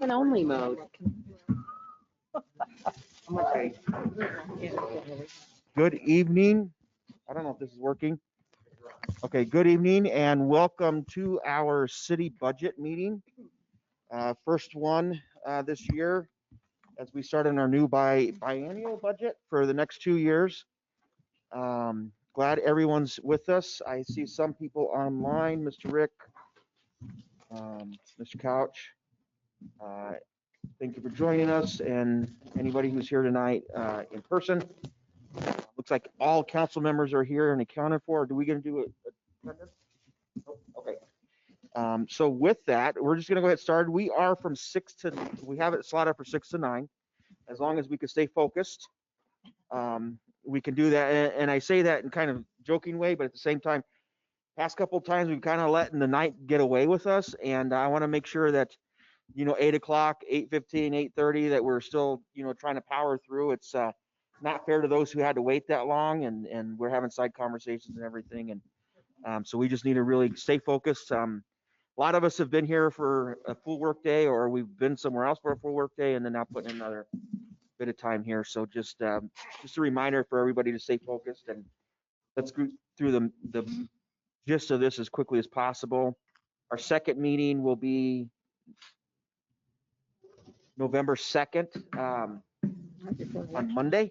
listen only mode. Okay. Good evening. I don't know if this is working. Okay, good evening and welcome to our city budget meeting. First one this year as we start on our new biennial budget for the next 2 years. Glad everyone's with us. I see some people online, Mr. Rick, Mr. Couch. Thank you for joining us, and anybody who's here tonight in person. Looks like all council members are here and accounted for. Do we gonna do a okay. So with that, we're just gonna go ahead and start. We are from 6 to, we have it slotted for 6 to 9. As long as we can stay focused, we can do that. And I say that in kind of joking way, but at the same time, past couple of times we've kind of letting the night get away with us, and I want to make sure that 8 o'clock, 8:15, 8:30, that we're still trying to power through. It's not fair to those who had to wait that long, and we're having side conversations and everything, and so we just need to really stay focused. A lot of us have been here for a full work day, or we've been somewhere else for a full work day, and then now putting another bit of time here. So just a reminder for everybody to stay focused, and let's go through the gist of this as quickly as possible. Our second meeting will be November 2nd, on Monday,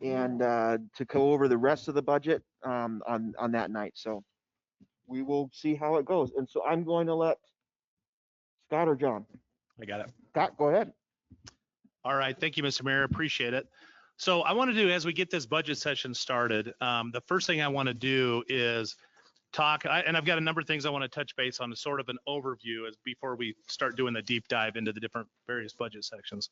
and to go over the rest of the budget on that night. So we will see how it goes. And so I'm going to let Scott or John. I got it. Scott, go ahead. All right. Thank you, Mr. Mayor. Appreciate it. So I want to do, as we get this budget session started, the first thing I want to do is talk, and I've got a number of things I want to touch base on, as sort of an overview as before we start doing the deep dive into the different various budget sections.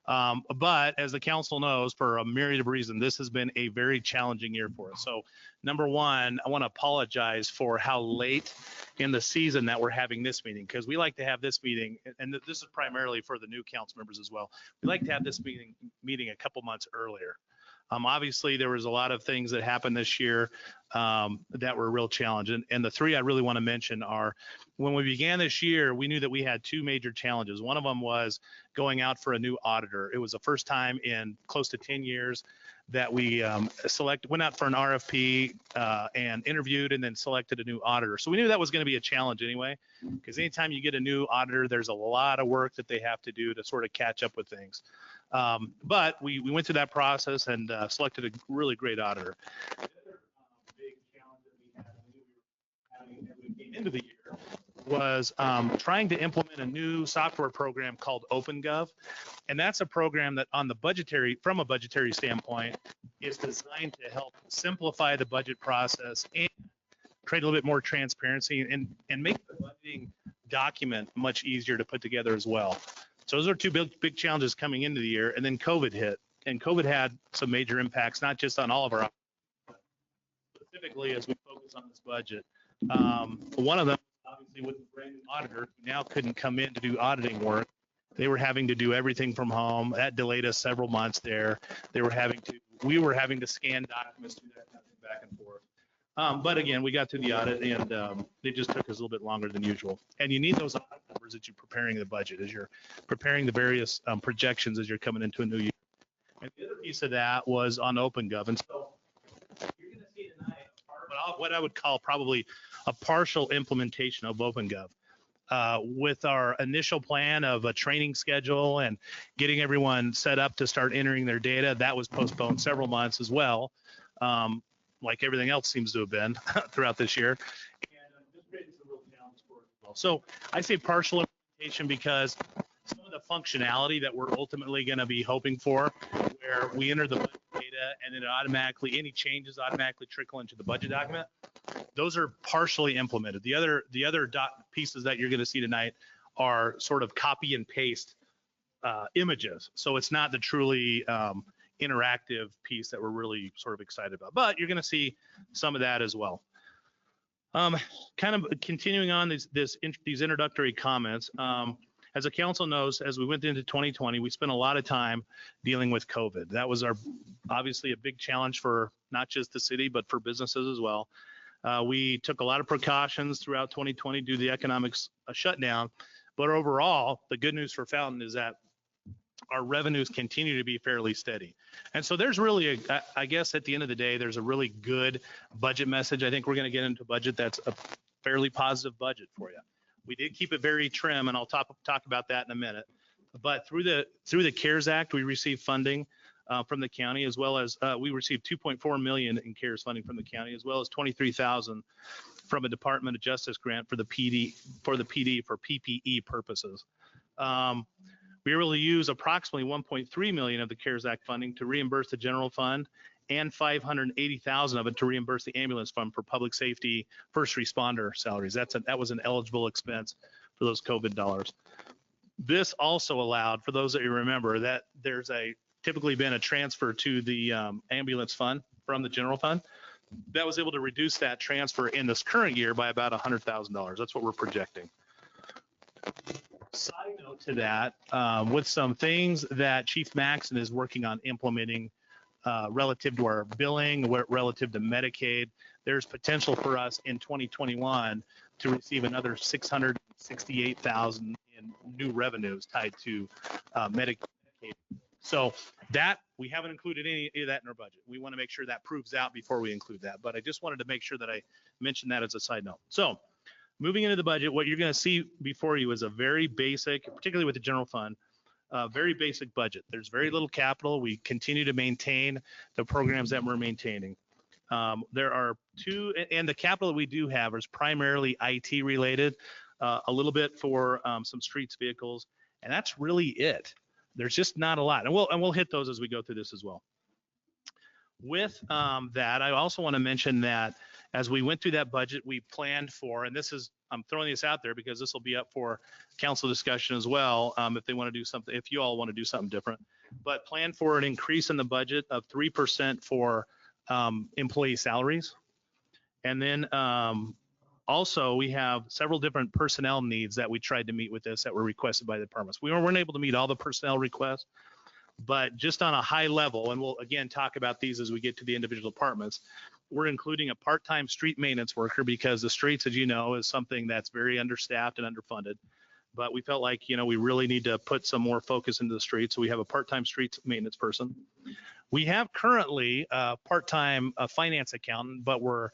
But as the council knows, for a myriad of reasons, this has been a very challenging year for us. So number one, I want to apologize for how late in the season that we're having this meeting, because we like to have this meeting, and this is primarily for the new council members as well. We like to have this meeting a couple months earlier. Obviously, there was a lot of things that happened this year that were a real challenge. And the three I really want to mention are, when we began this year, we knew that we had two major challenges. One of them was going out for a new auditor. It was the first time in close to 10 years that we went out for an RFP and interviewed and then selected a new auditor. So we knew that was going to be a challenge anyway, because anytime you get a new auditor, there's a lot of work that they have to do to sort of catch up with things. But we went through that process and selected a really great auditor. The other big challenge that we had as we came into the year was trying to implement a new software program called OpenGov. And that's a program that from a budgetary standpoint, is designed to help simplify the budget process and create a little bit more transparency and make the budgeting document much easier to put together as well. So those are two big challenges coming into the year, and then COVID hit, and COVID had some major impacts, not just on all of our, specifically as we focus on this budget. One of them, obviously, with the brand new auditor, who now couldn't come in to do auditing work. They were having to do everything from home. That delayed us several months there. We were having to scan documents, do that kind of thing back and forth. But again, we got through the audit, and it just took us a little bit longer than usual. And you need those audit numbers as you're preparing the budget, as you're preparing the various projections as you're coming into a new year. And the other piece of that was on OpenGov. And so you're going to see tonight what I would call probably a partial implementation of OpenGov. With our initial plan of a training schedule and getting everyone set up to start entering their data, that was postponed several months as well. Like everything else seems to have been throughout this year. And this created some real challenge for us as well. So I say partial implementation because some of the functionality that we're ultimately going to be hoping for, where we enter the budget data and then any changes automatically trickle into the budget document, those are partially implemented. The other pieces that you're going to see tonight are sort of copy and paste images. So it's not the truly interactive piece that we're really sort of excited about, but you're going to see some of that as well. Kind of continuing on these introductory comments. As the council knows, as we went into 2020, we spent a lot of time dealing with COVID. That was obviously a big challenge for not just the city, but for businesses as well. We took a lot of precautions throughout 2020 due to the economic shutdown, But overall, the good news for Fountain is that our revenues continue to be fairly steady. And so there's really, I guess at the end of the day, there's a really good budget message. I think we're going to get into a budget that's a fairly positive budget for you. We did keep it very trim, and I'll talk about that in a minute. But through the CARES Act, we received funding from the county, as well as we received $2.4 million in CARES funding from the county, as well as $23,000 from a Department of Justice grant for the PD for PPE purposes. We were able to use approximately $1.3 million of the CARES Act funding to reimburse the general fund, and $580,000 of it to reimburse the ambulance fund for public safety first responder salaries. That was an eligible expense for those COVID dollars. This also allowed, for those that you remember, that there's typically been a transfer to the ambulance fund from the general fund. That was able to reduce that transfer in this current year by about $100,000. That's what we're projecting. Side note to that, with some things that Chief Maxon is working on implementing relative to our billing, relative to Medicaid, there's potential for us in 2021 to receive another $668,000 in new revenues tied to Medicaid. So that, we haven't included any of that in our budget. We want to make sure that proves out before we include that. But I just wanted to make sure that I mentioned that as a side note. So moving into the budget, what you're going to see before you is a very basic, particularly with the general fund, very basic budget. There's very little capital. We continue to maintain the programs that we're maintaining. There are two, and the capital that we do have is primarily IT related, a little bit for some streets vehicles, and that's really it. There's just not a lot, and we'll hit those as we go through this as well. With that, I also want to mention that as we went through that budget, we planned for, and I'm throwing this out there because this will be up for council discussion as well, if they want to do something, if you all want to do something different, but plan for an increase in the budget of 3% for employee salaries. And then also we have several different personnel needs that we tried to meet with this that were requested by the departments. We weren't able to meet all the personnel requests, but just on a high level, and we'll again talk about these as we get to the individual departments, we're including a part-time street maintenance worker because the streets, as you know, is something that's very understaffed and underfunded. But we felt like, we really need to put some more focus into the streets. So we have a part-time streets maintenance person. We have currently a part-time finance accountant, but we're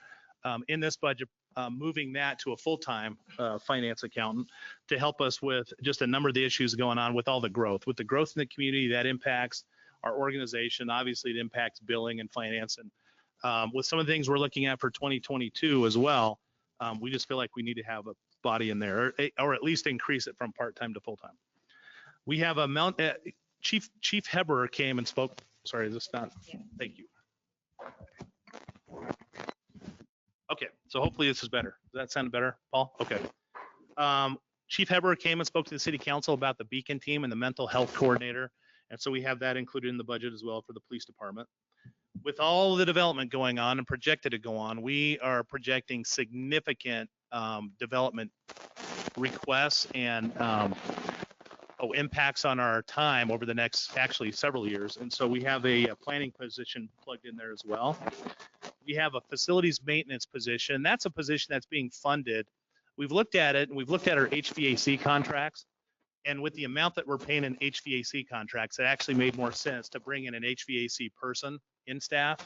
in this budget moving that to a full-time finance accountant to help us with just a number of the issues going on with all the growth. With the growth in the community, that impacts our organization. Obviously, it impacts billing and finance. And with some of the things we're looking at for 2022 as well, we just feel like we need to have a body in there, or at least increase it from part-time to full-time. We have a Chief Heber came and spoke. Sorry, is this not? Yeah. Thank you. Okay, so hopefully this is better. Does that sound better, Paul? Okay. Chief Heber came and spoke to the city council about the Beacon team and the mental health coordinator. And so we have that included in the budget as well for the police department. With all the development going on and projected to go on, we are projecting significant development requests and impacts on our time over the next actually several years. And so we have a planning position plugged in there as well. We have a facilities maintenance position. That's a position that's being funded. We've looked at it, and we've looked at our HVAC contracts. And with the amount that we're paying in HVAC contracts, it actually made more sense to bring in an HVAC person in staff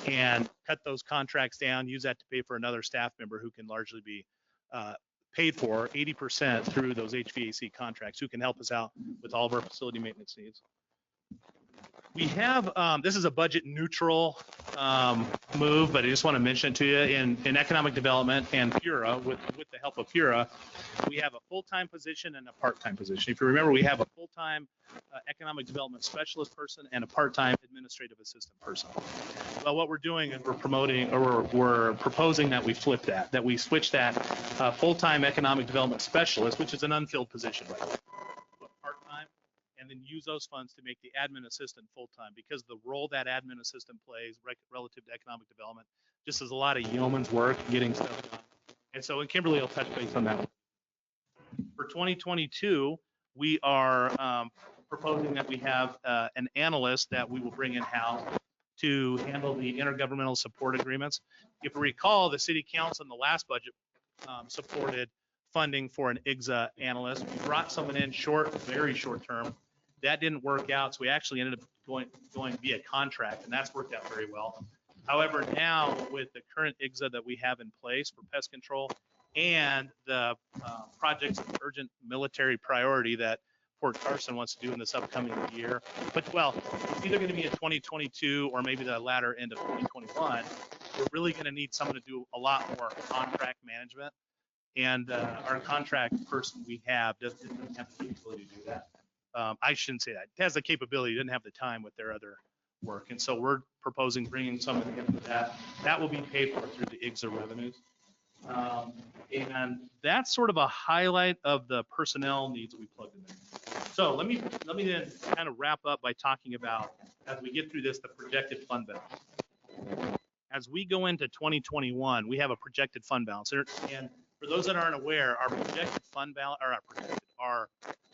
and cut those contracts down, use that to pay for another staff member who can largely be paid for 80% through those HVAC contracts, who can help us out with all of our facility maintenance needs. We have, this is a budget neutral move, but I just want to mention to you in economic development and PURA, with the help of PURA, we have a full-time position and a part-time position. If you remember, we have a full-time economic development specialist person and a part-time administrative assistant person. Well, what we're doing is we're promoting, or we're proposing that we flip that we switch that full-time economic development specialist, which is an unfilled position right now, part-time, and then use those funds to make the admin assistant full-time, because the role that admin assistant plays relative to economic development just is a lot of yeoman's work getting stuff done. And so, and Kimberly will touch base on that one. For 2022, we are proposing that we have an analyst that we will bring in-house to handle the intergovernmental support agreements. If you recall, the city council in the last budget supported funding for an IGZA analyst. We brought someone in very short term. That didn't work out, so we actually ended up going via contract, and that's worked out very well. However, now with the current IGZA that we have in place for pest control and the projects of urgent military priority that Fort Carson wants to do in this upcoming year, but well, it's either going to be in 2022 or maybe the latter end of 2021. We're really going to need someone to do a lot more contract management, and our contract person we have doesn't have the capability to do that. I shouldn't say that. It has the capability, doesn't have the time with their other work. And so we're proposing bringing someone in for that. That will be paid for through the IGZA revenues. And that's sort of a highlight of the personnel needs that we plugged in there. So let me then kind of wrap up by talking about, as we get through this, the projected fund balance. As we go into 2021, we have a projected fund balance. And for those that aren't aware, our projected fund balance, or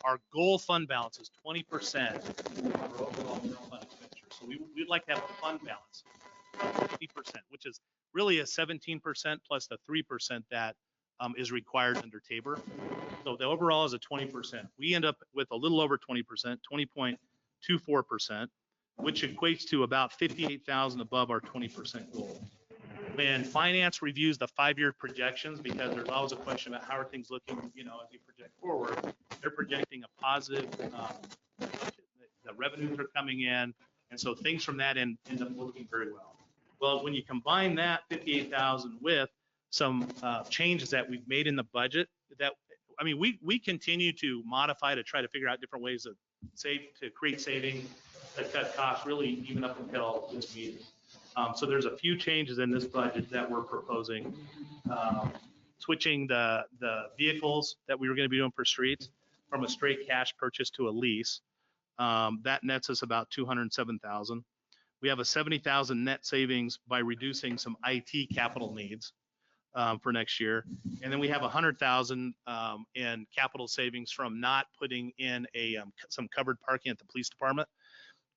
our goal fund balance is 20% of our overall general fund expenditure. So we'd like to have a fund balance of 50%, which is really a 17% plus the 3% that is required under Tabor. So the overall is a 20%. We end up with a little over 20%, 20.24%, which equates to about 58,000 above our 20% goal. When finance reviews the 5-year projections, because there's always a question about how are things looking, as we project forward, they're projecting a positive, the revenues are coming in, and so things from that end up looking very well. Well, when you combine that 58,000 with some changes that we've made in the budget, we continue to modify to try to figure out different ways of to create savings, that cut costs, really even up until this meeting. So there's a few changes in this budget that we're proposing. Switching the vehicles that we were going to be doing for streets from a straight cash purchase to a lease. That nets us about 207,000. We have a 70,000 net savings by reducing some IT capital needs for next year. And then we have 100,000 in capital savings from not putting in some covered parking at the police department.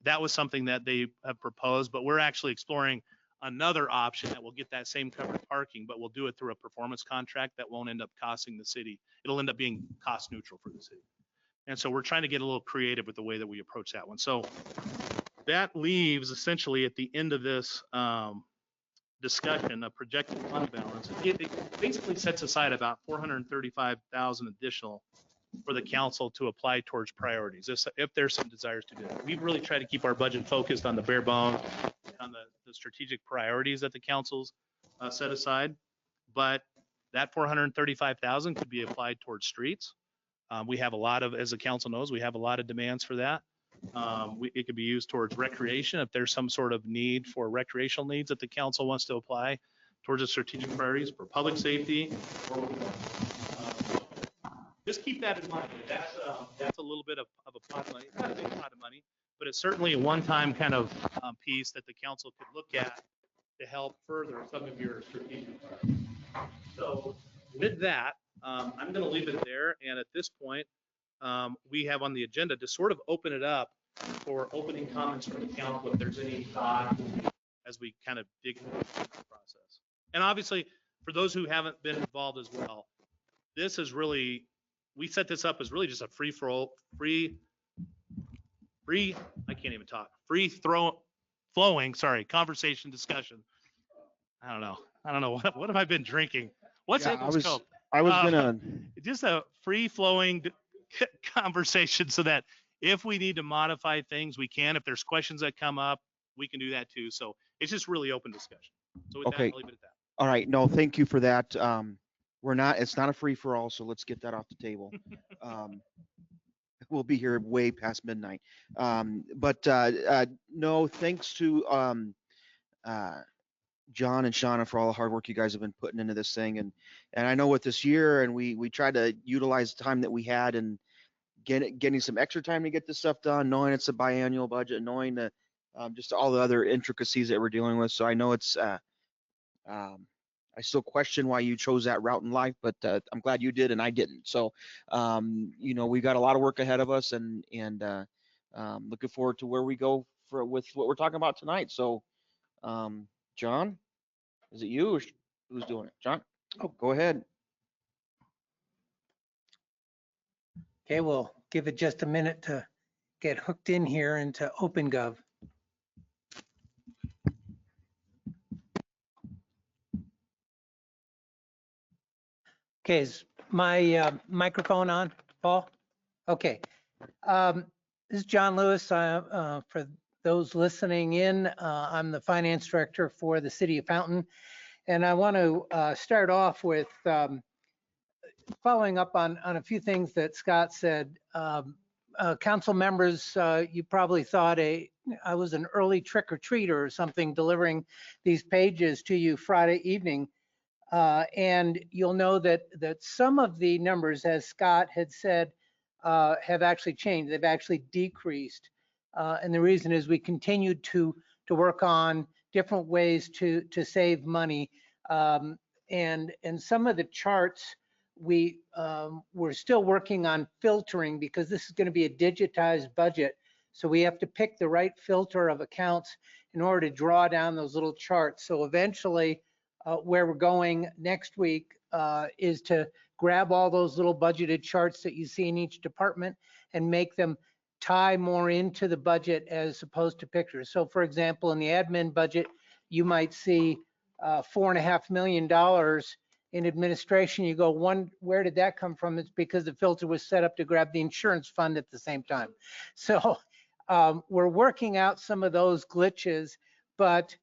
That was something that they have proposed, but we're actually exploring another option that will get that same covered parking, but we'll do it through a performance contract that won't end up costing the city. It'll end up being cost neutral for the city. And so we're trying to get a little creative with the way that we approach that one. So that leaves essentially at the end of this discussion a projected fund balance. It basically sets aside about 435,000 additional for the council to apply towards priorities if there's some desires to do it. We've really tried to keep our budget focused on the bare bones, on the strategic priorities that the council's set aside. But that 435,000 could be applied towards streets. We have a lot of, as the council knows, we have a lot of demands for that. It could be used towards recreation if there's some sort of need for recreational needs that the council wants to apply towards the strategic priorities for public safety. Just keep that in mind. That's a little bit of a pot of money. It's not a big pot of money, but it's certainly a one-time kind of piece that the council could look at to help further some of your strategic priorities. So with that, I'm going to leave it there. And at this point, we have on the agenda to sort of open it up for opening comments from the council if there's any thought as we kind of dig into the process. And obviously, for those who haven't been involved as well, this is really, we set this up as really just a free flowing, conversation discussion. I don't know. What have I been drinking? What's it called? I was gonna just a free flowing conversation so that if we need to modify things, we can. If there's questions that come up, we can do that too. So it's just really open discussion. So with that, I'll leave it at that. All right. No, thank you for that. It's not a free for all. So let's get that off the table. We'll be here way past midnight. No, thanks to John and Shauna for all the hard work you guys have been putting into this thing. And I know with this year, and we tried to utilize the time that we had and getting some extra time to get this stuff done, knowing it's a biannual budget, knowing that just all the other intricacies that we're dealing with. So I know it's, I still question why you chose that route in life, but I'm glad you did and I didn't. So, we got a lot of work ahead of us and looking forward to where we go with what we're talking about tonight. So, John, is it you or who's doing it? John? Oh, go ahead. Okay, we'll give it just a minute to get hooked in here into OpenGov. Okay, is my microphone on, Paul? Okay. This is John Lewis. For those listening in, I'm the finance director for the city of Fountain. And I want to start off with following up on a few things that Scott said. Council members, you probably thought I was an early trick or treater or something delivering these pages to you Friday evening. And you'll know that some of the numbers, as Scott had said, have actually changed. They've actually decreased. And the reason is we continued to work on different ways to save money. And some of the charts we're still working on filtering because this is going to be a digitized budget. So we have to pick the right filter of accounts in order to draw down those little charts. So eventually, where we're going next week is to grab all those little budgeted charts that you see in each department and make them tie more into the budget as opposed to pictures. So for example, in the admin budget, you might see $4.5 million in administration. You go, where did that come from? It's because the filter was set up to grab the insurance fund at the same time. So we're working out some of those glitches, but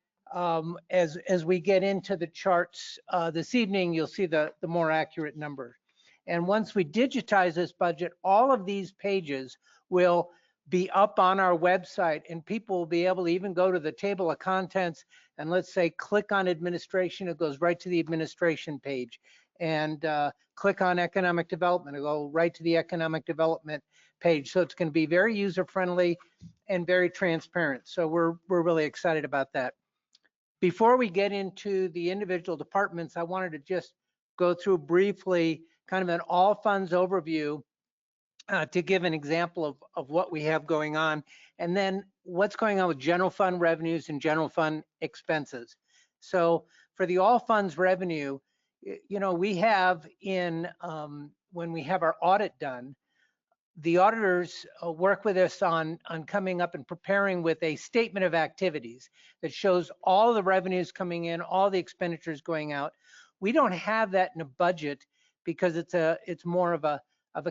as we get into the charts this evening, you'll see the more accurate number. And once we digitize this budget, all of these pages will be up on our website, and people will be able to even go to the table of contents and let's say click on administration, it goes right to the administration page, and click on economic development, it'll go right to the economic development page. So it's going to be very user friendly and very transparent. So we're really excited about that. Before we get into the individual departments, I wanted to just go through briefly kind of an all funds overview to give an example of what we have going on, and then what's going on with general fund revenues and general fund expenses. So for the all funds revenue, you know, we have in, when we have our audit done, the auditors work with us on coming up and preparing with a statement of activities that shows all the revenues coming in, all the expenditures going out. We don't have that in a budget because it's more of a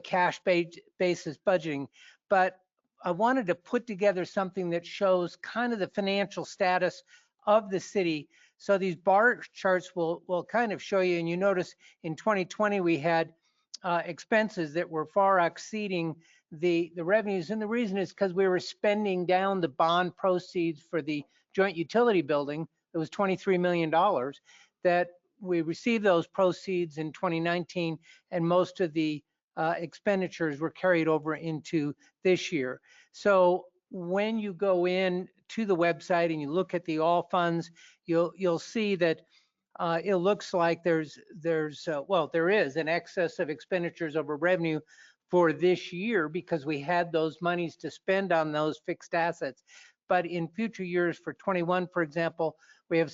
cash basis budgeting. But I wanted to put together something that shows kind of the financial status of the city. So these bar charts will kind of show you, and you notice in 2020 we had expenses that were far exceeding the revenues. And the reason is because we were spending down the bond proceeds for the joint utility building. It was $23 million that we received those proceeds in 2019, and most of the expenditures were carried over into this year. So when you go in to the website and you look at the all funds, you'll see that it looks like there is an excess of expenditures over revenue for this year because we had those monies to spend on those fixed assets. But in future years, for 21, for example, we have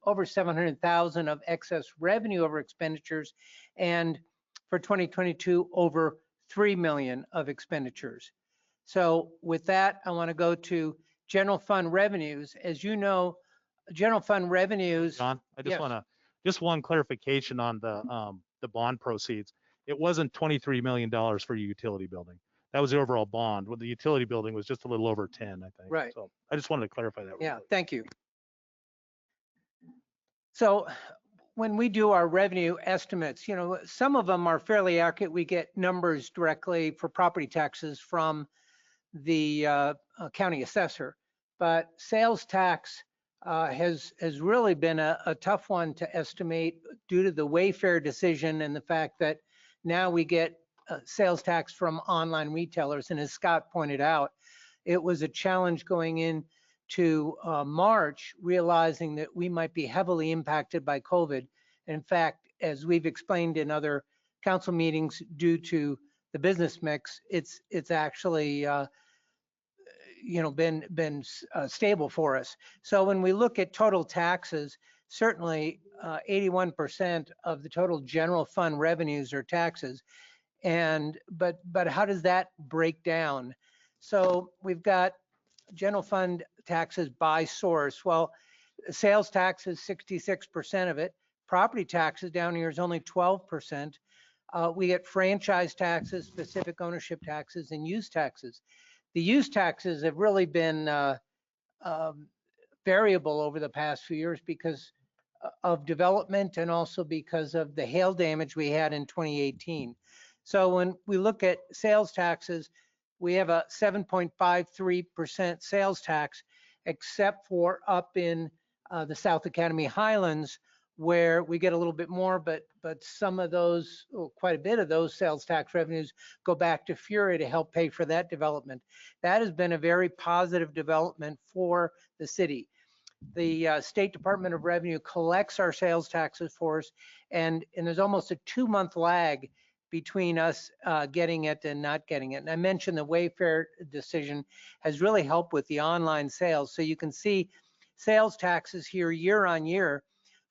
over 700,000 of excess revenue over expenditures, and for 2022, over 3 million of expenditures. So with that, I want to go to general fund revenues. As you know, general fund revenues. John, I just Yes. want to, just one clarification on the bond proceeds. It wasn't $23 million for your utility building. That was the overall bond. Well, the utility building was just a little over 10, I think. Right. So I just wanted to clarify that. Yeah, thank you. So when we do our revenue estimates, you know, some of them are fairly accurate. We get numbers directly for property taxes from the county assessor, but sales tax has really been a tough one to estimate due to the Wayfair decision and the fact that now we get sales tax from online retailers. And as Scott pointed out, it was a challenge going into March, realizing that we might be heavily impacted by COVID. In fact, as we've explained in other council meetings, due to the business mix, it's actually been stable for us. So when we look at total taxes, certainly 81% of the total general fund revenues are taxes. But how does that break down? So we've got general fund taxes by source. Well, sales tax is 66% of it. Property taxes down here is only 12%. We get franchise taxes, specific ownership taxes, and use taxes. The use taxes have really been variable over the past few years because of development and also because of the hail damage we had in 2018. So when we look at sales taxes, we have a 7.53% sales tax, except for up in the South Academy Highlands, where we get a little bit more, but some of those, quite a bit of those sales tax revenues go back to Fury to help pay for that development. That has been a very positive development for the city. The State Department of Revenue collects our sales taxes for us, and there's almost a 2-month lag between us getting it and not getting it. And I mentioned the Wayfair decision has really helped with the online sales. So you can see sales taxes here year on year.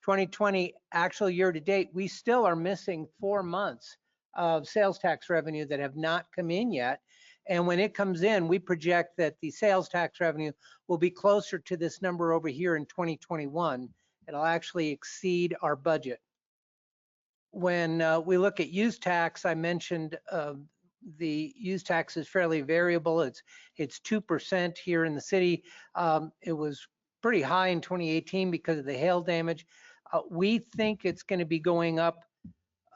2020 actual year to date, we still are missing 4 months of sales tax revenue that have not come in yet. And when it comes in, we project that the sales tax revenue will be closer to this number over here in 2021. It'll actually exceed our budget. When we look at use tax, I mentioned the use tax is fairly variable. It's 2% here in the city. It was pretty high in 2018 because of the hail damage. We think it's going to be going up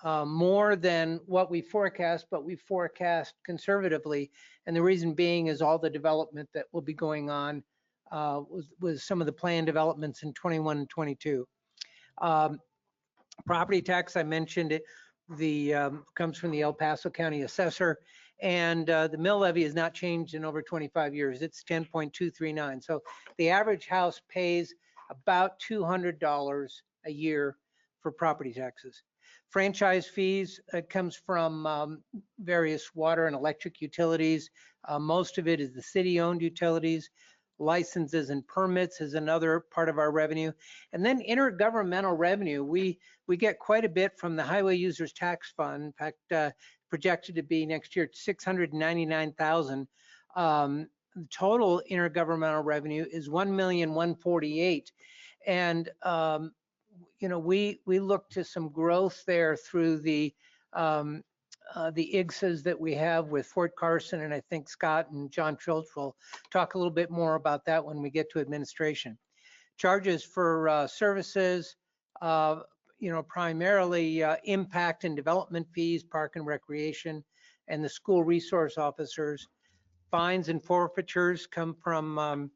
more than what we forecast, but we forecast conservatively. And the reason being is all the development that will be going on with some of the planned developments in 21 and 22. Property tax, I mentioned it, comes from the El Paso County assessor, and the mill levy has not changed in over 25 years. It's 10.239. So the average house pays about $200 a year for property taxes. Franchise fees, it comes from various water and electric utilities. Most of it is the city-owned utilities. Licenses and permits is another part of our revenue. And then intergovernmental revenue, we get quite a bit from the Highway Users Tax Fund. In fact, projected to be next year $699,000. The total intergovernmental revenue is $1,148,000. And you know, we look to some growth there through the IGSAs that we have with Fort Carson, and I think Scott and John Trilch will talk a little bit more about that when we get to administration. Charges for services, you know, primarily impact and development fees, park and recreation, and the school resource officers. Fines and forfeitures come from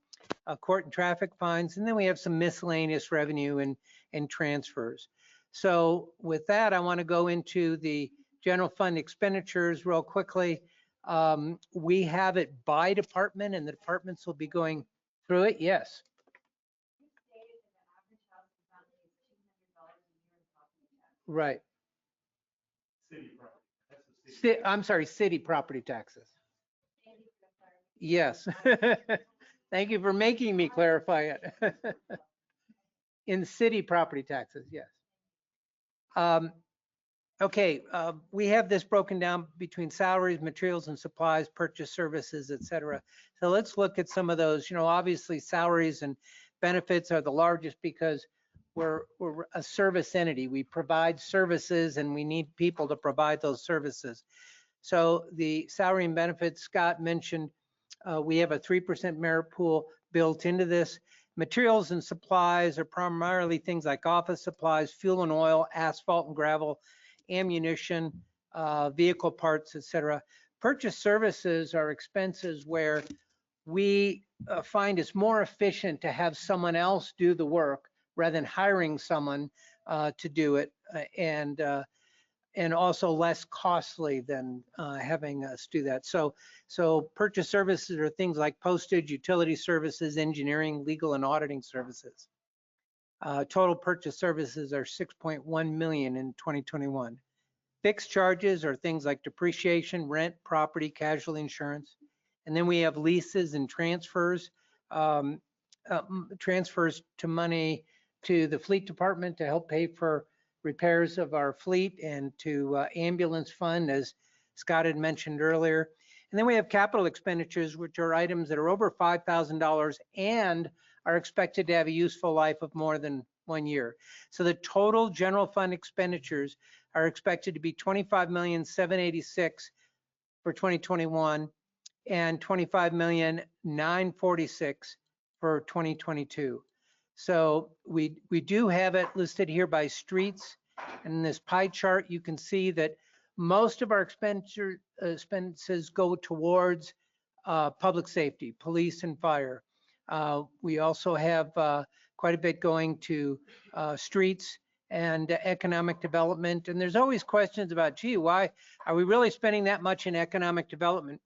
court and traffic fines, and then we have some miscellaneous revenue and transfers. So with that, I want to go into the general fund expenditures real quickly. We have it by department, and the departments will be going through it. Yes. Right. City property. That's the city. I'm sorry, city property taxes. Yes. Thank you for making me clarify it. In city property taxes, yes. Okay, we have this broken down between salaries, materials and supplies, purchase services, et cetera. So let's look at some of those. You know, obviously salaries and benefits are the largest because we're a service entity. We provide services and we need people to provide those services. So the salary and benefits, Scott mentioned, we have a 3% merit pool built into this. Materials and supplies are primarily things like office supplies, fuel and oil, asphalt and gravel, ammunition, vehicle parts, etc. Purchase services are expenses where we find it's more efficient to have someone else do the work rather than hiring someone to do it, and also less costly than having us do that. So purchase services are things like postage, utility services, engineering, legal and auditing services. Total purchase services are $6.1 million in 2021. Fixed charges are things like depreciation, rent, property, casualty insurance. And then we have leases and transfers, transfers to money to the fleet department to help pay for repairs of our fleet, and to ambulance fund as Scott had mentioned earlier. And then we have capital expenditures, which are items that are over $5,000 and are expected to have a useful life of more than 1 year. So the total general fund expenditures are expected to be $25,786,000 for 2021 and $25,946,000 for 2022. So we do have it listed here by streets. And in this pie chart, you can see that most of our expenses go towards public safety, police and fire. We also have quite a bit going to streets and economic development. And there's always questions about, gee, why are we really spending that much in economic development?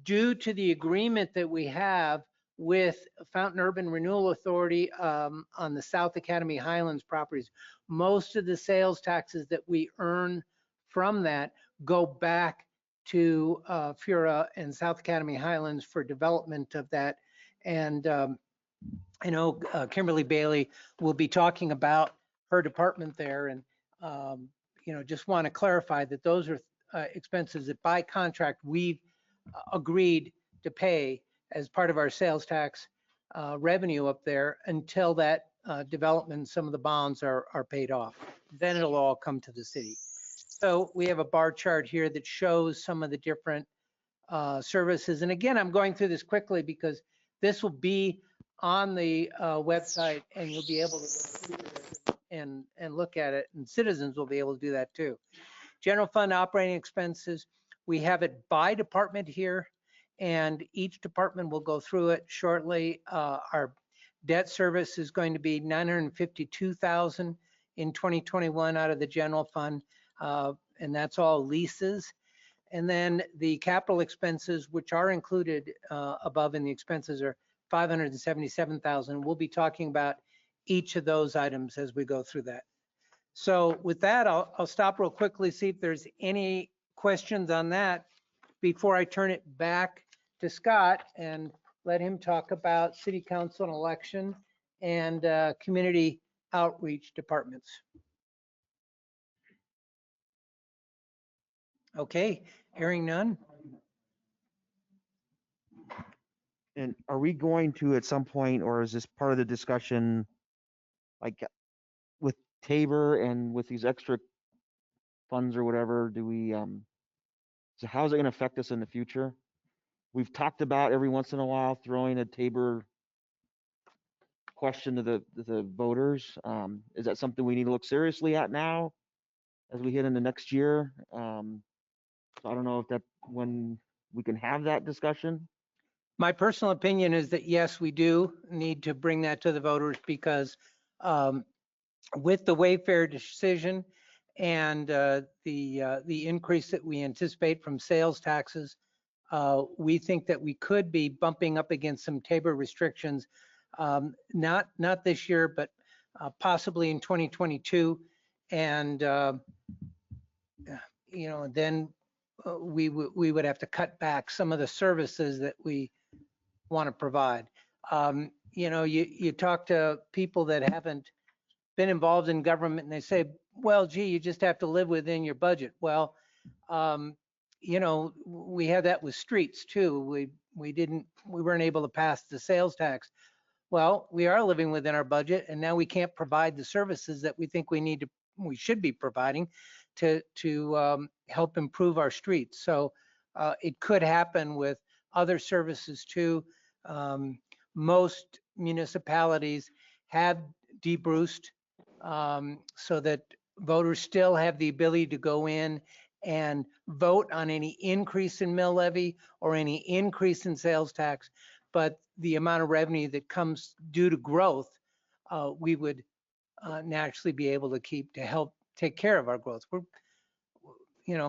Due to the agreement that we have with Fountain Urban Renewal Authority on the South Academy Highlands properties, most of the sales taxes that we earn from that go back to FURA and South Academy Highlands for development of that. And I know Kimberly Bailey will be talking about her department there, and just want to clarify that those are expenses that by contract we've agreed to pay as part of our sales tax revenue up there until that development, some of the bonds are paid off. Then it'll all come to the city. So we have a bar chart here that shows some of the different services. And again, I'm going through this quickly because this will be on the website and you'll be able to go through this and look at it, and citizens will be able to do that too. General fund operating expenses, we have it by department here, and each department will go through it shortly. Our debt service is going to be $952,000 in 2021 out of the general fund, and that's all leases. And then the capital expenses, which are included above in the expenses, are $577,000. We'll be talking about each of those items as we go through that. So with that, I'll stop real quickly, see if there's any questions on that before I turn it back to Scott and let him talk about city council and election and community outreach departments. Okay, hearing none. And are we going to at some point, or is this part of the discussion, like with Tabor and with these extra funds or whatever, do we, so how's it going to affect us in the future? We've talked about every once in a while throwing a Tabor question to the voters. Is that something we need to look seriously at now as we hit into next year? So I don't know if that, when we can have that discussion. My personal opinion is that yes, we do need to bring that to the voters because with the Wayfair decision and the increase that we anticipate from sales taxes, we think that we could be bumping up against some Tabor restrictions, not this year, but possibly in 2022. And then we would have to cut back some of the services that we want to provide. You talk to people that haven't been involved in government and they say, well, gee, you just have to live within your budget. Well, we had that with streets too. We weren't able to pass the sales tax. Well, we are living within our budget, and now we can't provide the services that we think we should be providing to help improve our streets. So it could happen with other services too. Most municipalities have debruced so that voters still have the ability to go in and vote on any increase in mill levy or any increase in sales tax, but the amount of revenue that comes due to growth, we would naturally be able to keep to help take care of our growth. We're,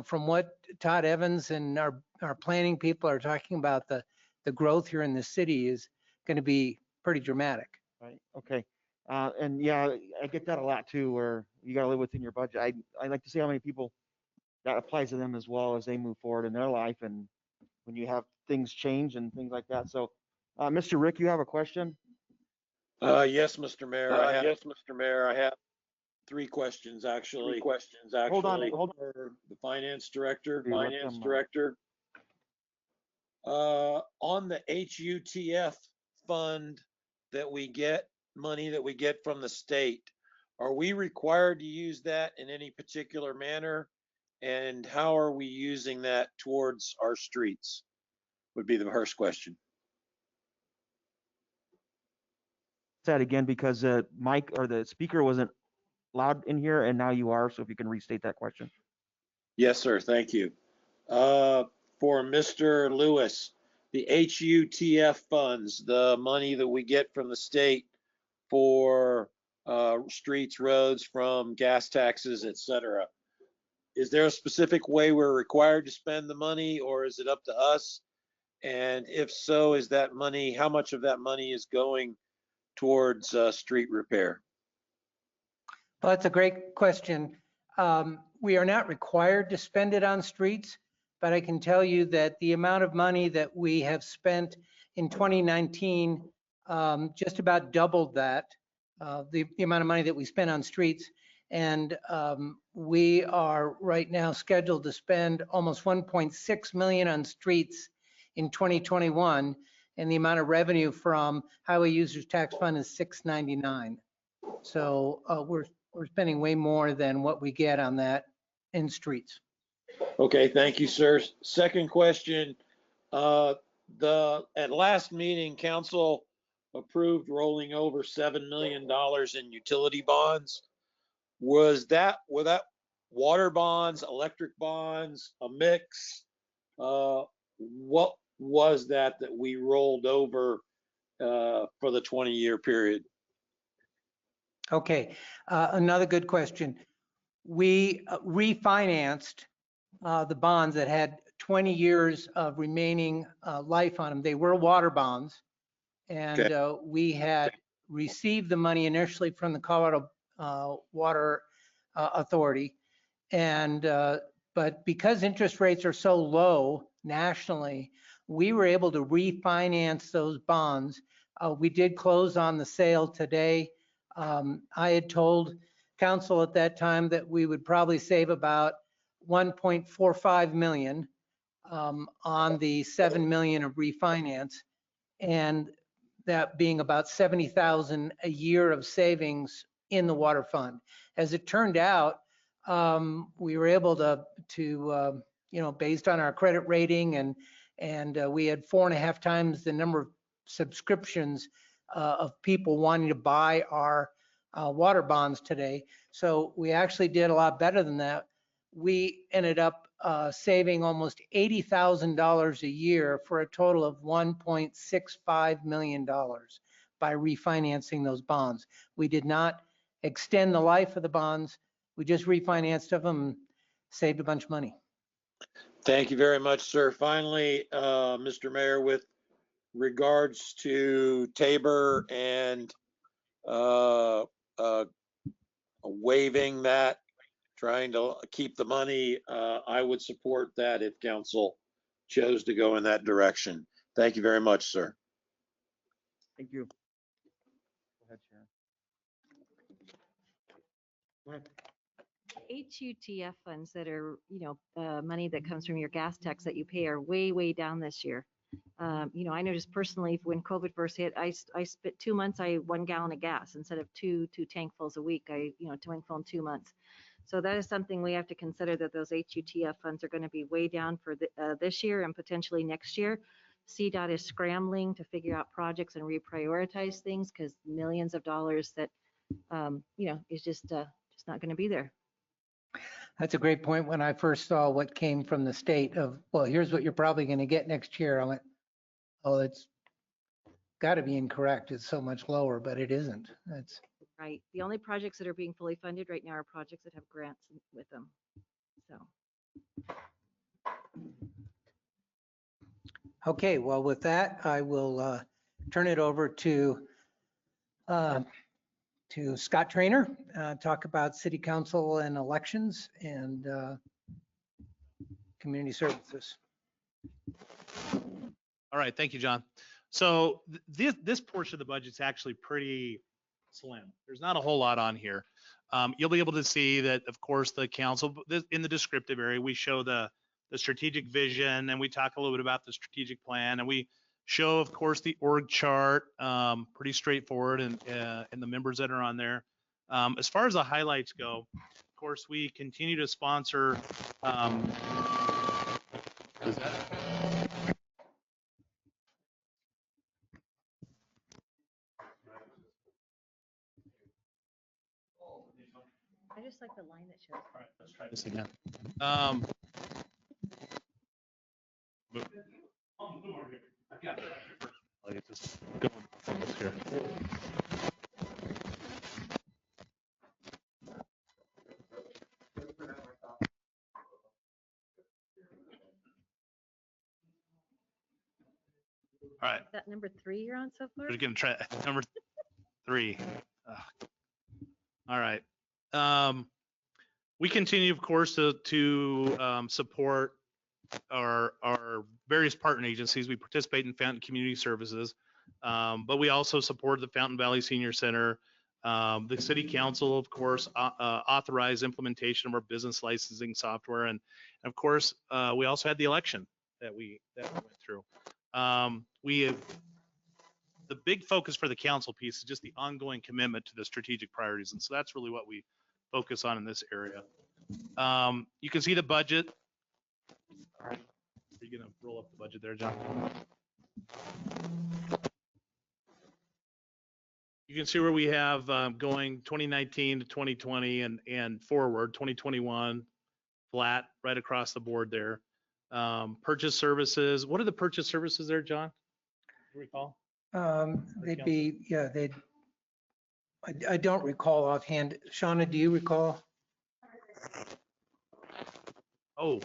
from what Todd Evans and our planning people are talking about, the growth here in the city is going to be pretty dramatic. Right. Okay. And yeah, I get that a lot too, where you got to live within your budget. I like to see how many people that applies to them as well as they move forward in their life, and when you have things change and things like that. So, Mr. Rick, you have a question? Yes, Mr. Mayor. I have Three questions, actually. Hold on, hold on. For the finance director. Okay, let them, On the HUTF fund that we get, money that we get from the state, are we required to use that in any particular manner? And how are we using that towards our streets? Would be the first question. that again because Mike or the speaker wasn't loud in here and now you are. So if you can restate that question. Yes, sir. Thank you. For Mr. Lewis, the HUTF funds, the money that we get from the state for streets, roads, from gas taxes, et cetera. Is there a specific way we're required to spend the money, or is it up to us? And if so, is that money, how much of that money is going towards street repair? Well, that's a great question. We are not required to spend it on streets, but I can tell you that the amount of money that we have spent in 2019 just about doubled that, the amount of money that we spent on streets. And we are right now scheduled to spend almost 1.6 million on streets in 2021. And the amount of revenue from Highway Users Tax Fund is $699. So we're spending way more than what we get on that in streets. Okay, thank you, sir. Second question, at last meeting, council approved rolling over $7 million in utility bonds. Were that water bonds, electric bonds, a mix? What was that we rolled over for the 20-year period? Okay, another good question. We refinanced the bonds that had 20 years of remaining life on them. They were water bonds, and we had received the money initially from the Colorado Water Authority, and but because interest rates are so low nationally, we were able to refinance those bonds. We did close on the sale today. I had told council at that time that we would probably save about 1.45 million on the 7 million of refinance, and that being about 70,000 a year of savings in the water fund. As it turned out, we were able to you know, based on our credit rating and we had 4.5 times the number of subscriptions of people wanting to buy our water bonds today. So we actually did a lot better than that. We ended up saving almost $80,000 a year for a total of $1.65 million by refinancing those bonds. We did not extend the life of the bonds. We just refinanced of them and saved a bunch of money. Thank you very much, sir. Finally, Mr. Mayor, with regards to Tabor and waiving that, trying to keep the money, I would support that if council chose to go in that direction. Thank you very much, sir. Thank you. Go ahead, Sharon. Go ahead. HUTF funds that are, money that comes from your gas tax that you pay are way, way down this year. I noticed personally when COVID first hit, I spent 2 months, 1 gallon of gas instead of two tankfuls a week. Tankful in 2 months. So that is something we have to consider, that those HUTF funds are going to be way down for this year and potentially next year. CDOT is scrambling to figure out projects and reprioritize things because millions of dollars that, is just not going to be there. That's a great point. When I first saw what came from the state of, well, here's what you're probably going to get next year, I went, oh, it's got to be incorrect. It's so much lower, but it isn't. That's right. The only projects that are being fully funded right now are projects that have grants with them. So. okay. Well, with that, I will turn it over to Scott Trainer, talk about city council and elections and community services. All right, thank you, John. So this portion of the budget's actually pretty slim. There's not a whole lot on here. You'll be able to see that, of course, the council in the descriptive area, we show the strategic vision, and we talk a little bit about the strategic plan, and we show, of course, the org chart, pretty straightforward, and the members that are on there. As far as the highlights go, of course, we continue to sponsor. Is that? I just like the line that shows. All right, let's try this again. I'll get this going here. All right, Is that number 3 you're on so far? we're gonna try number 3. All right. We continue, of course, to support our various partner agencies. We participate in Fountain Community Services, but we also support the Fountain Valley Senior Center. The City Council, of course, authorized implementation of our business licensing software, and of course, we also had the election that we went through. We have the big focus for the council piece is just the ongoing commitment to the strategic priorities, and so that's really what we focus on in this area. You can see the budget. Are you gonna roll up the budget there, John? You can see where we have going 2019 to 2020 and forward 2021 flat right across the board there. Purchase services. What are the purchase services there, John? Do you recall? They'd be, yeah, I don't recall offhand. Shauna, do you recall? Oh,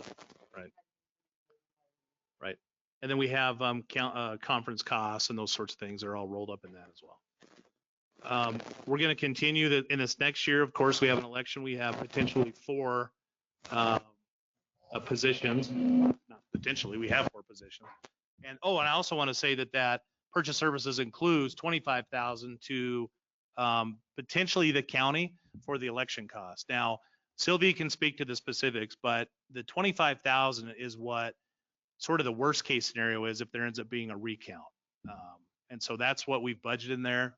right. Right. And then we have conference costs and those sorts of things are all rolled up in that as well. We're going to continue in this next year. Of course, we have an election. We have potentially 4 positions. Not potentially, we have 4 positions. And and I also want to say that purchase services includes $25,000 to potentially the county for the election cost. Now, Sylvia can speak to the specifics, but the $25,000 is what sort of the worst case scenario is if there ends up being a recount. And so that's what we've budgeted in there.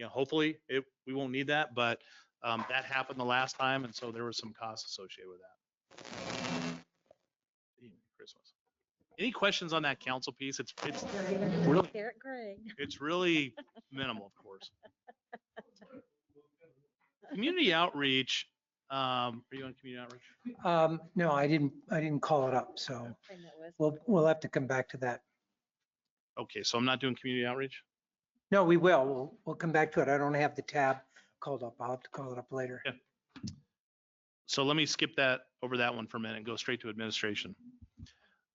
Hopefully we won't need that, but that happened the last time, and so there was some costs associated with that. Christmas. Any questions on that council piece? It's really Garrett Gray. it's really minimal, of course. Community outreach. Are you on community outreach? No, I didn't call it up, so I know it we'll have to come back to that. Okay, so I'm not doing community outreach. No, we will. We'll come back to it. I don't have the tab called up. I'll have to call it up later. Yeah. So let me skip over that one for a minute and go straight to administration.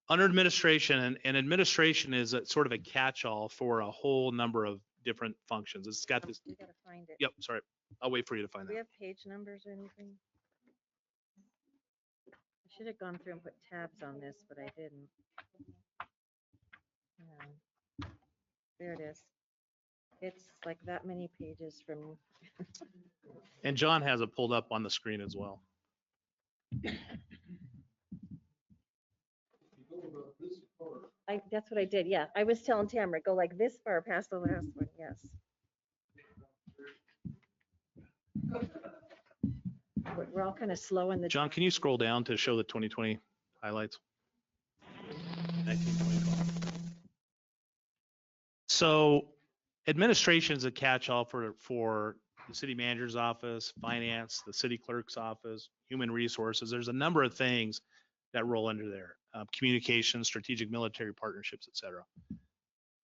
Under administration, and administration is sort of a catch-all for a whole number of different functions. It's got this. You gotta find it. Yep, sorry. I'll wait for you to find Do we that. have page numbers or anything? I should have gone through and put tabs on this, but I didn't. There it is. It's like that many pages from. And John has it pulled up on the screen as well. That's what I did. Yeah, I was telling Tamara, go like this far past the last one. Yes. We're all kind of slow in the. John, can you scroll down to show the 2020 highlights? 1920. So administration is a catch-all for the city manager's office, finance, the city clerk's office, human resources. There's a number of things that roll under there. Communications, strategic military partnerships, et cetera.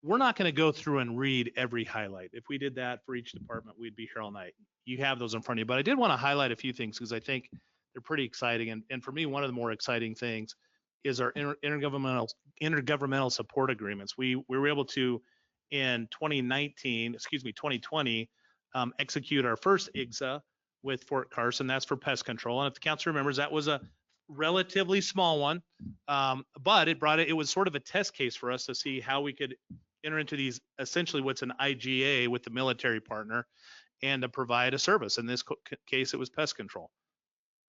We're not going to go through and read every highlight. If we did that for each department, we'd be here all night. You have those in front of you, but I did want to highlight a few things because I think they're pretty exciting. And for me, one of the more exciting things is our intergovernmental support agreements. We were able to, in 2020, execute our first IGSA with Fort Carson. That's for pest control. And if the council remembers, that was a relatively small one, but it was sort of a test case for us to see how we could enter into these, essentially what's an IGA with the military partner. and to provide a service. In this case, it was pest control.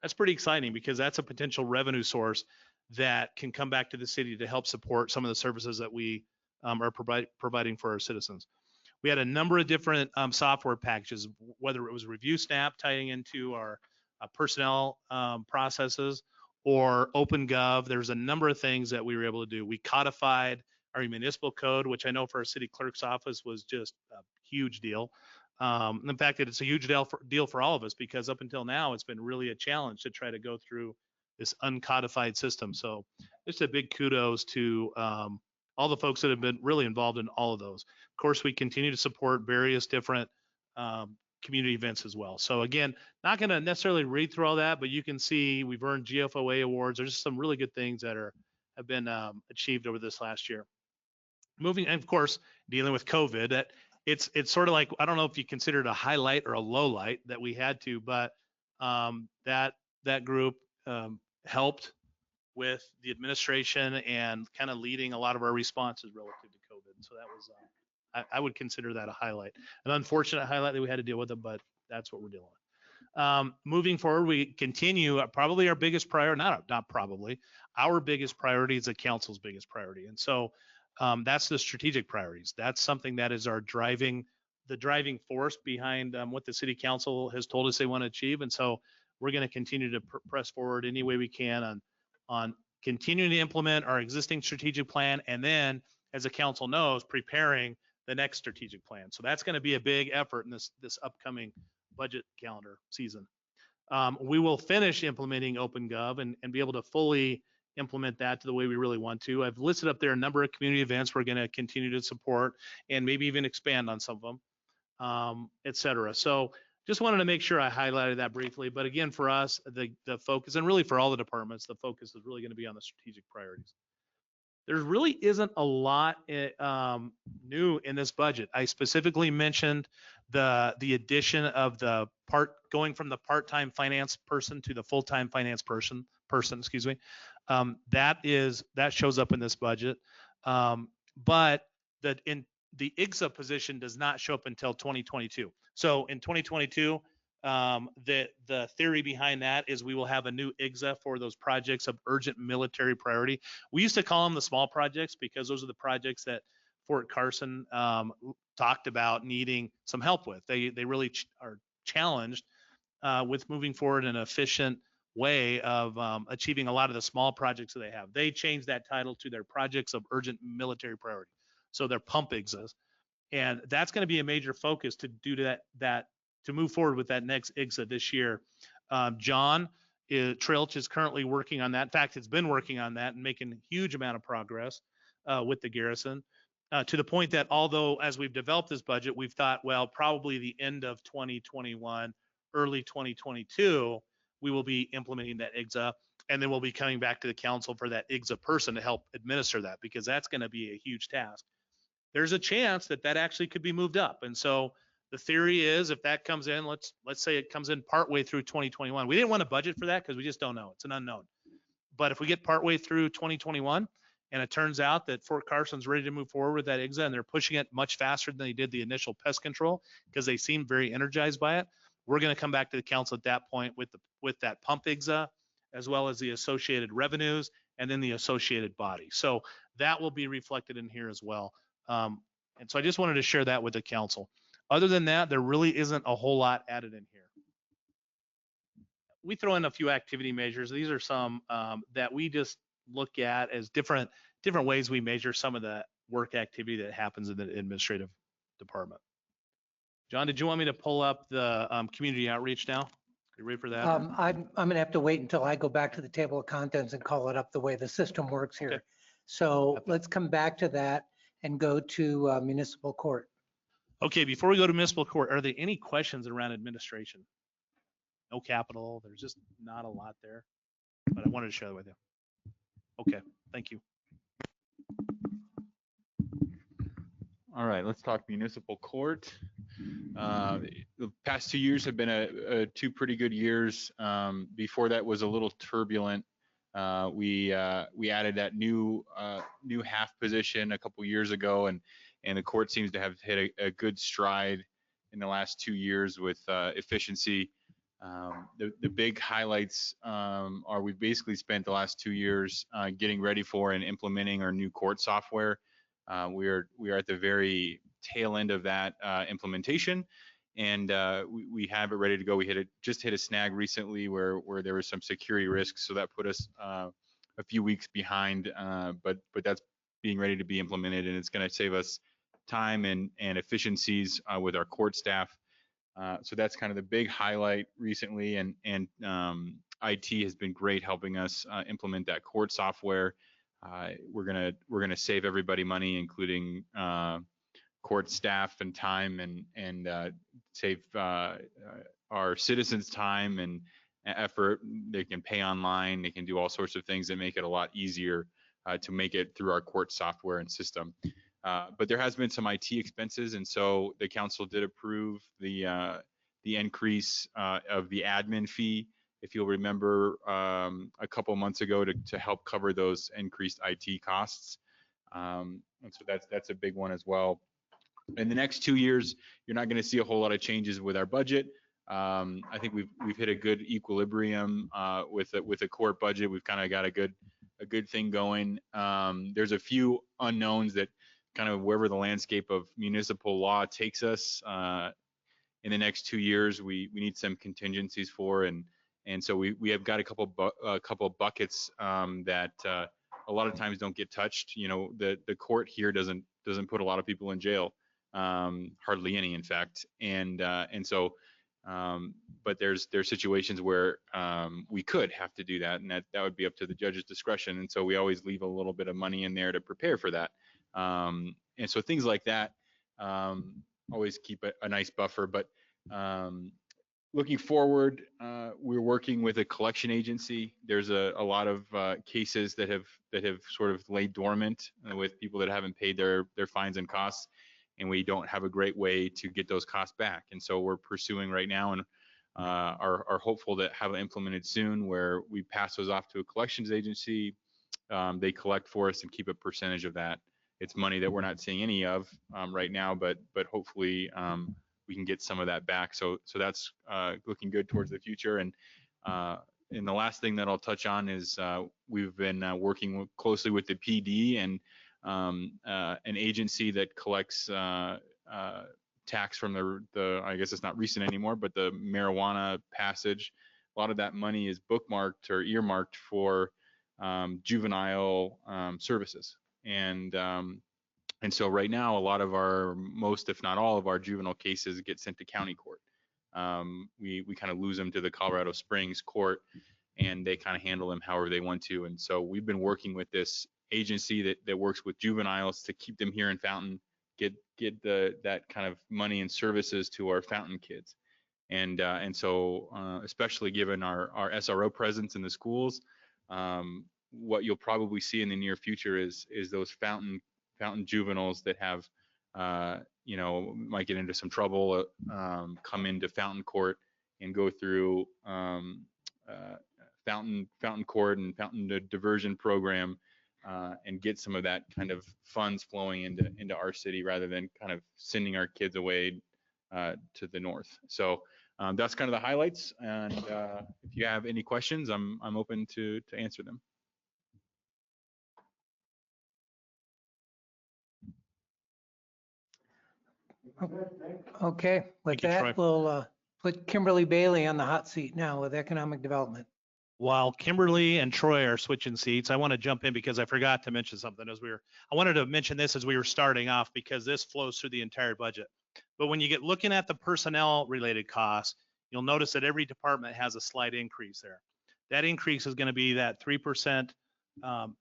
That's pretty exciting because that's a potential revenue source that can come back to the city to help support some of the services that we are providing for our citizens. We had a number of different software packages, whether it was Review Snap tying into our personnel processes or OpenGov. There's a number of things that we were able to do. We codified our municipal code, which I know for our city clerk's office was just a huge deal. In fact, it's a huge deal for all of us because up until now, it's been really a challenge to try to go through this uncodified system. So just a big kudos to all the folks that have been really involved in all of those. Of course, we continue to support various different community events as well. So again, not going to necessarily read through all that, but you can see we've earned GFOA awards. There's just some really good things that have been achieved over this last year. Moving, and of course, dealing with COVID, that it's sort of like, I don't know if you consider it a highlight or a low light that we had to, but that group helped with the administration and kind of leading a lot of our responses relative to COVID. So that was, I would consider that a highlight, an unfortunate highlight that we had to deal with it, but that's what we're dealing with. Moving forward, we continue probably our biggest priority, not probably, our biggest priority is the council's biggest priority. And so that's the strategic priorities. That's something that is the driving force behind what the city council has told us they want to achieve. And so we're going to continue to press forward any way we can on continuing to implement our existing strategic plan, and then, as the council knows, preparing the next strategic plan. So that's going to be a big effort in this upcoming budget calendar season. We will finish implementing OpenGov and be able to fully implement that to the way we really want to. I've listed up there a number of community events we're going to continue to support and maybe even expand on some of them, et cetera. So just wanted to make sure I highlighted that briefly. But again, for us, the focus, and really for all the departments, the focus is really going to be on the strategic priorities. There really isn't a lot new in this budget. I specifically mentioned the addition of going from the part-time finance person to the full-time finance person, excuse me. That shows up in this budget. But the IGSA position does not show up until 2022. So in 2022, the theory behind that is we will have a new IGSA for those projects of urgent military priority. We used to call them the small projects because those are the projects that Fort Carson talked about needing some help with. They really are challenged with moving forward in an efficient way of achieving a lot of the small projects that they have. They changed that title to their projects of urgent military priority. So they're pump IGSAs. And that's going to be a major focus to do that to move forward with that next IGSA this year. John Trilch is currently working on that. In fact, it's been working on that and making a huge amount of progress with the garrison to the point that although as we've developed this budget, we've thought, well, probably the end of 2021, early 2022, we will be implementing that IGSA. And then we'll be coming back to the council for that IGSA person to help administer that, because that's going to be a huge task. There's a chance that actually could be moved up. And so the theory is if that comes in, let's say it comes in partway through 2021. We didn't want to budget for that because we just don't know. It's an unknown. But if we get partway through 2021 and it turns out that Fort Carson's ready to move forward with that IGSA and they're pushing it much faster than they did the initial pest control because they seem very energized by it, we're going to come back to the council at that point with that pump IGSA, as well as the associated revenues and then the associated body. So that will be reflected in here as well. And so I just wanted to share that with the council. Other than that, there really isn't a whole lot added in here. We throw in a few activity measures. These are some that we just look at as different ways we measure some of the work activity that happens in the administrative department. John, did you want me to pull up the community outreach now? Are you ready for that? I'm going to have to wait until I go back to the table of contents and call it up the way the system works here. Okay. So let's come back to that and go to municipal court. Okay, before we go to municipal court, are there any questions around administration? No capital, there's just not a lot there, but I wanted to share that with you. Okay, thank you. All right, let's talk municipal court. The past 2 years have been two pretty good years. Before that was a little turbulent. We added that new half position a couple years ago, and the court seems to have hit a good stride in the last 2 years with efficiency. The big highlights are we've basically spent the last 2 years getting ready for and implementing our new court software. We are at the very tail end of that implementation, and we have it ready to go. We just hit a snag recently where there was some security risks, so that put us a few weeks behind, but that's being ready to be implemented, and it's going to save us time and efficiencies with our court staff. So that's kind of the big highlight recently, and IT has been great helping us implement that court software. We're gonna save everybody money, including court staff and time, and save our citizens time and effort. They can pay online. They can do all sorts of things that make it a lot easier to make it through our court software and system. But there has been some IT expenses, and so the council did approve the increase of the admin fee, if you'll remember, a couple months ago to help cover those increased IT costs. And so that's a big one as well. In the next 2 years, you're not going to see a whole lot of changes with our budget. I think we've hit a good equilibrium with a court budget. We've kind of got a good thing going. There's a few unknowns that kind of wherever the landscape of municipal law takes us in the next 2 years, we need some contingencies for, and so we have got a couple buckets that a lot of times don't get touched. You know, the court here doesn't put a lot of people in jail, hardly any, in fact, and so but there's situations where we could have to do that, and that would be up to the judge's discretion, and so we always leave a little bit of money in there to prepare for that. And so things like that always keep a nice buffer. But looking forward, we're working with a collection agency. There's a lot of cases that have sort of laid dormant with people that haven't paid their fines and costs, and we don't have a great way to get those costs back. And so we're pursuing right now, and are hopeful to have it implemented soon, where we pass those off to a collections agency. They collect for us and keep a percentage of that. It's money that we're not seeing any of right now, but hopefully we can get some of that back. So that's looking good towards the future. And the last thing that I'll touch on is we've been working closely with the PD and an agency that collects tax from the I guess it's not recent anymore, but the marijuana passage. A lot of that money is bookmarked or earmarked for juvenile services, and so right now a lot of our if not all of our juvenile cases get sent to county court. We kind of lose them to the Colorado Springs court, and they kind of handle them however they want to. And so we've been working with this agency that works with juveniles to keep them here in Fountain, get that kind of money and services to our Fountain kids. And so especially given our SRO presence in the schools, what you'll probably see in the near future is those Fountain juveniles that have might get into some trouble, come into Fountain Court and go through Fountain Court and Fountain Diversion Program, and get some of that kind of funds flowing into our city rather than kind of sending our kids away to the north. So that's kind of the highlights. And if you have any questions, I'm open to answer them. Okay, with Thank you, Troy. that, we'll put Kimberly Bailey on the hot seat now with economic development. While Kimberly and Troy are switching seats, I want to jump in because I forgot to mention something I wanted to mention this as we were starting off, because this flows through the entire budget. But when you get looking at the personnel related costs, you'll notice that every department has a slight increase there. That increase is going to be that 3%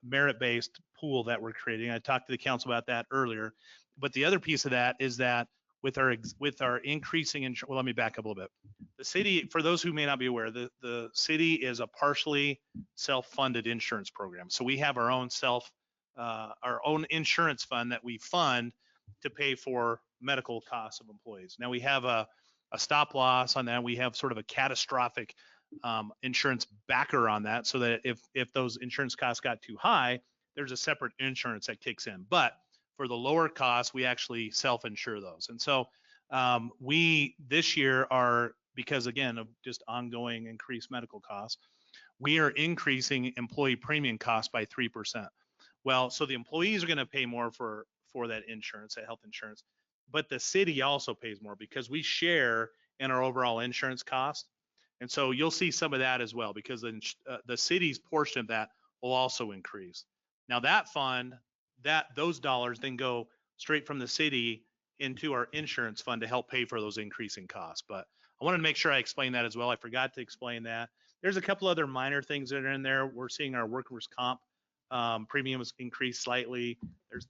merit-based pool that we're creating. I talked to the council about that earlier. But the other piece of that is that with our increasing, well, let me back up a little bit. The city, for those who may not be aware, the city is a partially self-funded insurance program. So we have our own insurance fund that we fund to pay for medical costs of employees. Now we have a stop loss on that. We have sort of a catastrophic insurance backer on that, so that if those insurance costs got too high, there's a separate insurance that kicks in. But for the lower costs, we actually self-insure those. And so We this year are, because again of just ongoing increased medical costs, we are increasing employee premium costs by 3%. Well, so the employees are going to pay more for that insurance, that health insurance, but the city also pays more because we share in our overall insurance cost. And so you'll see some of that as well, because the city's portion of that will also increase. Now that fund, those dollars then go straight from the city into our insurance fund to help pay for those increasing costs. But I wanted to make sure I explained that as well. I forgot to explain that. There's a couple other minor things that are in there. We're seeing our workers' comp premiums increase slightly.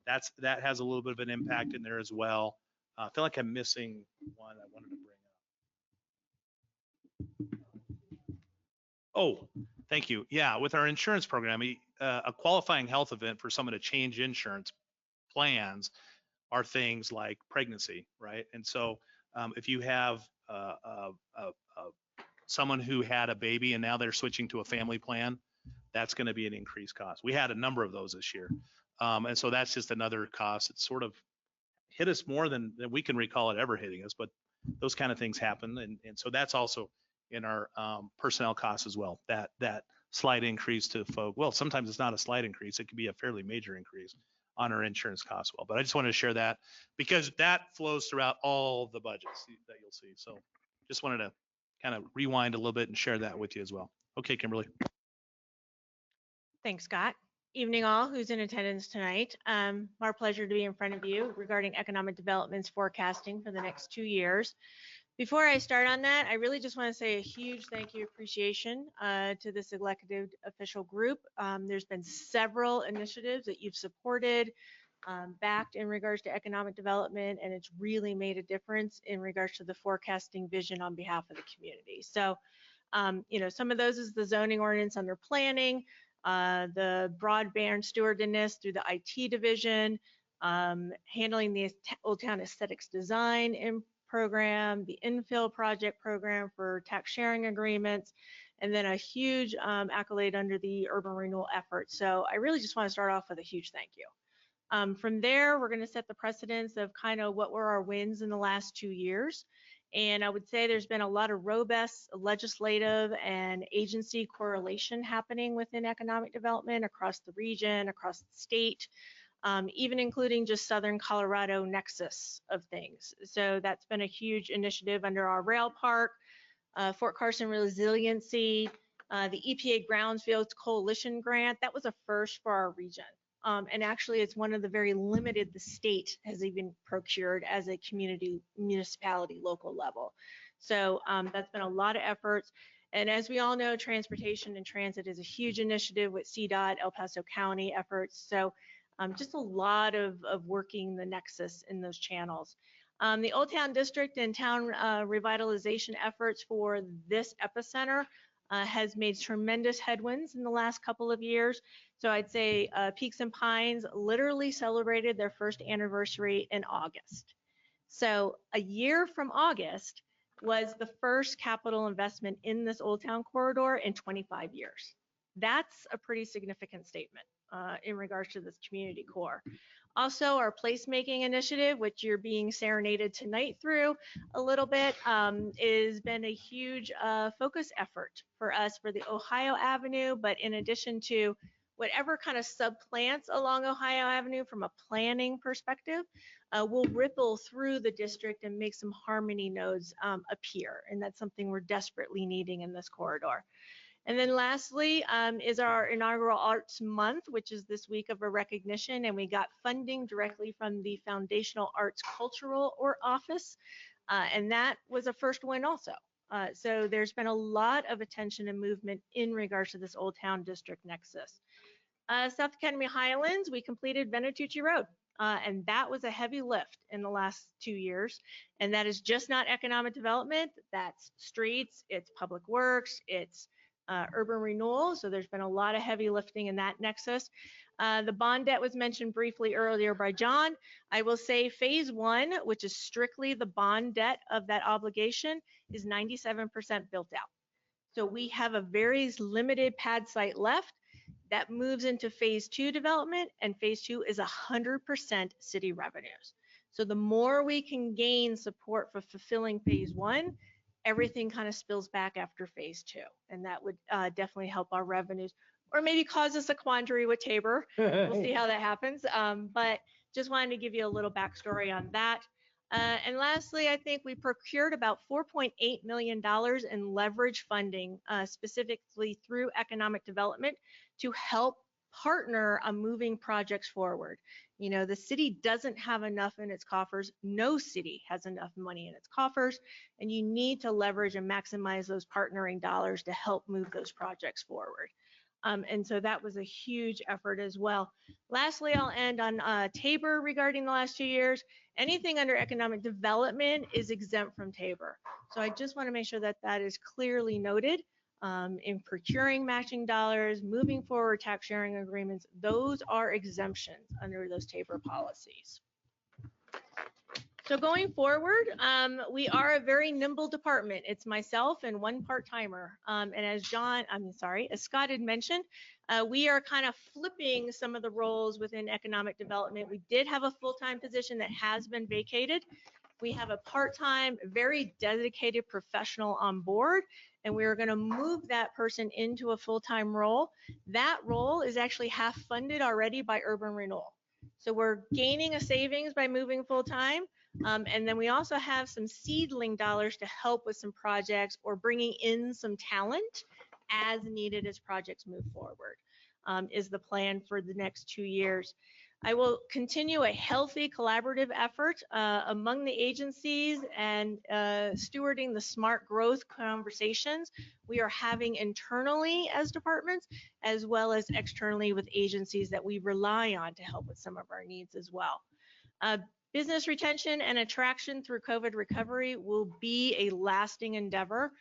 That has a little bit of an impact in there as well. I feel like I'm missing one I wanted to bring up. Oh, thank you. Yeah, with our insurance program, a qualifying health event for someone to change insurance plans are things like pregnancy, right? And so if you have someone who had a baby and now they're switching to a family plan, that's going to be an increased cost. We had a number of those this year. And so that's just another cost. It's sort of hit us more than we can recall it ever hitting us, but those kind of things happen. And so that's also in our personnel costs as well, that slight increase to folk. Well, sometimes it's not a slight increase. It could be a fairly major increase on our insurance costs. Well, but I just wanted to share that because that flows throughout all the budgets that you'll see. So just wanted to kind of rewind a little bit and share that with you as well. Okay, Kimberly. Thanks, Scott. Evening all who's in attendance tonight. Our pleasure to be in front of you regarding economic development's forecasting for the next 2 years. Before I start on that, I really just want to say a huge thank you, appreciation to this elected official group. There's been several initiatives that you've supported, backed in regards to economic development, and it's really made a difference in regards to the forecasting vision on behalf of the community. So, some of those is the zoning ordinance under planning, the broadband stewardess through the IT division, handling the Old Town Aesthetics Design program, the infill project program for tax sharing agreements, and then a huge accolade under the urban renewal effort. So I really just want to start off with a huge thank you. From there, we're going to set the precedence of kind of what were our wins in the last 2 years. And I would say there's been a lot of robust legislative and agency correlation happening within economic development across the region, across the state, even including just Southern Colorado nexus of things. So that's been a huge initiative under our rail park, Fort Carson Resiliency, the EPA Groundsfields Coalition Grant. That was a first for our region. And actually it's one of the very limited the state has even procured as a community municipality local level. So that's been a lot of efforts. And as we all know, transportation and transit is a huge initiative with CDOT, El Paso County efforts. So just a lot of working the nexus in those channels. The Old Town District and town revitalization efforts for this epicenter has made tremendous headwinds in the last couple of years. So I'd say Peaks and Pines literally celebrated their first anniversary in August. So a year from August was the first capital investment in this Old Town corridor in 25 years. That's a pretty significant statement in regards to this community core. Also, our placemaking initiative, which you're being serenaded tonight through a little bit, has been a huge focus effort for us for the Ohio Avenue, but in addition to whatever kind of subplants along Ohio Avenue from a planning perspective, will ripple through the district and make some harmony nodes appear. And that's something we're desperately needing in this corridor. And then lastly is our inaugural Arts Month, which is this week of a recognition, and we got funding directly from the Foundational Arts Cultural Office, and that was a first win also. So there's been a lot of attention and movement in regards to this Old Town District nexus. South Academy Highlands, we completed Venatucci Road, and that was a heavy lift in the last 2 years, and that is just not economic development, that's streets, it's public works, it's urban renewal. So there's been a lot of heavy lifting in that nexus. The bond debt was mentioned briefly earlier by John. I will say phase 1, which is strictly the bond debt of that obligation, is 97% built out. So we have a very limited pad site left. That moves into phase 2 development, and phase 2 is 100% city revenues. So the more we can gain support for fulfilling phase one, everything kind of spills back after phase two. And that would definitely help our revenues, or maybe cause us a quandary with Tabor. We'll see how that happens. But just wanted to give you a little backstory on that. And lastly, I think we procured about $4.8 million in leverage funding, specifically through economic development, to help partner on moving projects forward. You know, the city doesn't have enough in its coffers. No city has enough money in its coffers, and you need to leverage and maximize those partnering dollars to help move those projects forward. And so that was a huge effort as well. Lastly, I'll end on Tabor regarding the last 2 years. Anything under economic development is exempt from Tabor. So I just want to make sure that that is clearly noted in procuring matching dollars, moving forward tax sharing agreements. Those are exemptions under those Tabor policies. So going forward, we are a very nimble department. It's myself and one part-timer. And as Scott had mentioned, we are kind of flipping some of the roles within economic development. We did have a full-time position that has been vacated. We have a part-time, very dedicated professional on board, and we are going to move that person into a full-time role. That role is actually half funded already by urban renewal. So we're gaining a savings by moving full-time. And then we also have some seedling dollars to help with some projects or bringing in some talent as needed as projects move forward, is the plan for the next 2 years. I will continue a healthy collaborative effort among the agencies and stewarding the smart growth conversations we are having internally as departments, as well as externally with agencies that we rely on to help with some of our needs as well. Business retention and attraction through COVID recovery will be a lasting endeavor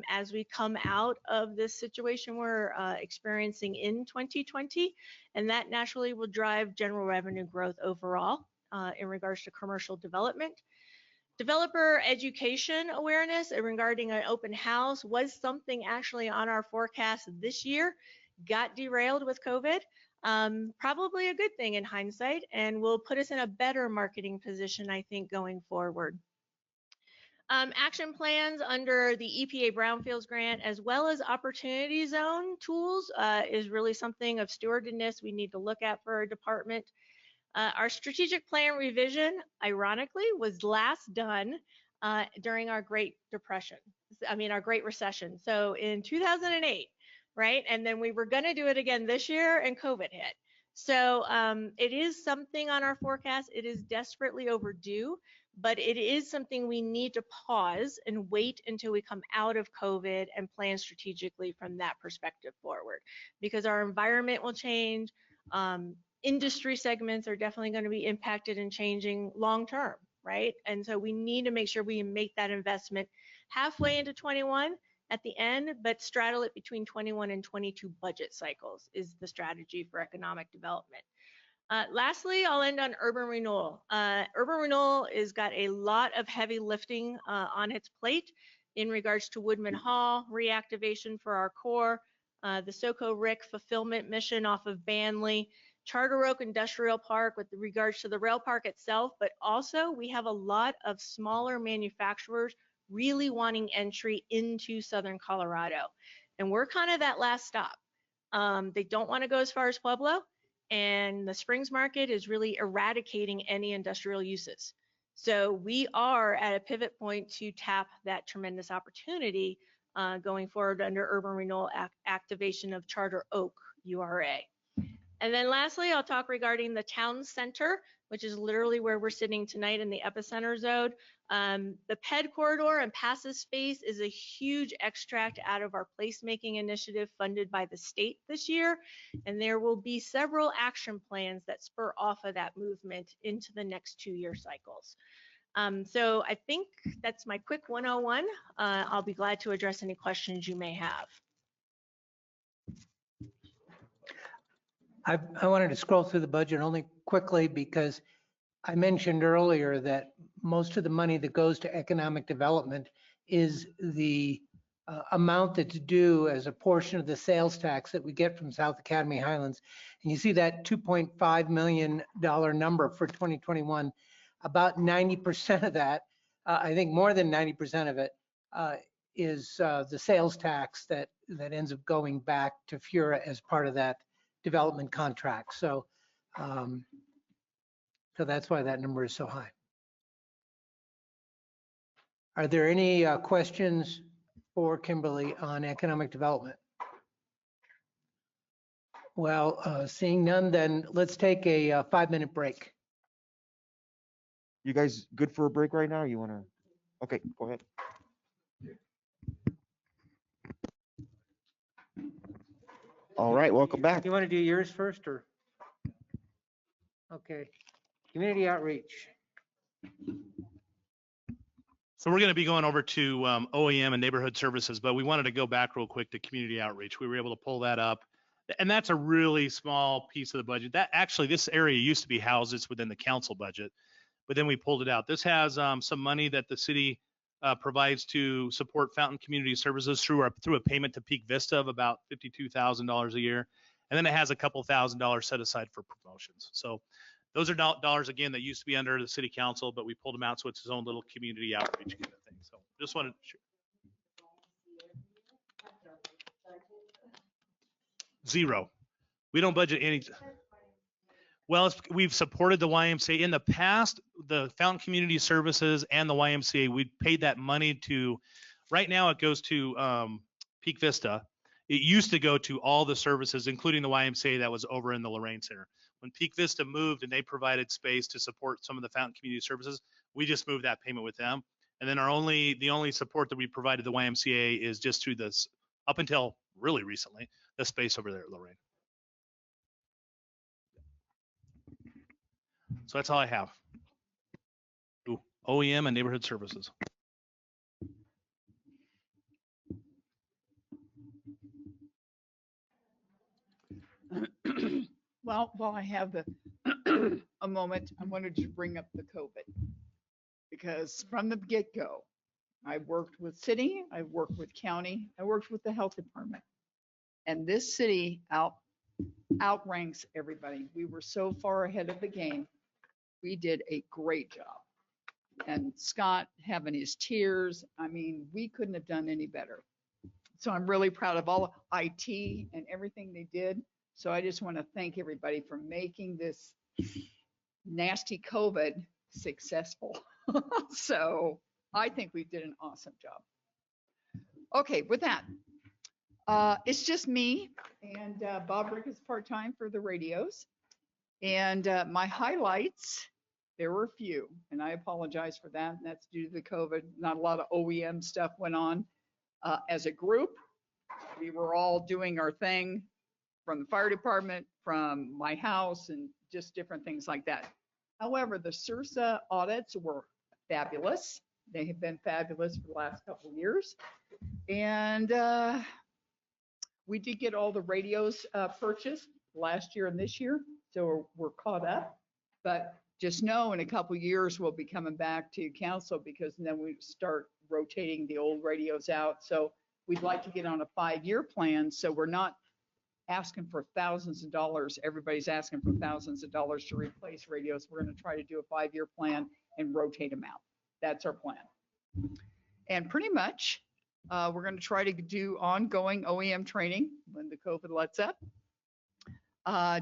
as we come out of this situation we're experiencing in 2020, and that naturally will drive general revenue growth overall in regards to commercial development. Developer education awareness regarding an open house was something actually on our forecast this year, got derailed with COVID. Probably a good thing in hindsight, and will put us in a better marketing position, I think, going forward. Action plans under the EPA Brownfields grant, as well as opportunity zone tools, is really something of stewardedness we need to look at for our department. Our strategic plan revision, ironically, was last done during our Great Recession. So in 2008. Right? And then we were going to do it again this year, and COVID hit. So it is something on our forecast. It is desperately overdue, but it is something we need to pause and wait until we come out of COVID and plan strategically from that perspective forward, because our environment will change. Industry segments are definitely going to be impacted and changing long term, right? And so we need to make sure we make that investment halfway into 21 at the end, but straddle it between 21 and 22 budget cycles is the strategy for economic development. Lastly, I'll end on urban renewal. Urban renewal has got a lot of heavy lifting on its plate in regards to Woodman Hall, reactivation for our core, the SoCo RIC fulfillment mission off of Banley, Charter Oak Industrial Park with regards to the rail park itself, but also we have a lot of smaller manufacturers really wanting entry into Southern Colorado. And we're kind of that last stop. They don't want to go as far as Pueblo, and the Springs market is really eradicating any industrial uses. So we are at a pivot point to tap that tremendous opportunity going forward under urban renewal activation of Charter Oak URA. And then lastly, I'll talk regarding the town center, which is literally where we're sitting tonight in the epicenter zone. The PED corridor and passive space is a huge extract out of our placemaking initiative funded by the state this year. And there will be several action plans that spur off of that movement into the next 2-year cycles. So I think that's my quick 101. I'll be glad to address any questions you may have. I wanted to scroll through the budget only quickly because I mentioned earlier that most of the money that goes to economic development is the amount that's due as a portion of the sales tax that we get from South Academy Highlands. And you see that $2.5 million number for 2021. about 90% of that, I think more than 90% of it is the sales tax that ends up going back to Fura as part of that development contract. So that's why that number is so high. Are there any questions for Kimberly on economic development? Well, seeing none, then let's take a 5-minute break. You guys good for a break right now? Or you want to? Okay, go ahead. All right, welcome back. You want to do yours first or? Okay. Community outreach. So we're going to be going over to OEM and neighborhood services, but we wanted to go back real quick to community outreach. We were able to pull that up. And that's a really small piece of the budget. That actually, this area used to be housed, it's within the council budget, but then we pulled it out. This has some money that the city provides to support Fountain Community Services through a payment to Peak Vista of about $52,000 a year. And then it has a couple $1,000s set aside for promotions. So those are dollars, again, that used to be under the city council, but we pulled them out. So it's his own little community outreach kind of thing. So just wanted to share. Zero. We don't budget any. Well, we've supported the YMCA in the past, the Fountain Community Services and the YMCA. We paid that money to, right now it goes to Peak Vista. It used to go to all the services, including the YMCA that was over in the Lorraine Center. When Peak Vista moved and they provided space to support some of the Fountain Community Services, we just moved that payment with them. And then the only support that we provided the YMCA is just through this, up until really recently, the space over there at Lorraine. So that's all I have. Ooh, OEM and neighborhood services. Well, while I have a moment, I wanted to bring up the COVID. Because from the get-go, I worked with city, I worked with county, I worked with the health department. And this city outranks everybody. We were so far ahead of the game. We did a great job. And Scott having his tears, I mean, we couldn't have done any better. So I'm really proud of all IT and everything they did. So I just want to thank everybody for making this nasty COVID successful. So I think we did an awesome job. Okay, with that, it's just me and Bob Rick is part-time for the radios. And my highlights, there were a few, and I apologize for that. And that's due to the COVID. Not a lot of OEM stuff went on. As a group, we were all doing our thing from the fire department, from my house, and just different things like that. However, the SURSA audits were fabulous. They have been fabulous for the last couple of years. And we did get all the radios purchased last year and this year, so we're caught up. But just know in a couple of years, we'll be coming back to council because then we start rotating the old radios out. So we'd like to get on a 5-year plan, so we're not asking for thousands of dollars. Everybody's asking for thousands of dollars to replace radios. We're going to try to do a 5-year plan and rotate them out. That's our plan. And pretty much, we're going to try to do ongoing OEM training when the COVID lets up.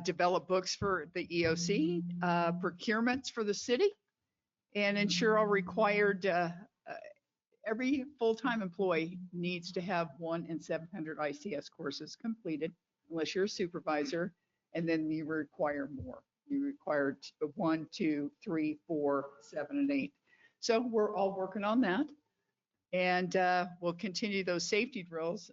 Develop books for the EOC, procurements for the city, and ensure all required, every full-time employee needs to have 1 in 700 ICS courses completed, unless you're a supervisor, and then you require more. You require 1, 2, 3, 4, 7, and 8. So we're all working on that. And we'll continue those safety drills.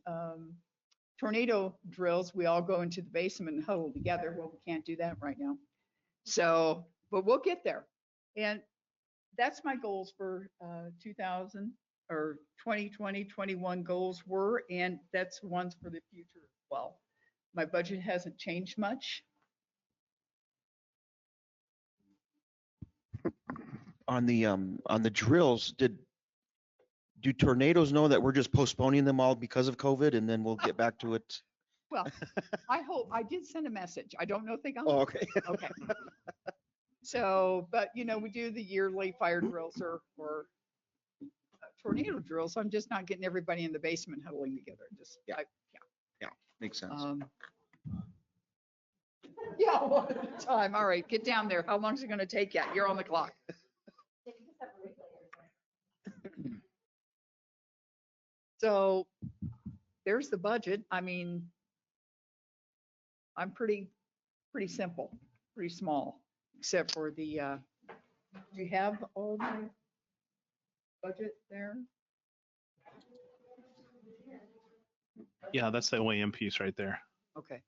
Tornado drills, we all go into the basement and huddle together. Well, we can't do that right now. So, but we'll get there. And that's my goals for 2020, 21 goals were, and that's ones for the future as well. My budget hasn't changed much. On the drills, do tornadoes know that we're just postponing them all because of COVID and then we'll get back to it? Well, I hope, I did send a message. I don't know if they got it. Oh, okay. Okay. So, but you know, we do the yearly fire drills or tornado drills. I'm just not getting everybody in the basement huddling together. Just, Yeah. yeah. Makes sense. Yeah, one at a time. All right, get down there. How long is it going to take you? You're on the clock. So there's the budget. I mean, I'm pretty simple, pretty small, except for the, do you have all the budget there? Yeah, that's the OEM piece right there. Okay.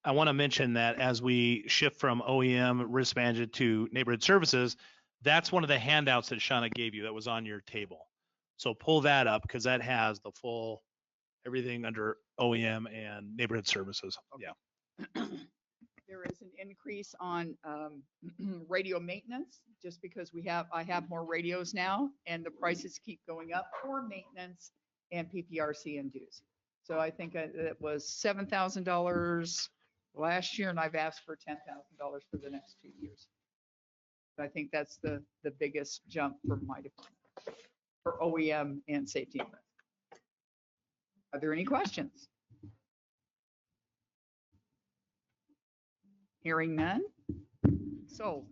I want to mention that as we shift from OEM risk management to neighborhood services, that's one of the handouts that Shauna gave you that was on your table. So pull that up because that has the full, everything under OEM and neighborhood services. Okay. Yeah. There is an increase on radio maintenance, just because I have more radios now and the prices keep going up for maintenance and PPRC and dues. So I think it was $7,000 last year, and I've asked for $10,000 for the next 2 years. I think that's the biggest jump for my department for OEM and safety. Are there any questions? Hearing none. So,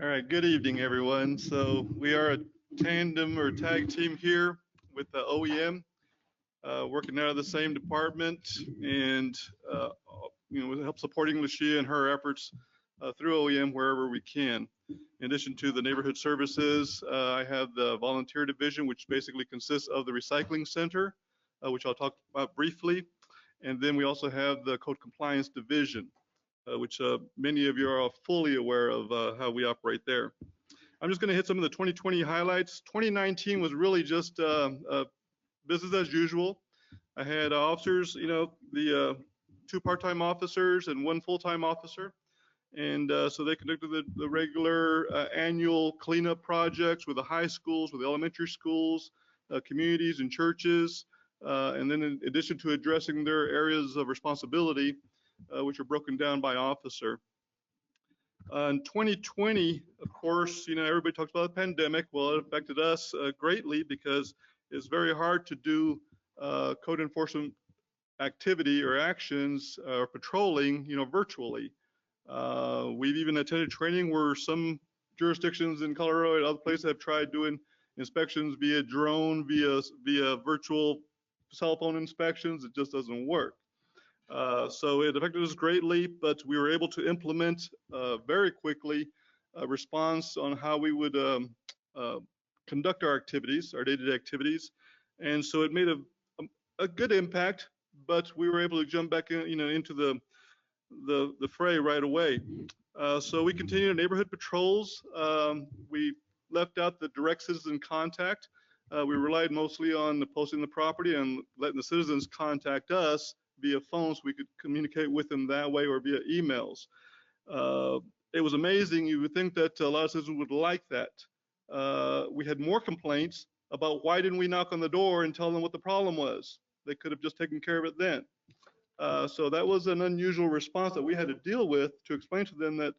All right, good evening, everyone. So we are a tandem or tag team here with the OEM, working out of the same department, and help supporting Lucia and her efforts through OEM wherever we can. In addition to the neighborhood services, I have the volunteer division, which basically consists of the recycling center, which I'll talk about briefly. And then we also have the code compliance division, which many of you are fully aware of how we operate there. I'm just going to hit some of the 2020 highlights. 2019 was really just business as usual. I had officers, the 2 part-time officers and 1 full-time officer. And so they conducted the regular annual cleanup projects with the high schools, with the elementary schools, communities and churches. And then in addition to addressing their areas of responsibility, which are broken down by officer. In 2020, of course, everybody talks about the pandemic. Well, it affected us greatly because it's very hard to do code enforcement activity or actions or patrolling, virtually. We've even attended training where some jurisdictions in Colorado and other places have tried doing inspections via drone, via virtual cell phone inspections. It just doesn't work. So it affected us greatly, but we were able to implement very quickly a response on how we would conduct our activities, our day-to-day activities. And so it made a good impact, but we were able to jump back in, into the fray right away. So we continued neighborhood patrols. We left out the direct citizen contact. We relied mostly on posting the property and letting the citizens contact us via phone so we could communicate with them that way or via emails. It was amazing. You would think that a lot of citizens would like that. We had more complaints about why didn't we knock on the door and tell them what the problem was? They could have just taken care of it then. So that was an unusual response that we had to deal with to explain to them that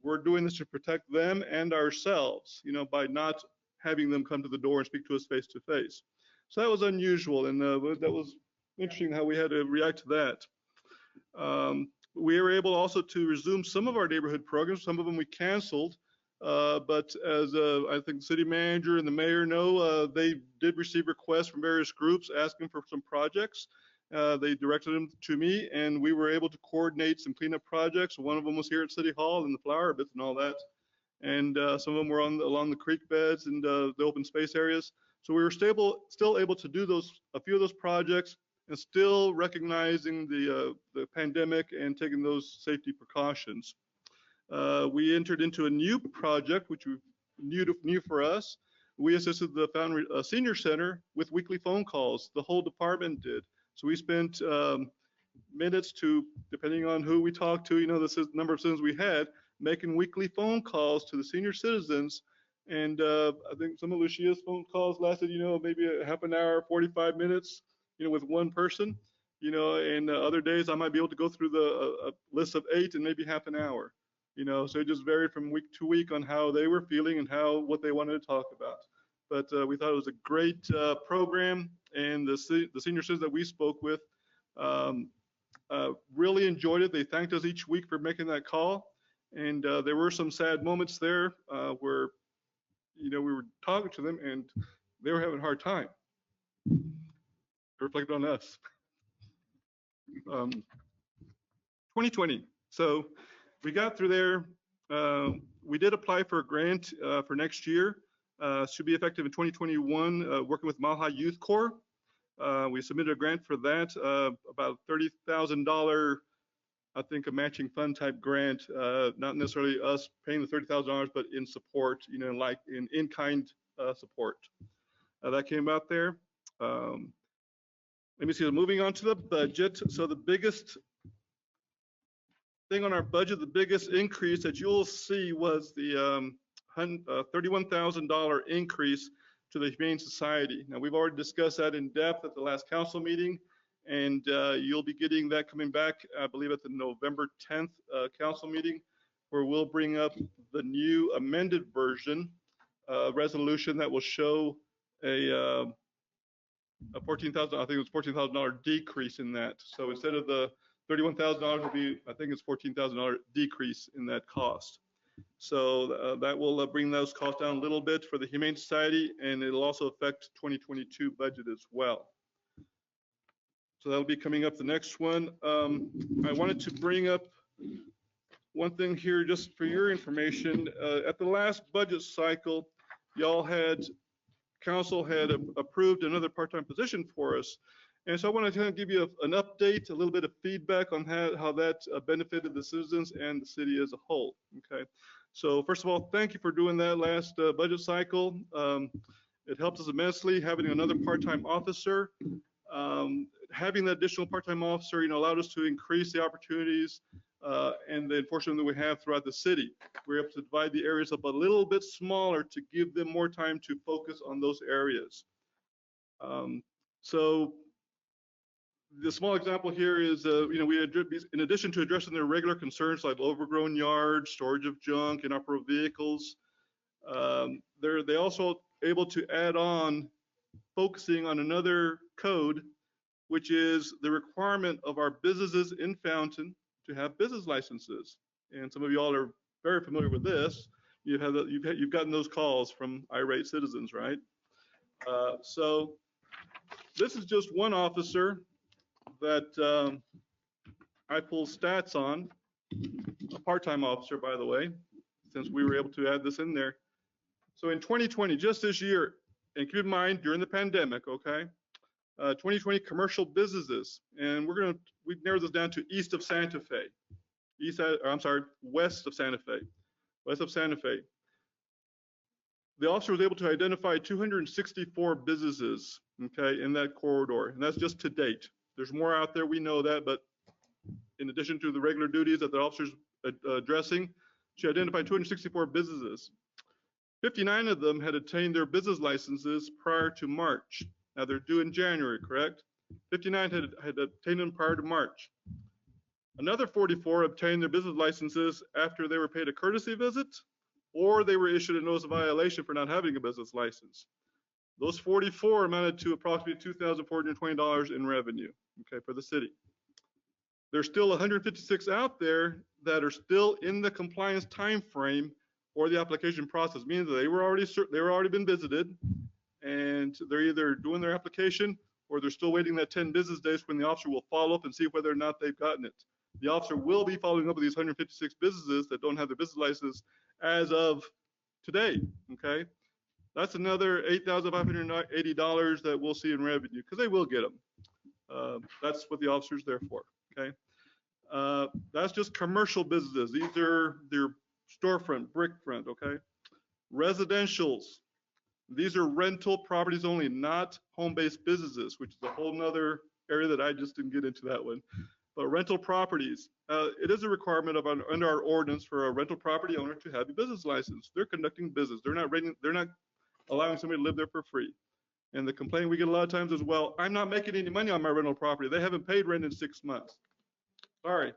we're doing this to protect them and ourselves, by not having them come to the door and speak to us face to face. So that was unusual, and that was interesting how we had to react to that. We were able also to resume some of our neighborhood programs. Some of them we canceled, but as I think the city manager and the mayor know, they did receive requests from various groups asking for some projects. They directed them to me, and we were able to coordinate some cleanup projects. One of them was here at City Hall in the flower beds and all that. And some of them were along the creek beds and the open space areas. So we were still able to do a few of those projects and still recognizing the pandemic and taking those safety precautions. We entered into a new project, which was new for us. We assisted the Foundry Senior Center with weekly phone calls. The whole department did. So we spent minutes to, depending on who we talked to, the number of citizens we had, making weekly phone calls to the senior citizens. And I think some of Lucia's phone calls lasted, maybe a half an hour, 45 minutes, with one person. you know, and other days I might be able to go through a list of 8 in maybe half an hour, you know, so it just varied from week to week on how they were feeling and what they wanted to talk about. But we thought it was a great program, and the senior citizens that we spoke with really enjoyed it. They thanked us each week for making that call, and there were some sad moments there where, you know, we were talking to them and they were having a hard time. It reflected on us. 2020. So we got through there. We did apply for a grant for next year. Should be effective in 2021, working with Mile High Youth Corps. We submitted a grant for that, about $30,000, I think, a matching fund type grant, not necessarily us paying the $30,000, but in support, you know, like in kind support. That came out there. Let me see, moving on to the budget. So the biggest thing on our budget, the biggest increase that you'll see was the $31,000 increase to the Humane Society. Now, we've already discussed that in depth at the last council meeting, and you'll be getting that coming back, I believe, at the November 10th council meeting, where we'll bring up the new amended version resolution that will show a $14,000, I think it was $14,000 decrease in that. So instead of the $31,000 will be, I think it's $14,000 decrease in that cost. So that will bring those costs down a little bit for the Humane Society, and it'll also affect 2022 budget as well. So that'll be coming up the next one. I wanted to bring up one thing here just for your information. At the last budget cycle, council had approved another part-time position for us. And so I want to kind of give you an update, a little bit of feedback on how that benefited the citizens and the city as a whole. Okay. So first of all, thank you for doing that last budget cycle. It helped us immensely having another part-time officer. Having that additional part-time officer, you know, allowed us to increase the opportunities and the enforcement that we have throughout the city. We're able to divide the areas up a little bit smaller to give them more time to focus on those areas. So the small example here is, you know, in addition to addressing their regular concerns like overgrown yards, storage of junk, inoperable vehicles, they also able to add on focusing on another code, which is the requirement of our businesses in Fountain to have business licenses. And some of you all are very familiar with this. You've gotten those calls from irate citizens, right? So this is just one officer that I pull stats on, a part-time officer, by the way, since we were able to add this in there. So in 2020, just this year, and keep in mind during the pandemic, okay, 2020 commercial businesses, and we've narrowed this down to west of Santa Fe. The officer was able to identify 264 businesses, okay, in that corridor, and that's just to date. There's more out there, we know that, but in addition to the regular duties that the officer's addressing, she identified 264 businesses. 59 of them had obtained their business licenses prior to March. Now they're due in January, correct? 59 had obtained them prior to March. Another 44 obtained their business licenses after they were paid a courtesy visit, or they were issued a notice of violation for not having a business license. Those 44 amounted to approximately $2,420 in revenue, okay, for the city. There's still 156 out there that are still in the compliance time frame or the application process, meaning that they were already been visited, and they're either doing their application or they're still waiting that 10 business days when the officer will follow up and see whether or not they've gotten it. The officer will be following up with these 156 businesses that don't have their business license as of today, okay? That's another $8,580 that we'll see in revenue, because they will get them. That's what the officer's there for, okay? That's just commercial businesses. These are their storefront, brick front, okay? Residentials. These are rental properties only, not home-based businesses, which is a whole nother area that I just didn't get into that one. But rental properties, it is a requirement under our ordinance for a rental property owner to have a business license. They're conducting business. They're not allowing somebody to live there for free. And the complaint we get a lot of times is, well, I'm not making any money on my rental property. They haven't paid rent in 6 months. Sorry,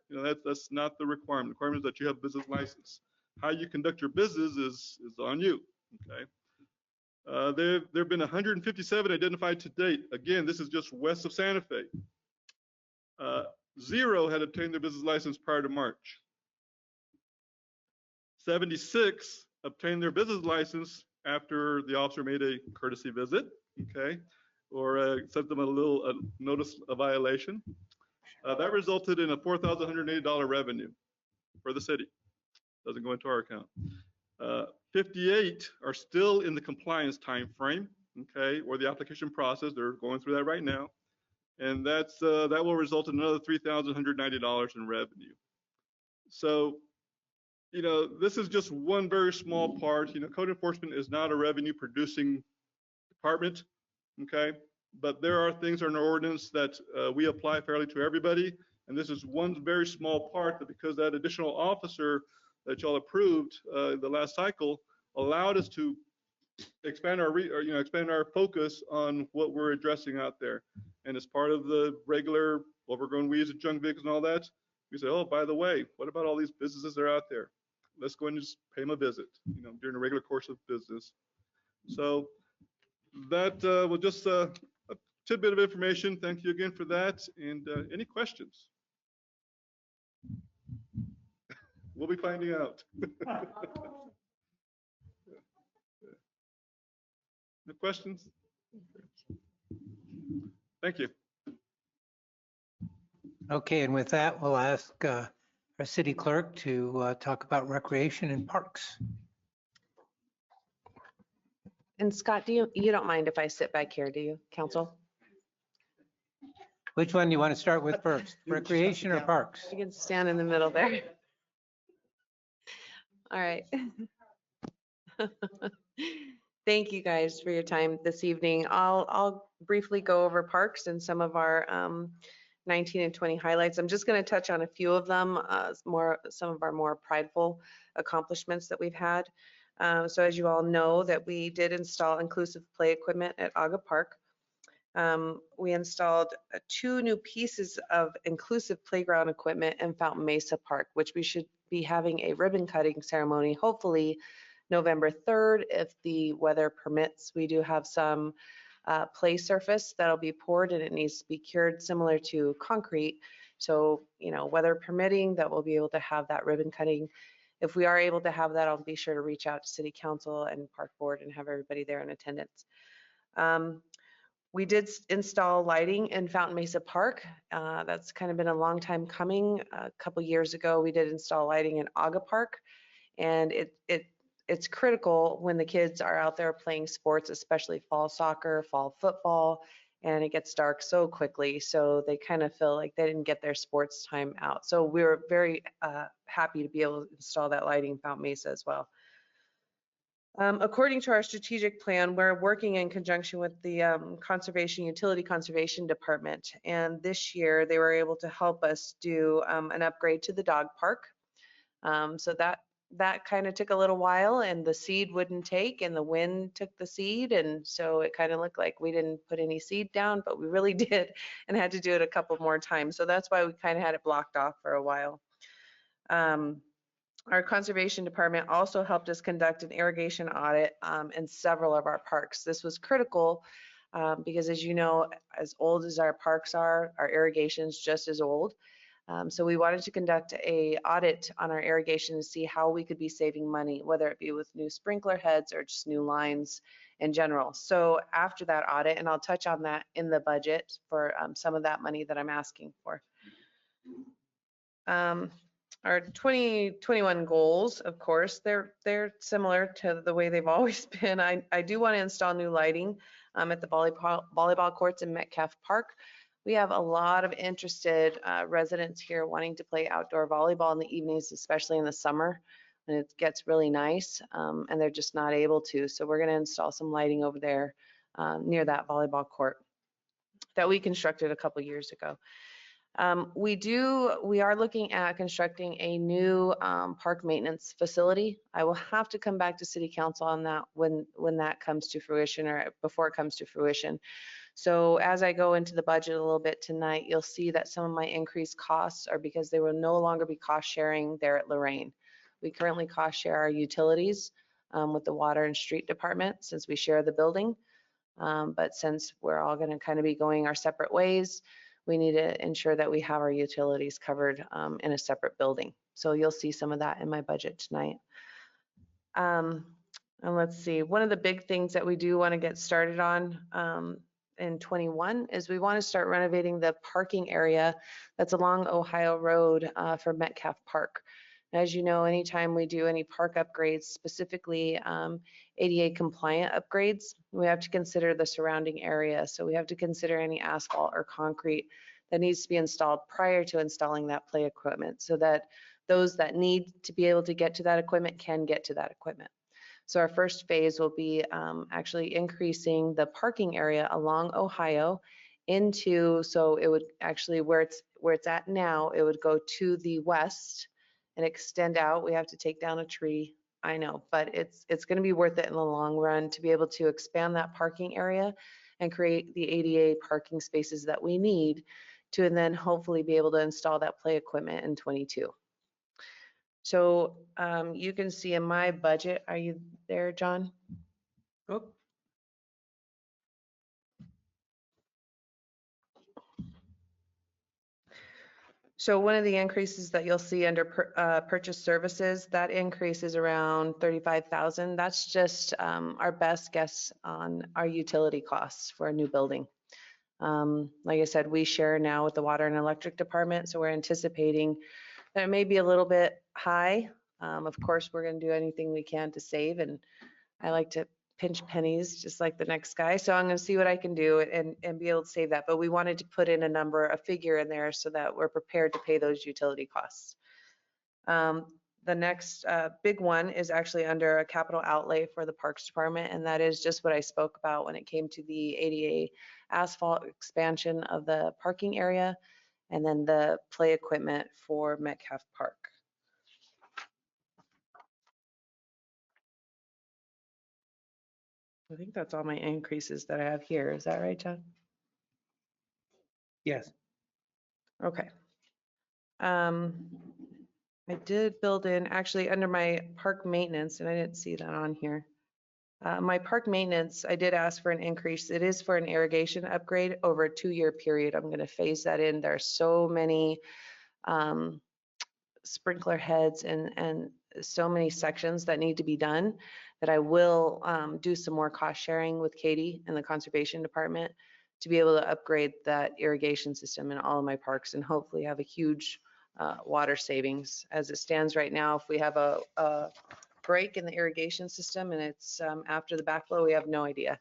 that's not the requirement. The requirement is that you have a business license. How you conduct your business is on you, okay? There have been 157 identified to date. Again, this is just west of Santa Fe. 0 had obtained their business license prior to March. 76 obtained their business license after the officer made a courtesy visit, okay, or sent them a notice of violation. That resulted in a $4,180 revenue for the city. Doesn't go into our account. 58 are still in the compliance time frame, okay, or the application process. They're going through that right now, and that will result in another $3,190 in revenue. So, this is just one very small part. Code enforcement is not a revenue producing department, okay, but there are things in our ordinance that we apply fairly to everybody, and this is one very small part that, because that additional officer that y'all approved the last cycle allowed us to expand our focus on what we're addressing out there. And as part of the regular overgrown weeds and junk vehicles and all that, we say, oh, by the way, what about all these businesses that are out there? Let's go and just pay them a visit, during the regular course of business. So that was just a tidbit of information. Thank you again for that. And any questions? We'll be finding out. No questions? Thank you. Okay, and with that, we'll ask our city clerk to talk about recreation and parks. And Scott, you don't mind if I sit back here, do you, council? Which one do you want to start with first, recreation or parks? You can stand in the middle there. All right. Thank you guys for your time this evening. I'll briefly go over parks and some of our 19 and 20 highlights. I'm just going to touch on a few of them, some of our more prideful accomplishments that we've had. So as you all know, that we did install inclusive play equipment at Aga Park. We installed 2 new pieces of inclusive playground equipment in Fountain Mesa Park, which we should be having a ribbon cutting ceremony, hopefully November 3rd, if the weather permits. We do have some play surface that'll be poured and it needs to be cured similar to concrete. So, weather permitting, that we'll be able to have that ribbon cutting. If we are able to have that, I'll be sure to reach out to City Council and Park Board and have everybody there in attendance. We did install lighting in Fountain Mesa Park. That's kind of been a long time coming. A couple years ago, we did install lighting in Aga Park, and it's critical when the kids are out there playing sports, especially fall soccer, fall football, and it gets dark so quickly. So they kind of feel like they didn't get their sports time out. So we were very happy to be able to install that lighting in Fountain Mesa as well. According to our strategic plan, we're working in conjunction with the Utility Conservation Department. And this year they were able to help us do an upgrade to the dog park. So that kind of took a little while, and the seed wouldn't take, and the wind took the seed. And so it kind of looked like we didn't put any seed down, but we really did, and had to do it a couple more times. So that's why we kind of had it blocked off for a while. Our conservation department also helped us conduct an irrigation audit in several of our parks. This was critical because, as you know, as old as our parks are, our irrigation is just as old. So we wanted to conduct an audit on our irrigation to see how we could be saving money, whether it be with new sprinkler heads or just new lines in general. So after that audit, and I'll touch on that in the budget for some of that money that I'm asking for. Our 2021 goals, of course, they're similar to the way they've always been. I do want to install new lighting at the volleyball courts in Metcalf Park. We have a lot of interested residents here wanting to play outdoor volleyball in the evenings, especially in the summer, and it gets really nice, and they're just not able to. So we're going to install some lighting over there near that volleyball court that we constructed a couple years ago. We are looking at constructing a new park maintenance facility. I will have to come back to city council on that when that comes to fruition or before it comes to fruition. So as I go into the budget a little bit tonight, you'll see that some of my increased costs are because they will no longer be cost sharing there at Lorraine. We currently cost share our utilities with the water and street department since we share the building. But since we're all going to kind of be going our separate ways, we need to ensure that we have our utilities covered in a separate building. So you'll see some of that in my budget tonight. And let's see, one of the big things that we do want to get started on in 21 is we want to start renovating the parking area that's along Ohio Road for Metcalf Park. As you know, anytime we do any park upgrades, specifically ADA compliant upgrades, we have to consider the surrounding area. So we have to consider any asphalt or concrete that needs to be installed prior to installing that play equipment so that those that need to be able to get to that equipment can get to that equipment. So our first phase will be actually increasing the parking area along Ohio into, so it would actually where it's at now, it would go to the west and extend out. We have to take down a tree, I know, but it's going to be worth it in the long run to be able to expand that parking area and create the ADA parking spaces that we need to and then hopefully be able to install that play equipment in 22. So you can see in my budget, are you there, John? Oh. So one of the increases that you'll see under purchase services, that increase is around 35,000. That's just our best guess on our utility costs for a new building. Like I said, we share now with the water and electric department, so we're anticipating that it may be a little bit high. Of course, we're going to do anything we can to save, and I like to pinch pennies just like the next guy. So I'm going to see what I can do and be able to save that. But we wanted to put in a figure in there so that we're prepared to pay those utility costs. The next big one is actually under a capital outlay for the Parks Department, and that is just what I spoke about when it came to the ADA asphalt expansion of the parking area and then the play equipment for Metcalf Park. I think that's all my increases that I have here. Is that right, John? Yes. Okay. I did build in, actually under my park maintenance, and I didn't see that on here. My park maintenance, I did ask for an increase. It is for an irrigation upgrade over a 2-year period. I'm going to phase that in. There are so many sprinkler heads and so many sections that need to be done that I will do some more cost sharing with Katie in the conservation department to be able to upgrade that irrigation system in all of my parks and hopefully have a huge water savings. As it stands right now, if we have a break in the irrigation system and it's after the backflow, we have no idea.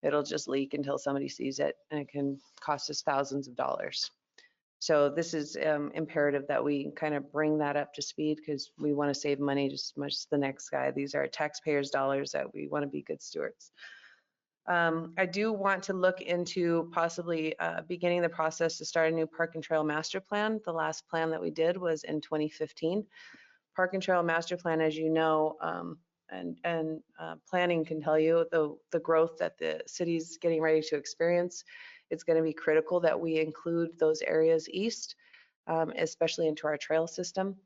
It'll just leak until somebody sees it, and it can cost us thousands of dollars. So this is imperative that we kind of bring that up to speed because we want to save money just as much as the next guy. These are taxpayers' dollars that we want to be good stewards. I do want to look into possibly beginning the process to start a new park and trail master plan. The last plan that we did was in 2015. Park and trail master plan, as you know, and planning can tell you the growth that the city's getting ready to experience. It's going to be critical that we include those areas east, especially into our trail system.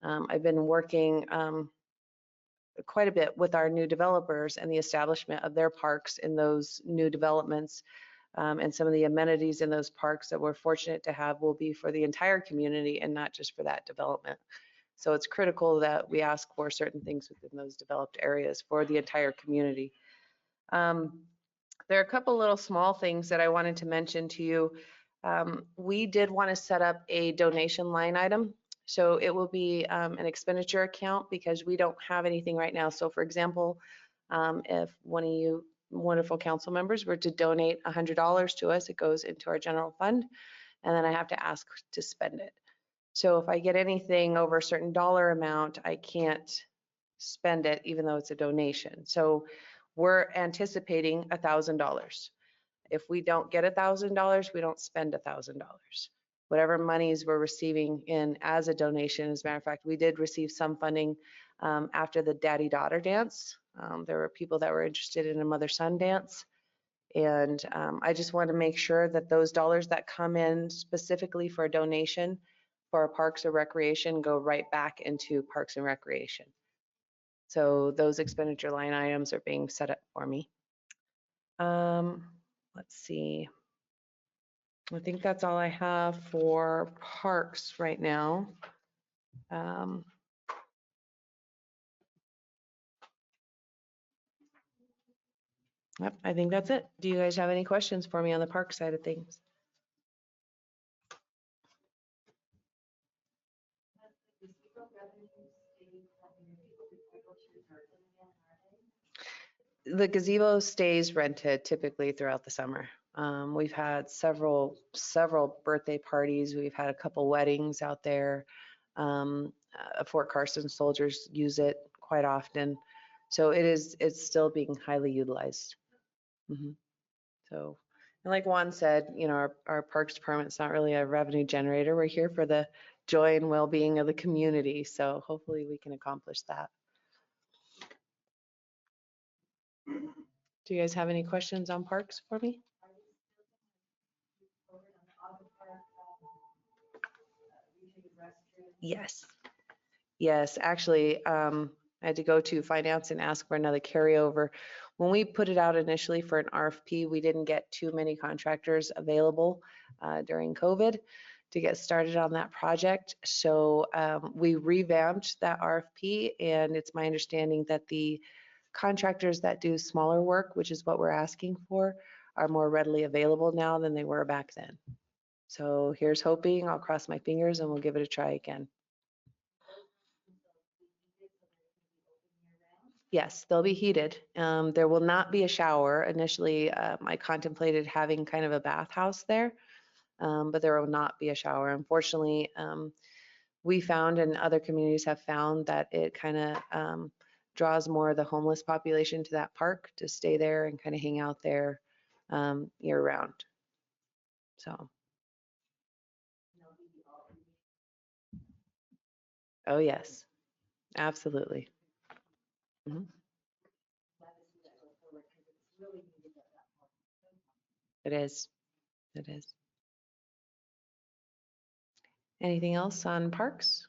I've been working quite a bit with our new developers and the establishment of their parks in those new developments. And some of the amenities in those parks that we're fortunate to have will be for the entire community and not just for that development. So it's critical that we ask for certain things within those developed areas for the entire community. There are a couple little small things that I wanted to mention to you. We did want to set up a donation line item. So it will be an expenditure account because we don't have anything right now. So for example, if one of you wonderful council members were to donate $100 to us, it goes into our general fund, and then I have to ask to spend it. So if I get anything over a certain dollar amount, I can't spend it even though it's a donation. So we're anticipating $1,000. If we don't get $1,000, we don't spend $1,000. whatever monies we're receiving in as a donation. As a matter of fact, we did receive some funding after the daddy-daughter dance. There were people that were interested in a mother-son dance. And I just want to make sure that those dollars that come in specifically for a donation for Parks and Recreation go right back into Parks and Recreation. So those expenditure line items are being set up for me. Let's see. I think that's all I have for parks right now. Yep, I think that's it. Do you guys have any questions for me on the park side of things? The gazebo stays rented typically throughout the summer. We've had several birthday parties. We've had a couple weddings out there. Fort Carson soldiers use it quite often. So it's still being highly utilized. So, and like Juan said, you know, our Parks Department's not really a revenue generator. We're here for the joy and well-being of the community. So hopefully we can accomplish that. Do you guys have any questions on parks for me? Yes. Yes, actually, I had to go to finance and ask for another carryover. When we put it out initially for an RFP, we didn't get too many contractors available during COVID to get started on that project. So we revamped that RFP, and it's my understanding that the contractors that do smaller work, which is what we're asking for, are more readily available now than they were back then. So here's hoping. I'll cross my fingers and we'll give it a try again. Yes, they'll be heated. There will not be a shower. Initially, I contemplated having kind of a bathhouse there, but there will not be a shower. Unfortunately, we found and other communities have found that it kind of draws more of the homeless population to that park to stay there and kind of hang out there year round. So. Oh, yes, absolutely. It is. It is. Anything else on parks?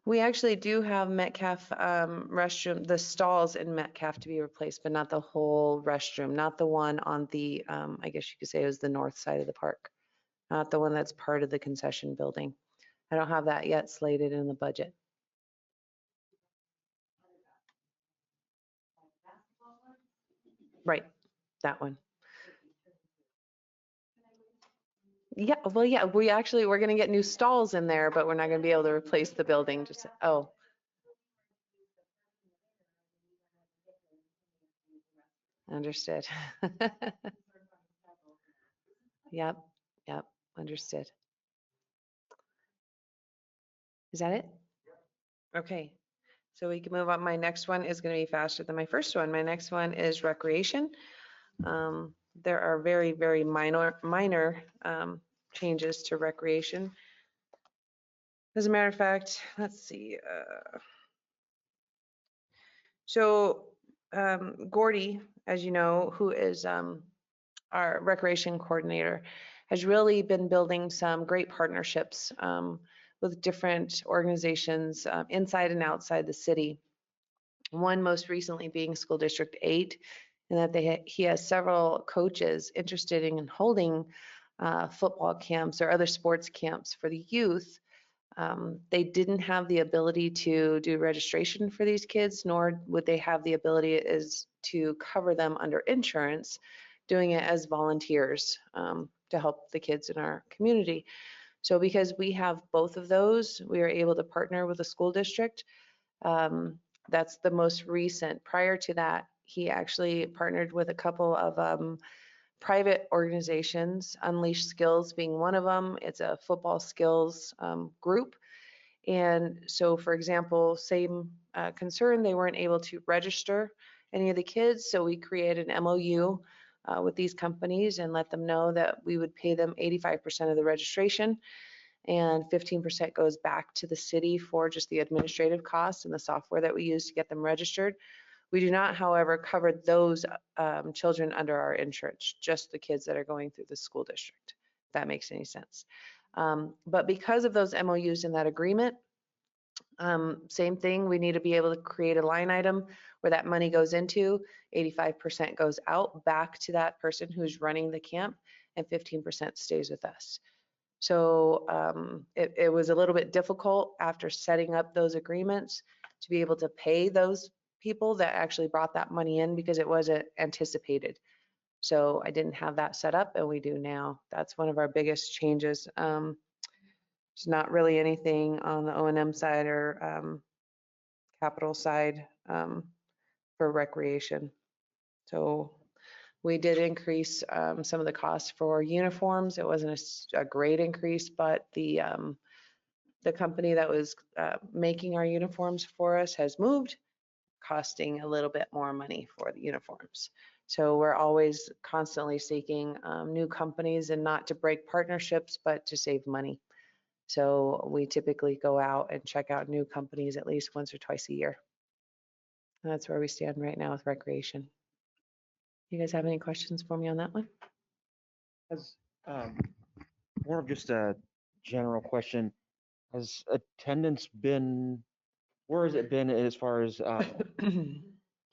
We actually do have Metcalf restroom, the stalls in Metcalf to be replaced, but not the whole restroom, not the one on the, I guess you could say it was the north side of the park, not the one that's part of the concession building. I don't have that yet slated in the budget. Right, that one. Yeah, well, yeah, we're going to get new stalls in there, but we're not going to be able to replace the building. Just, oh. Understood. Yep, yep, understood. Is that it? Okay, so we can move on. My next one is going to be faster than my first one. My next one is recreation. There are very, very minor changes to recreation. As a matter of fact, let's see. So Gordy, as you know, who is our recreation coordinator, has really been building some great partnerships with different organizations inside and outside the city. One most recently being School District 8, and that he has several coaches interested in holding football camps or other sports camps for the youth. They didn't have the ability to do registration for these kids, nor would they have the ability to cover them under insurance, doing it as volunteers to help the kids in our community. So because we have both of those, we are able to partner with the school district. That's the most recent. Prior to that, he actually partnered with a couple of private organizations, Unleash Skills being one of them. It's a football skills group. And so, for example, same concern, they weren't able to register any of the kids. So we created an MOU with these companies and let them know that we would pay them 85% of the registration, and 15% goes back to the city for just the administrative costs and the software that we use to get them registered. We do not, however, cover those children under our insurance, just the kids that are going through the school district, if that makes any sense. But because of those MOUs in that agreement, same thing, we need to be able to create a line item where that money goes into, 85% goes out back to that person who's running the camp, and 15% stays with us. So it was a little bit difficult after setting up those agreements to be able to pay those people that actually brought that money in, because it wasn't anticipated. So I didn't have that set up, and we do now. That's one of our biggest changes. It's not really anything on the O&M side or capital side for recreation. So we did increase some of the costs for uniforms. It wasn't a great increase, but the company that was making our uniforms for us has moved, costing a little bit more money for the uniforms. So we're always constantly seeking new companies, and not to break partnerships, but to save money. So we typically go out and check out new companies at least once or twice a year. And that's where we stand right now with recreation. You guys have any questions for me on that one? As more of just a general question, has attendance been, where has it been as far as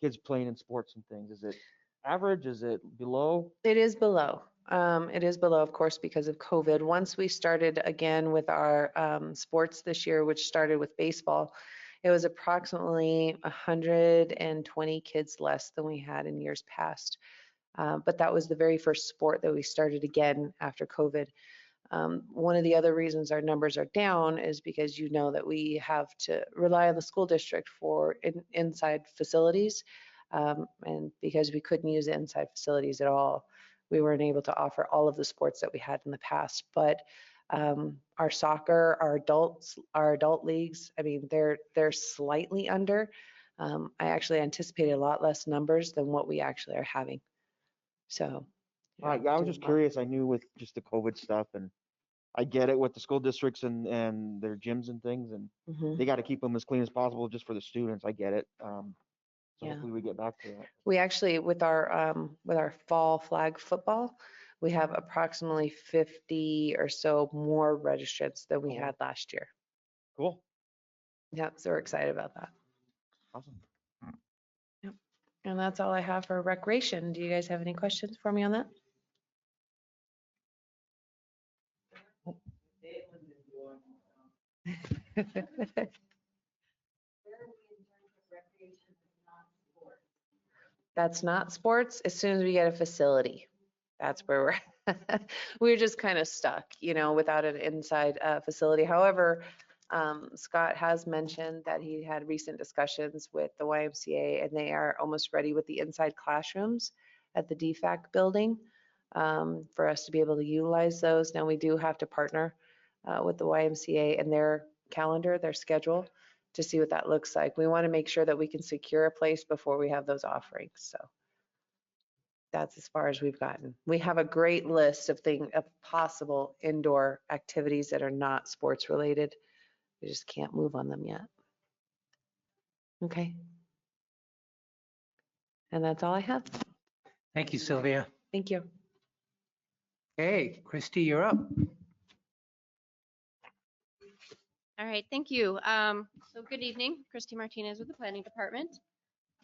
kids playing in sports and things? Is it average? Is it below? It is below. It is below, of course, because of COVID. Once we started again with our sports this year, which started with baseball, it was approximately 120 kids less than we had in years past. But that was the very first sport that we started again after COVID. One of the other reasons our numbers are down is because you know that we have to rely on the school district for inside facilities. And because we couldn't use the inside facilities at all, we weren't able to offer all of the sports that we had in the past. But our soccer, our adult leagues, I mean, they're slightly under. I actually anticipated a lot less numbers than what we actually are having. So. I was just curious. I knew with just the COVID stuff, and I get it with the school districts and their gyms and things, and they got to keep them as clean as possible just for the students. I get it. So hopefully we get back to that. We actually, with our fall flag football, we have approximately 50 or so more registrants than we had last year. Cool. Yeah, so we're excited about that. Awesome. Yep. And that's all I have for recreation. Do you guys have any questions for me on that? That's not sports. As soon as we get a facility, that's where we're just kind of stuck, without an inside facility. However, Scott has mentioned that he had recent discussions with the YMCA, and they are almost ready with the inside classrooms at the DFAC building for us to be able to utilize those. Now we do have to partner with the YMCA and their calendar, their schedule, to see what that looks like. We want to make sure that we can secure a place before we have those offerings. So that's as far as we've gotten. We have a great list of possible indoor activities that are not sports related. We just can't move on them yet. Okay. And that's all I have. Thank you, Sylvia. Thank you. Okay, Christy, you're up. All right, thank you. So good evening, Christy Martinez with the Planning Department.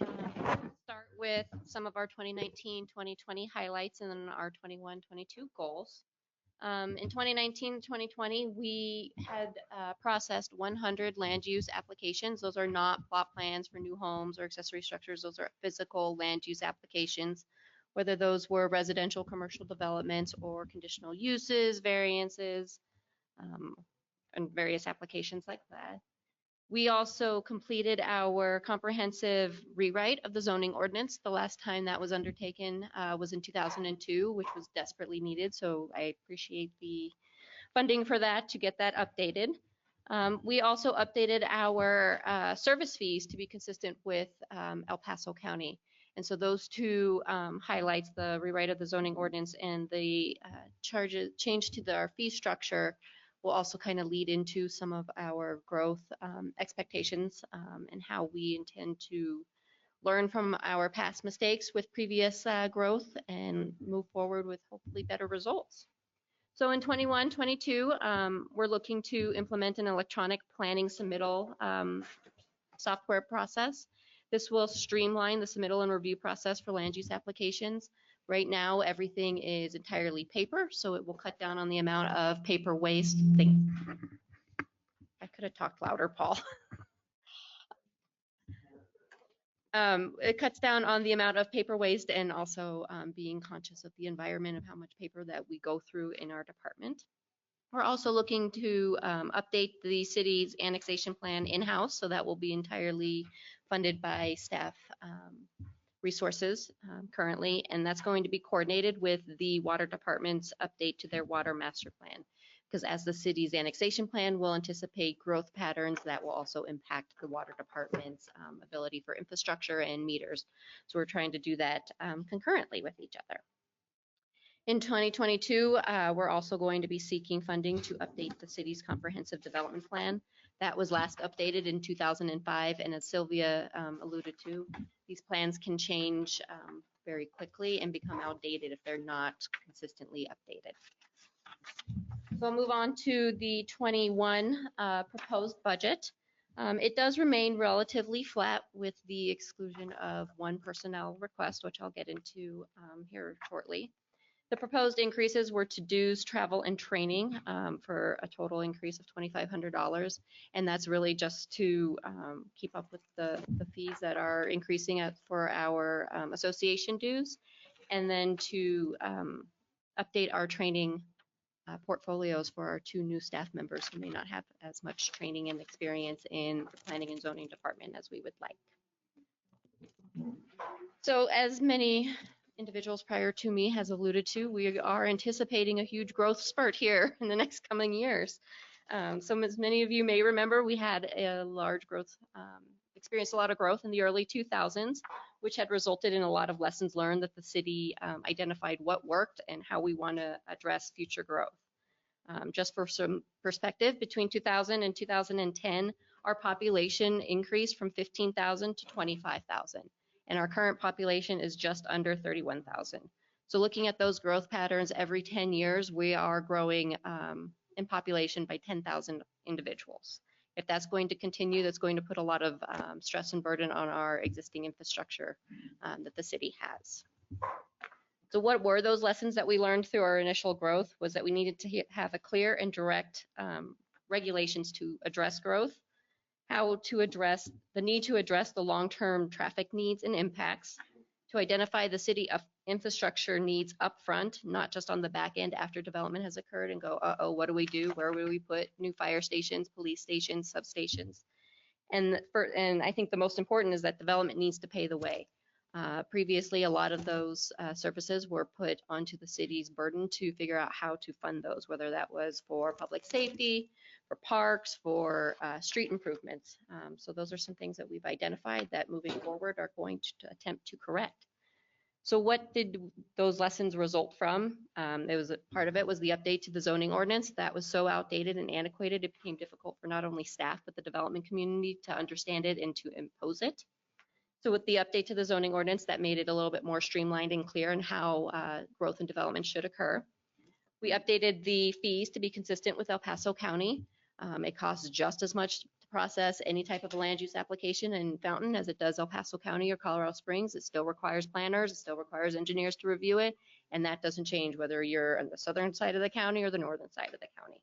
Start with some of our 2019-2020 highlights and then our 21-22 goals. In 2019-2020, we had processed 100 land use applications. Those are not plot plans for new homes or accessory structures. Those are physical land use applications, whether those were residential, commercial developments, or conditional uses, variances, and various applications like that. We also completed our comprehensive rewrite of the zoning ordinance. The last time that was undertaken was in 2002, which was desperately needed. So I appreciate the funding for that to get that updated. We also updated our service fees to be consistent with El Paso County. And so those two highlights, the rewrite of the zoning ordinance and the change to our fee structure, will also kind of lead into some of our growth expectations and how we intend to learn from our past mistakes with previous growth and move forward with hopefully better results. So in 21-22, we're looking to implement an electronic planning submittal software process. This will streamline the submittal and review process for land use applications. Right now, everything is entirely paper, so it will cut down on the amount of paper waste. I could have talked louder, Paul. It cuts down on the amount of paper waste and also being conscious of the environment of how much paper that we go through in our department. We're also looking to update the city's annexation plan in-house, so that will be entirely funded by staff resources currently, and that's going to be coordinated with the water department's update to their water master plan. Because as the city's annexation plan will anticipate growth patterns, that will also impact the water department's ability for infrastructure and meters. So we're trying to do that concurrently with each other. In 2022, we're also going to be seeking funding to update the city's comprehensive development plan. That was last updated in 2005, and as Sylvia alluded to, these plans can change very quickly and become outdated if they're not consistently updated. So I'll move on to the 21 proposed budget. It does remain relatively flat with the exclusion of one personnel request, which I'll get into here shortly. The proposed increases were to dues, travel, and training for a total increase of $2,500. And that's really just to keep up with the fees that are increasing for our association dues, and then to update our training portfolios for our 2 new staff members who may not have as much training and experience in the planning and zoning department as we would like. So as many individuals prior to me has alluded to, we are anticipating a huge growth spurt here in the next coming years. So as many of you may remember, we had a large growth, experienced a lot of growth in the early 2000s, which had resulted in a lot of lessons learned that the city identified what worked and how we want to address future growth. Just for some perspective, between 2000 and 2010, our population increased from 15,000 to 25,000. And our current population is just under 31,000. So looking at those growth patterns, every 10 years, we are growing in population by 10,000 individuals. If that's going to continue, that's going to put a lot of stress and burden on our existing infrastructure that the city has. So what were those lessons that we learned through our initial growth? Was that we needed to have a clear and direct regulations to address growth, how to address the need to address the long-term traffic needs and impacts, to identify the city of infrastructure needs upfront, not just on the back end after development has occurred and go, uh-oh, what do we do? Where will we put new fire stations, police stations, substations? And I think the most important is that development needs to pay the way. Previously, a lot of those services were put onto the city's burden to figure out how to fund those, whether that was for public safety, for parks, for street improvements. So those are some things that we've identified that moving forward are going to attempt to correct. So what did those lessons result from? Part of it was the update to the zoning ordinance that was so outdated and antiquated, it became difficult for not only staff, but the development community to understand it and to impose it. So with the update to the zoning ordinance, that made it a little bit more streamlined and clear in how growth and development should occur. We updated the fees to be consistent with El Paso County. It costs just as much to process any type of land use application in Fountain as it does El Paso County or Colorado Springs. It still requires planners, it still requires engineers to review it, and that doesn't change whether you're on the southern side of the county or the northern side of the county.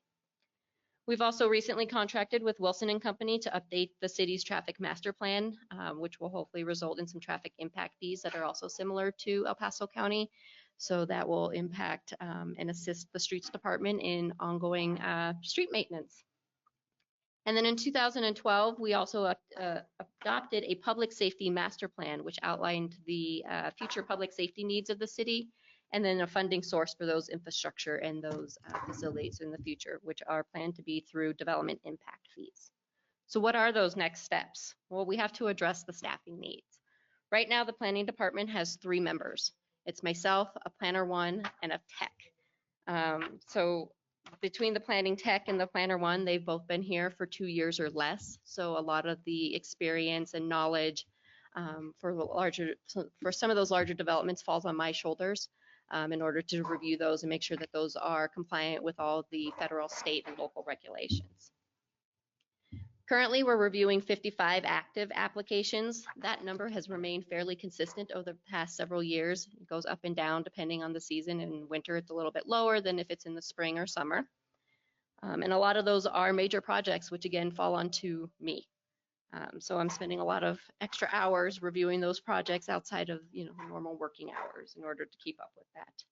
We've also recently contracted with Wilson & Company to update the city's traffic master plan, which will hopefully result in some traffic impact fees that are also similar to El Paso County. So that will impact and assist the streets department in ongoing street maintenance. And then in 2012, we also adopted a public safety master plan, which outlined the future public safety needs of the city, and then a funding source for those infrastructure and those facilities in the future, which are planned to be through development impact fees. So what are those next steps? Well, we have to address the staffing needs. Right now, the planning department has 3 members. It's myself, a planner 1, and a tech. So between the planning tech and the planner 1, they've both been here for 2 years or less. So a lot of the experience and knowledge for some of those larger developments falls on my shoulders in order to review those and make sure that those are compliant with all the federal, state, and local regulations. Currently, we're reviewing 55 active applications. That number has remained fairly consistent over the past several years. It goes up and down depending on the season. In winter, it's a little bit lower than if it's in the spring or summer. And a lot of those are major projects, which again fall onto me. So I'm spending a lot of extra hours reviewing those projects outside of normal working hours in order to keep up with that.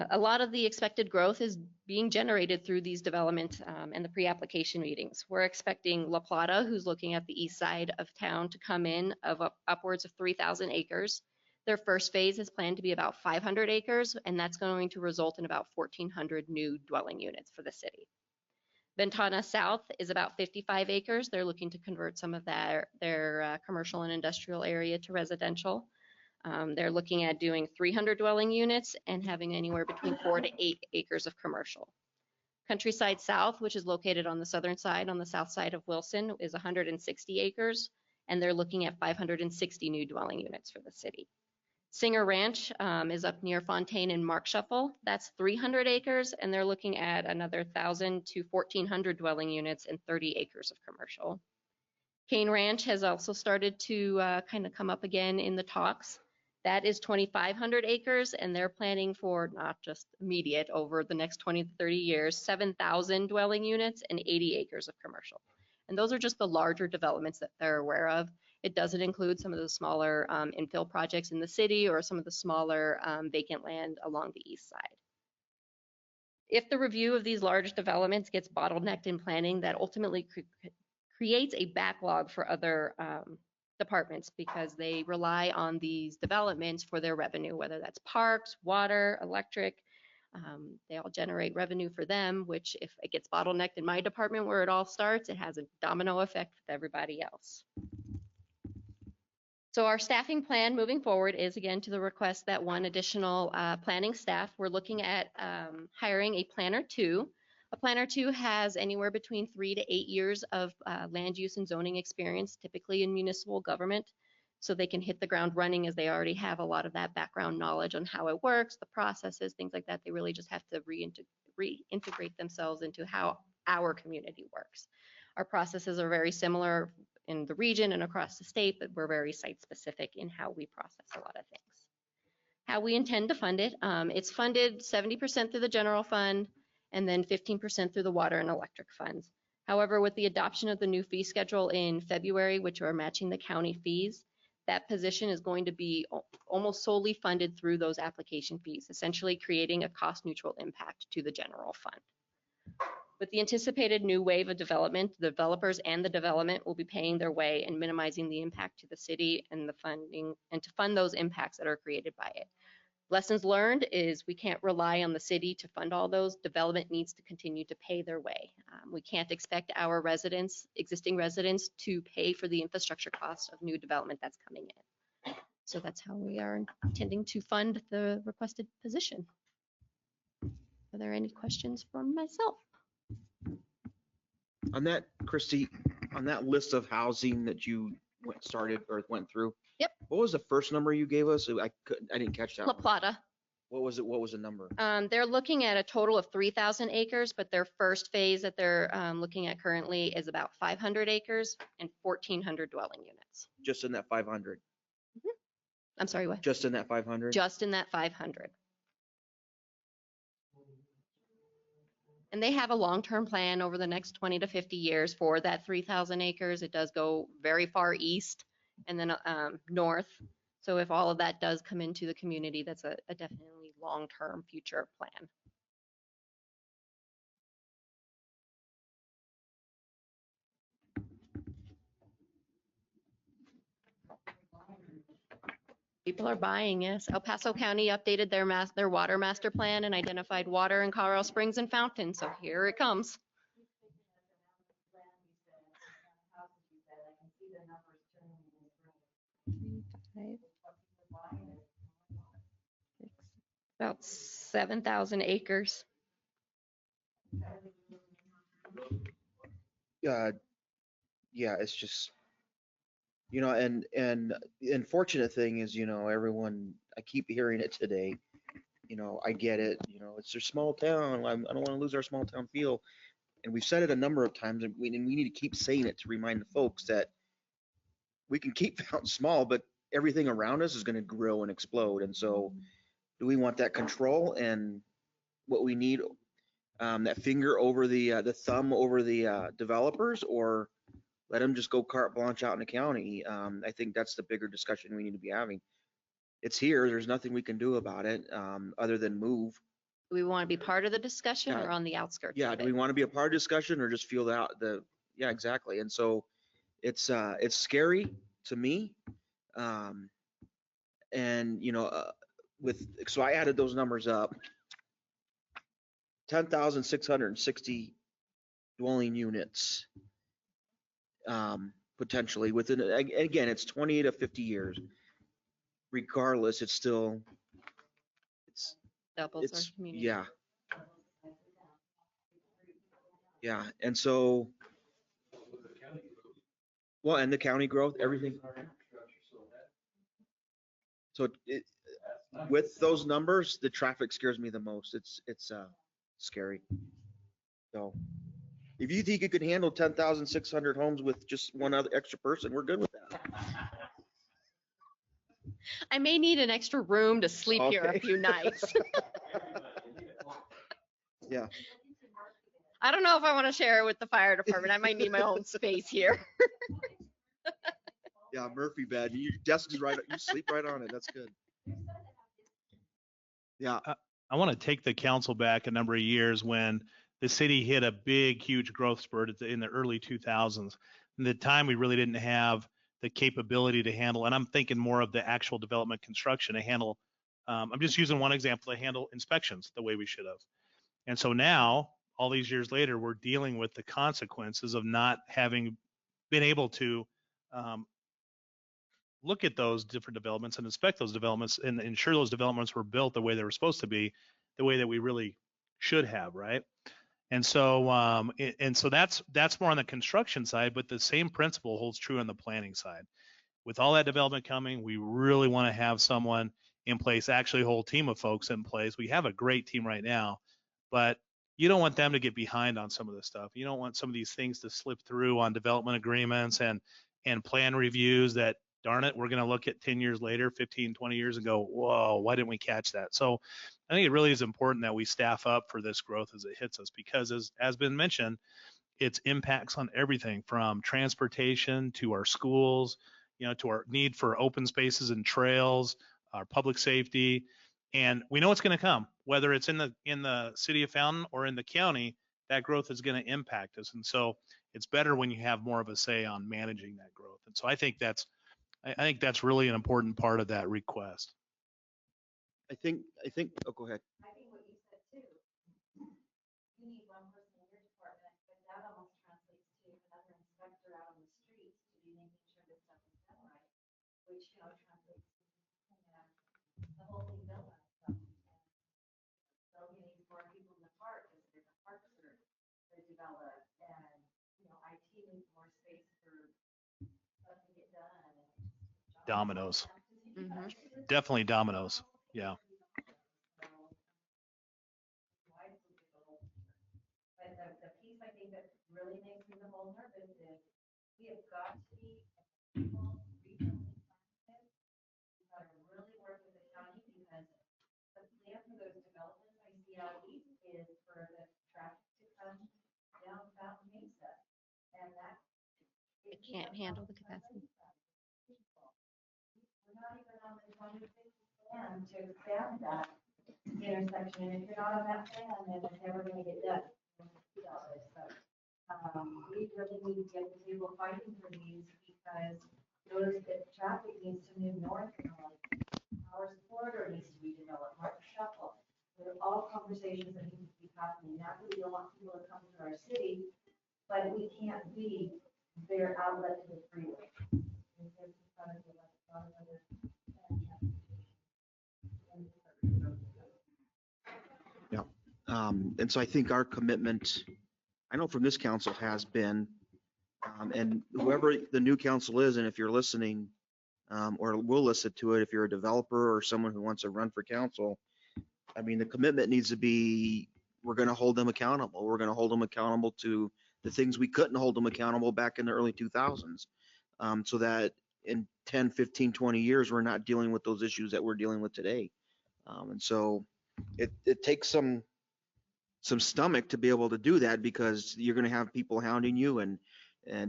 A lot of the expected growth is being generated through these development and the pre-application meetings. We're expecting La Plata, who's looking at the east side of town, to come in of upwards of 3,000 acres. Their first phase is planned to be about 500 acres, and that's going to result in about 1,400 new dwelling units for the city. Ventana South is about 55 acres. They're looking to convert some of their commercial and industrial area to residential. They're looking at doing 300 dwelling units and having anywhere between 4 to 8 acres of commercial. Countryside South, which is located on the southern side, on the south side of Wilson, is 160 acres, and they're looking at 560 new dwelling units for the city. Singer Ranch is up near Fontaine and Mark Shuffle. That's 300 acres, and they're looking at another 1,000 to 1,400 dwelling units and 30 acres of commercial. Cane Ranch has also started to kind of come up again in the talks. That is 2,500 acres, and they're planning for not just immediate, over the next 20 to 30 years, 7,000 dwelling units and 80 acres of commercial. And those are just the larger developments that they're aware of. It doesn't include some of the smaller infill projects in the city or some of the smaller vacant land along the east side. If the review of these large developments gets bottlenecked in planning, that ultimately creates a backlog for other departments because they rely on these developments for their revenue, whether that's parks, water, electric. They all generate revenue for them, which if it gets bottlenecked in my department where it all starts, it has a domino effect with everybody else. So our staffing plan moving forward is again to the request that 1 additional planning staff. We're looking at hiring a planner 2. A planner 2 has anywhere between 3 to 8 years of land use and zoning experience, typically in municipal government. So they can hit the ground running as they already have a lot of that background knowledge on how it works, the processes, things like that. They really just have to reintegrate themselves into how our community works. Our processes are very similar in the region and across the state, but we're very site specific in how we process a lot of things. How we intend to fund it, it's funded 70% through the general fund and then 15% through the water and electric funds. However, with the adoption of the new fee schedule in February, which are matching the county fees, that position is going to be almost solely funded through those application fees, essentially creating a cost neutral impact to the general fund. With the anticipated new wave of development, the developers and the development will be paying their way and minimizing the impact to the city and the funding and to fund those impacts that are created by it. Lessons learned is we can't rely on the city to fund all those. Development needs to continue to pay their way. We can't expect our residents, existing residents, to pay for the infrastructure costs of new development that's coming in. So that's how we are intending to fund the requested position. Are there any questions from myself? On that, Christy, on that list of housing that you went through. Yep. What was the first number you gave us? I didn't catch that La one. Plata. What was it? What was the number? They're looking at a total of 3,000 acres, but their first phase that they're looking at currently is about 500 acres and 1,400 dwelling units. Just in that 500? I'm sorry, what? Just in that 500? Just in that 500. And they have a long-term plan over the next 20 to 50 years for that 3,000 acres. It does go very far east and then north. So if all of that does come into the community, that's a definitely long-term future plan. People are buying, yes. El Paso County updated their water master plan and identified water in Colorado Springs and Fountain. So here it comes. 5, 6, about 7,000 acres. Yeah, it's just, and the unfortunate thing is, everyone, I keep hearing it today, I get it, it's their small town. I don't want to lose our small town feel. And we've said it a number of times, and we need to keep saying it to remind the folks that we can keep Fountain small, but everything around us is going to grow and explode. And so do we want that control and what we need, that finger over the thumb over the developers, or let them just go carte blanche out in the county? I think that's the bigger discussion we need to be having. It's here. There's nothing we can do about it other than move. Do we want to be part of the discussion Yeah. or on the outskirts Yeah. of Do we it? want to be a part of the discussion or just feel that yeah, exactly. And so it's scary to me. And so I added those numbers up. 10,660 dwelling units, potentially within, again, it's 20 to 50 years. Regardless, it's still, Doubles our community. yeah. Yeah, and so, well, and the county growth, everything. So with those numbers, the traffic scares me the most. It's scary. So if you think you could handle 10,600 homes with just one other extra person, we're good with that. I may need an extra room to sleep here a Okay. few nights. Yeah. I don't know if I want to share it with the fire department. I might need my own space here. Yeah, Murphy bed. Your desk is right. You sleep right on it. That's good. Yeah. I want to take the council back a number of years when the city hit a big, huge growth spurt in the early 2000s. In the time we really didn't have the capability to handle, and I'm thinking more of the actual development construction to handle. I'm just using one example to handle inspections the way we should have. And so now, all these years later, we're dealing with the consequences of not having been able to look at those different developments and inspect those developments and ensure those developments were built the way they were supposed to be, the way that we really should have, right? And so, that's more on the construction side, but the same principle holds true on the planning side. With all that development coming, we really want to have someone in place, actually a whole team of folks in place. We have a great team right now, but you don't want them to get behind on some of this stuff. You don't want some of these things to slip through on development agreements and plan reviews that, darn it, we're going to look at 10 years later, 15, 20 years and go, whoa, why didn't we catch that? So I think it really is important that we staff up for this growth as it hits us, because as been mentioned, its impacts on everything from transportation to our schools, to our need for open spaces and trails, our public safety. And we know it's going to come, whether it's in the city of Fountain or in the county, that growth is going to impact us. And so it's better when you have more of a say on managing that growth. And so I think that's really an important part of that request. I think, oh, go ahead. I think what you said too, you need one person in your department, but that almost translates to another inspector out on the streets to be making sure that stuff is done right, which, translates to the whole thing built on itself. So you need more people in the park, because the parks are developed, and, IT needs more space for stuff to get done. Dominoes. Mhm. Definitely dominoes. Yeah. But the piece I think that really makes me the whole nervous is we have got to be regionally sensitive. We've got to really work with the county, because the plan for those developments I see out east is for the traffic to come down Fountain Mesa. And that. It can't handle the capacity. We're not even on the 2050 plan to expand that intersection. And if you're not on that plan, then it's never going to get done. So, we really need to get the table fighting for these, because the traffic needs to move north. Powers Corridor needs to be developed, Mark Shuffle. They're all conversations that need to be happening. Not that we don't want people to come to our city, but we can't be their outlet to the freeway. Yeah. And so I think our commitment, I know from this council has been, and whoever the new council is, and if you're listening, or will listen to it, if you're a developer or someone who wants to run for council, I mean, the commitment needs to be, we're going to hold them accountable. We're going to hold them accountable to the things we couldn't hold them accountable back in the early 2000s. So that in 10, 15, 20 years, we're not dealing with those issues that we're dealing with today. And so it takes some stomach to be able to do that, because you're going to have people hounding you and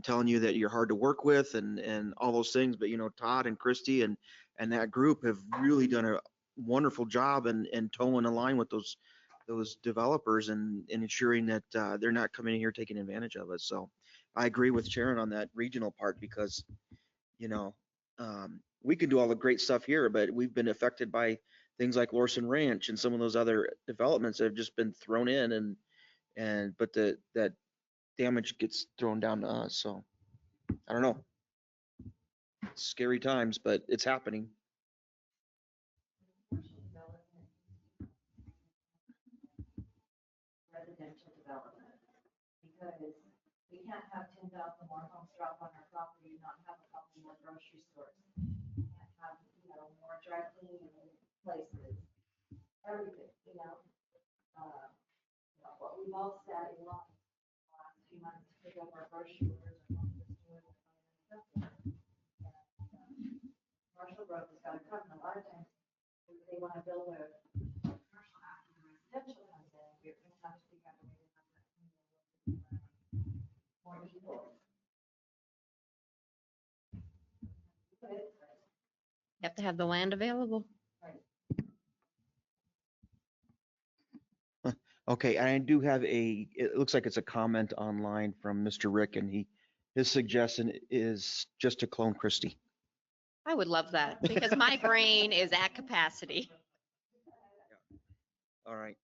telling you that you're hard to work with and all those things. But, you know, Todd and Christy and that group have really done a wonderful job and toeing the line with those developers and ensuring that they're not coming in here taking advantage of us. So I agree with Sharon on that regional part, because, you know, we can do all the great stuff here, but we've been affected by things like Lorson Ranch and some of those other developments that have just been thrown in, but that damage gets thrown down to us. So I don't know. Scary times, but it's happening. Residential development, because we can't have 10,000 more homes drop on our property and not have a couple more grocery stores. We can't have, you know, more dry cleaning places, everything, you know. What we've all sat in line the last few months to pick up our grocery orders or going to the store and stuff. Marshall Grove has got to come. A lot of times they want to build a commercial after the residential comes in. We're going to have to figure out a way to have that more equal. You have to have the land available. Okay, and I do have it looks like it's a comment online from Mr. Rick, and his suggestion is just to clone Christie. I would love that because my brain is at capacity. All right.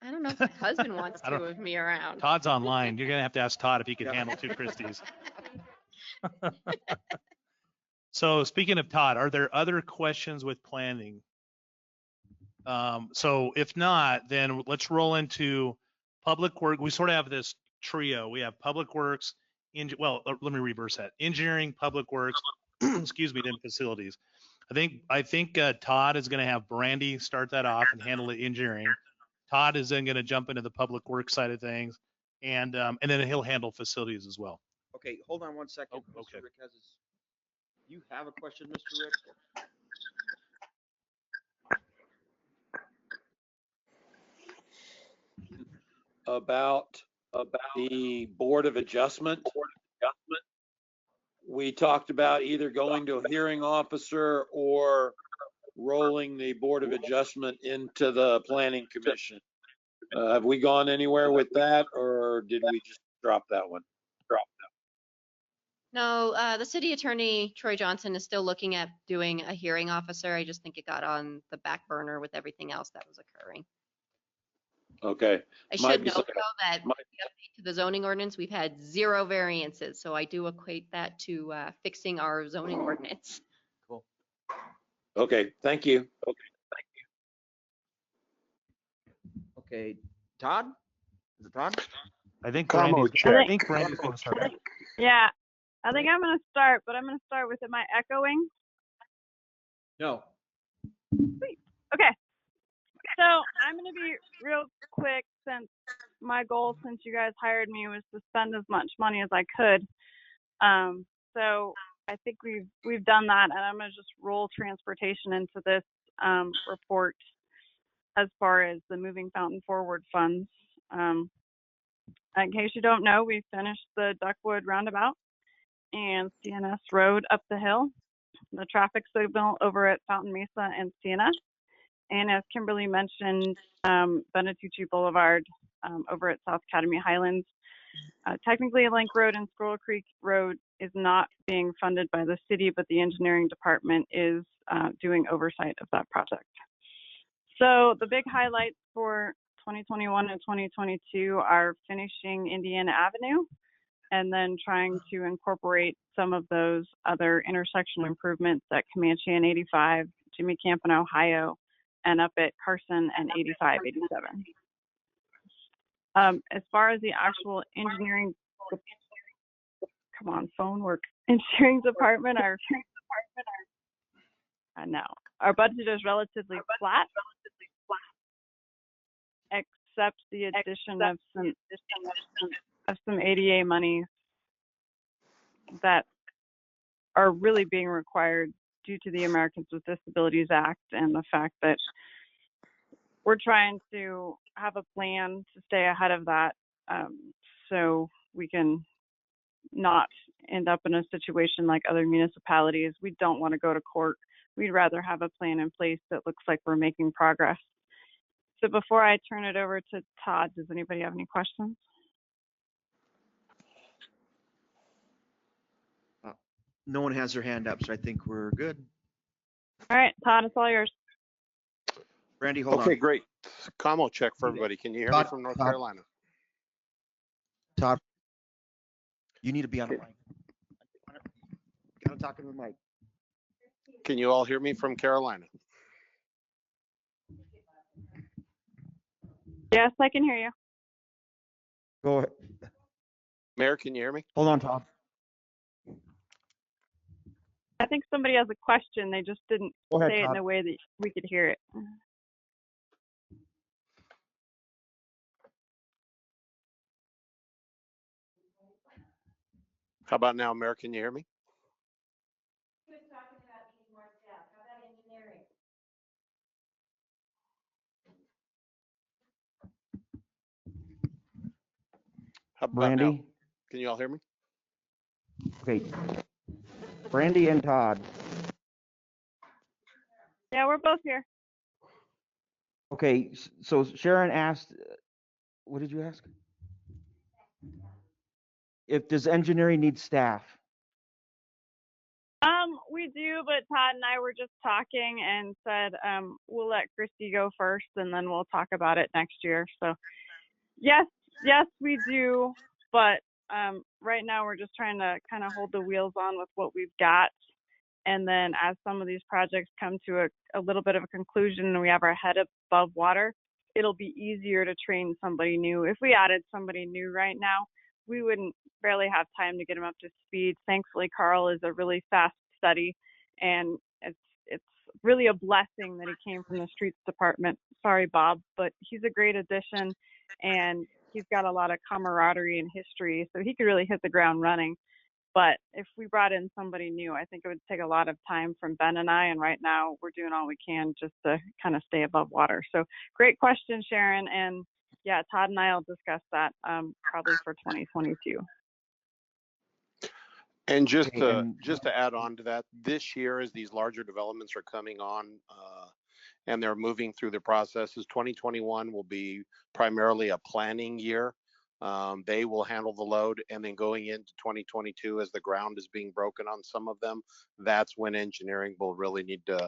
I don't know if my husband wants I to don't- with me around. Todd's online. You're gonna have to ask Todd if he can Yeah. handle two Christies. So speaking of Todd, are there other questions with planning? So if not, then let's roll into public work. We sort of have this trio. We have public works, let me reverse that. Engineering, public works, excuse me, then facilities. I think Todd is going to have Brandy start that off and handle the engineering. Todd is then going to jump into the public works side of things, and then he'll handle facilities as well. Okay, hold on one second. Oh, okay. Mr. Rick you have a question, Mr. Rick? About the Board of Adjustment. We talked about either going to a hearing officer or rolling the Board of Adjustment into the Planning Commission. Have we gone anywhere with that, or did we just drop that one? No, the city attorney, Troy Johnson, is still looking at doing a hearing officer. I just think it got on the back burner with everything else that was occurring. Okay. I Might should be note something- though that the update to the zoning ordinance, we've had 0 variances. So I do equate that to fixing our zoning ordinance. Cool. Okay, thank you. Okay, Todd? Is it Todd? I think Combo Brandy's check. going to start. Yeah, I think I'm gonna start, but I'm gonna start with, am I echoing? No. Okay. So I'm gonna be real quick, since my goal since you guys hired me was to spend as much money as I could. So I think we've done that, and I'm gonna just roll transportation into this report as far as the Moving Fountain Forward funds. In case you don't know, we finished the Duckwood Roundabout and CNS Road up the hill, the traffic signal over at Fountain Mesa and CNS. And as Kimberly mentioned, Benatucci Boulevard over at South Academy Highlands. Technically, Link Road and Squirrel Creek Road is not being funded by the city, but the engineering department is doing oversight of that project. So the big highlights for 2021 and 2022 are finishing Indiana Avenue and then trying to incorporate some of those other intersection improvements at Comanche and 85, Jimmy Camp in Ohio, and up at Carson and 85, 87. As far as the actual engineering, come on, phone work, engineering department, our budget is relatively flat, except the addition of some ADA money that are really being required due to the Americans with Disabilities Act and the fact that we're trying to have a plan to stay ahead of that, so we can not end up in a situation like other municipalities. We don't want to go to court. We'd rather have a plan in place that looks like we're making progress. So before I turn it over to Todd, does anybody have any questions? No one has their hand up, so I think we're good. All right, Todd, it's all yours. Brandy, hold Okay, on. great. Commo check for everybody. Can you hear me Todd, from North Todd. Carolina? Todd, you need to be on the mic. Gotta talk to the mic. Can you all hear me from Carolina? Yes, I can hear you. Go ahead. Mayor, can you hear me? Hold on, Todd. I think somebody has a question. They just didn't Go ahead, say it in Todd. a way that we could hear it. How about now, Mayor? Can you hear me? How about now? Brandy. Can you all hear me? Okay. Brandy and Todd. Yeah, we're both here. Okay, so Sharon asked, what did you ask? If does engineering need staff? We do, but Todd and I were just talking and said we'll let Christy go first and then we'll talk about it next year. So yes, we do, but right now we're just trying to kind of hold the wheels on with what we've got. And then as some of these projects come to a little bit of a conclusion and we have our head above water, it'll be easier to train somebody new. If we added somebody new right now, we wouldn't barely have time to get them up to speed. Thankfully, Carl is a really fast study, and it's really a blessing that he came from the streets department. Sorry, Bob, but he's a great addition, and he's got a lot of camaraderie and history, so he could really hit the ground running. But if we brought in somebody new, I think it would take a lot of time from Ben and I, and right now we're doing all we can just to kind of stay above water. So great question, Sharon, and yeah, Todd and I will discuss that probably for 2022. And just Okay, to add on to that, this year as these larger developments are coming on and they're moving through the processes, 2021 will be primarily a planning year. They will handle the load, and then going into 2022 as the ground is being broken on some of them, that's when engineering will really need to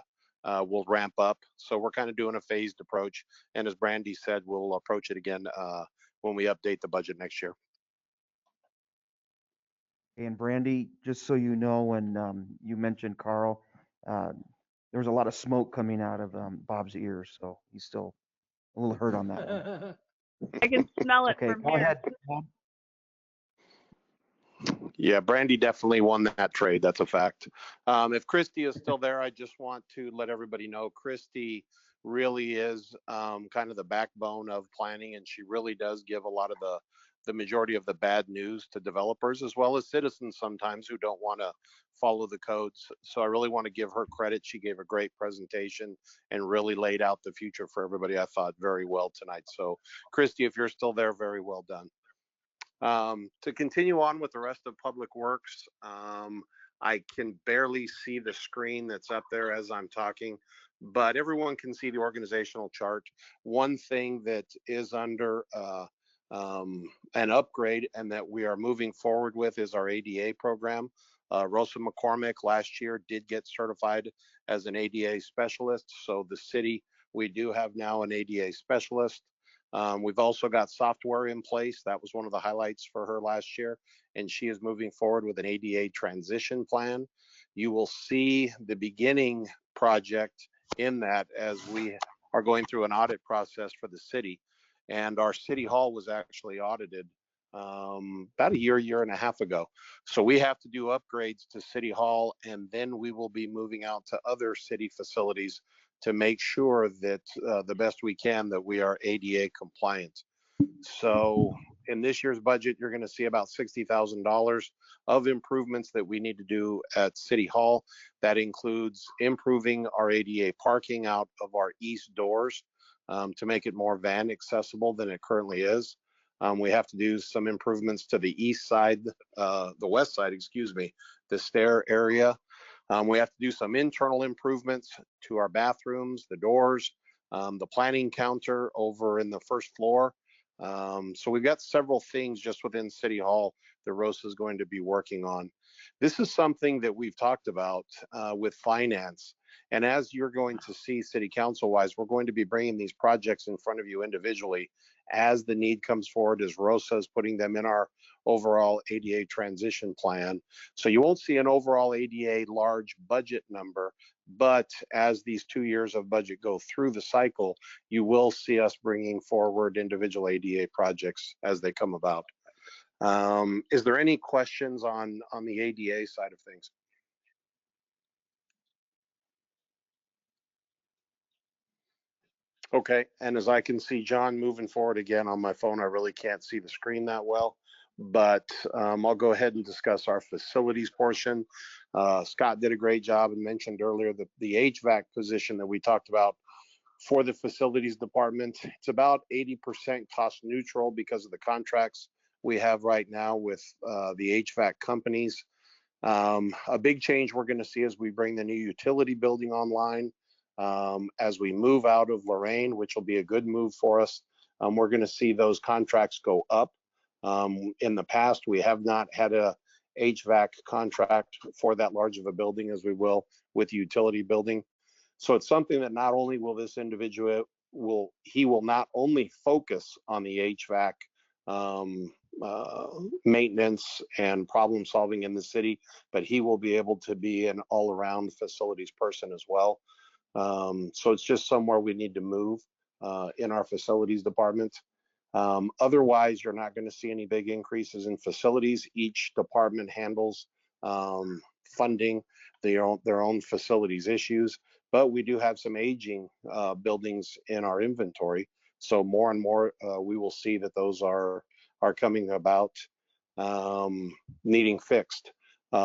will ramp up. So we're kind of doing a phased approach, and as Brandy said, we'll approach it again when we update the budget next year. And Brandy, just so you know, when you mentioned Carl, there was a lot of smoke coming out of Bob's ears, so he's still a little hurt on that one. I can smell it Okay, from go here. ahead, Bob. Yeah, Brandy definitely won that trade. That's a fact. If Christy is still there, I just want to let everybody know Christy really is kind of the backbone of planning, and she really does give a lot of the majority of the bad news to developers as well as citizens sometimes who don't want to follow the codes. So I really want to give her credit. She gave a great presentation and really laid out the future for everybody, I thought, very well tonight. So Christy, if you're still there, very well done. To continue on with the rest of Public Works, I can barely see the screen that's up there as I'm talking, but everyone can see the organizational chart. One thing that is under an upgrade and that we are moving forward with is our ADA program. Rosa McCormick last year did get certified as an ADA specialist. So the city, we do have now an ADA specialist. We've also got software in place. That was one of the highlights for her last year, and she is moving forward with an ADA transition plan. You will see the beginning project in that as we are going through an audit process for the city. And our city hall was actually audited about a year and a half ago. So we have to do upgrades to city hall, and then we will be moving out to other city facilities to make sure that the best we can that we are ADA compliant. So in this year's budget, you're going to see about $60,000 of improvements that we need to do at City Hall. That includes improving our ADA parking out of our east doors to make it more van accessible than it currently is. We have to do some improvements to the east side, the west side, excuse me, the stair area. We have to do some internal improvements to our bathrooms, the doors, the planning counter over in the first floor. So we've got several things just within City Hall that Rosa is going to be working on. This is something that we've talked about with finance. And as you're going to see City Council wise, we're going to be bringing these projects in front of you individually as the need comes forward, as Rosa is putting them in our overall ADA transition plan. So you won't see an overall ADA large budget number, but as these 2 years of budget go through the cycle, you will see us bringing forward individual ADA projects as they come about. Is there any questions on the ADA side of things? Okay, and as I can see John moving forward again on my phone, I really can't see the screen that well, but I'll go ahead and discuss our facilities portion. Scott did a great job and mentioned earlier that the HVAC position that we talked about for the facilities department, it's about 80% cost neutral because of the contracts we have right now with the HVAC companies. A big change we're going to see as we bring the new utility building online. As we move out of Lorraine, which will be a good move for us, we're going to see those contracts go up. In the past, we have not had a HVAC contract for that large of a building as we will with utility building. So it's something that not only will this individual he will not only focus on the HVAC maintenance and problem solving in the city, but he will be able to be an all-around facilities person as well. So it's just somewhere we need to move in our facilities department. Otherwise, you're not going to see any big increases in facilities. Each department handles funding their own facilities issues, but we do have some aging buildings in our inventory. So more and more, we will see that those are coming about needing fixed.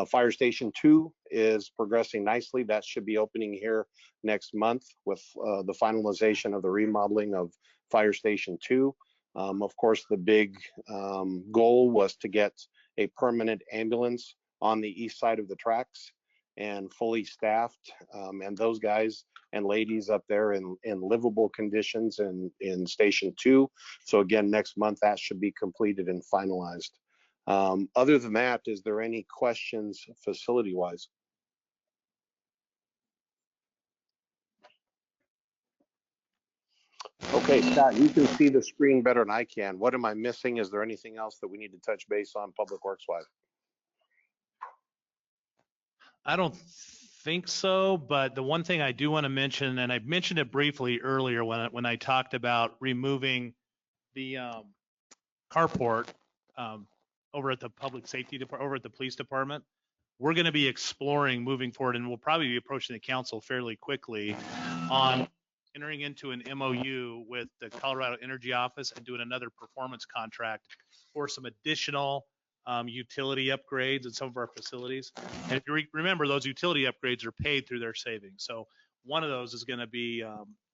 Fire Station 2 is progressing nicely. That should be opening here next month with the finalization of the remodeling of Fire Station 2. Of course, the big goal was to get a permanent ambulance on the east side of the tracks and fully staffed, and those guys and ladies up there in livable conditions in Station 2. So again, next month that should be completed and finalized. Other than that, is there any questions facility-wise? Okay, Scott, you can see the screen better than I can. What am I missing? Is there anything else that we need to touch base on Public Works-wise? I don't think so, but the one thing I do want to mention, and I mentioned it briefly earlier when I talked about removing the carport over at the public safety department, over at the police department. We're going to be exploring moving forward, and we'll probably be approaching the council fairly quickly on entering into an MOU with the Colorado Energy Office and doing another performance contract for some additional utility upgrades in some of our facilities. And if you remember, those utility upgrades are paid through their savings. So one of those is going to be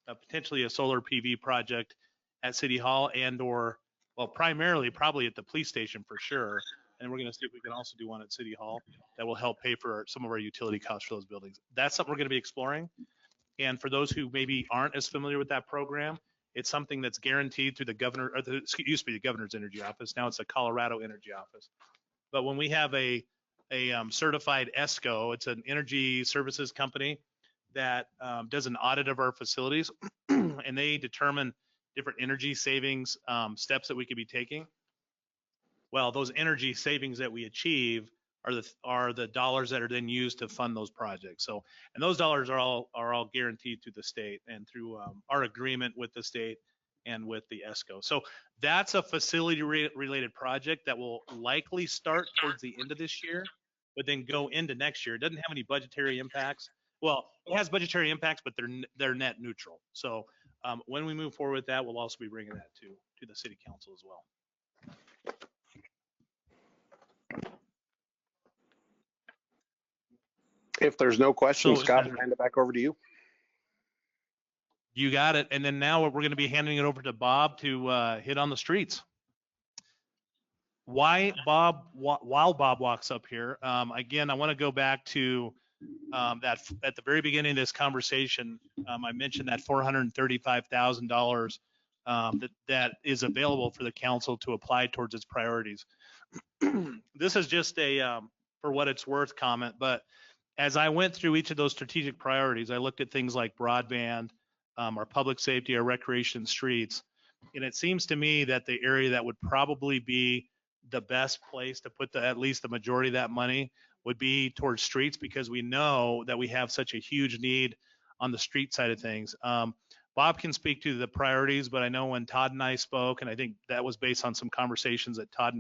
potentially a solar PV project at City Hall and/or, well, primarily probably at the police station for sure. And we're going to see if we can also do one at City Hall that will help pay for some of our utility costs for those buildings. That's something we're going to be exploring. And for those who maybe aren't as familiar with that program, it's something that's guaranteed through the governor, or it used to be the governor's energy office. Now it's the Colorado Energy Office. But when we have a certified ESCO, it's an energy services company that does an audit of our facilities, and they determine different energy savings steps that we could be taking. Well, those energy savings that we achieve are the dollars that are then used to fund those projects. So, and those dollars are all guaranteed through the state and through our agreement with the state and with the ESCO. So that's a facility related project that will likely start towards the end of this year, but then go into next year. It doesn't have any budgetary impacts. Well, it has budgetary impacts, but they're net neutral. So when we move forward with that, we'll also be bringing that to the city council as well. If there's no questions, So, Scott, I'll hand it back over to you. You got it. And then now we're going to be handing it over to Bob to hit on the streets. While Bob walks up here, again, I want to go back to that at the very beginning of this conversation, I mentioned that $435,000 that is available for the council to apply towards its priorities. This is just a, for what it's worth comment, but as I went through each of those strategic priorities, I looked at things like broadband, our public safety, our recreation, streets, and it seems to me that the area that would probably be the best place to put at least the majority of that money would be towards streets, because we know that we have such a huge need on the street side of things. Bob can speak to the priorities, but I know when Todd and I spoke, and I think that was based on some conversations that Todd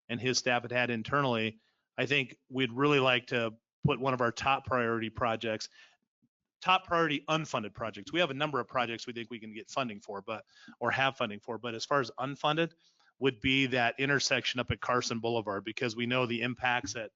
and his staff had internally, I think we'd really like to put one of our top priority projects, top priority unfunded projects. We have a number of projects we think we can get funding for, or have funding for, but as far as unfunded would be that intersection up at Carson Boulevard, because we know the impacts that,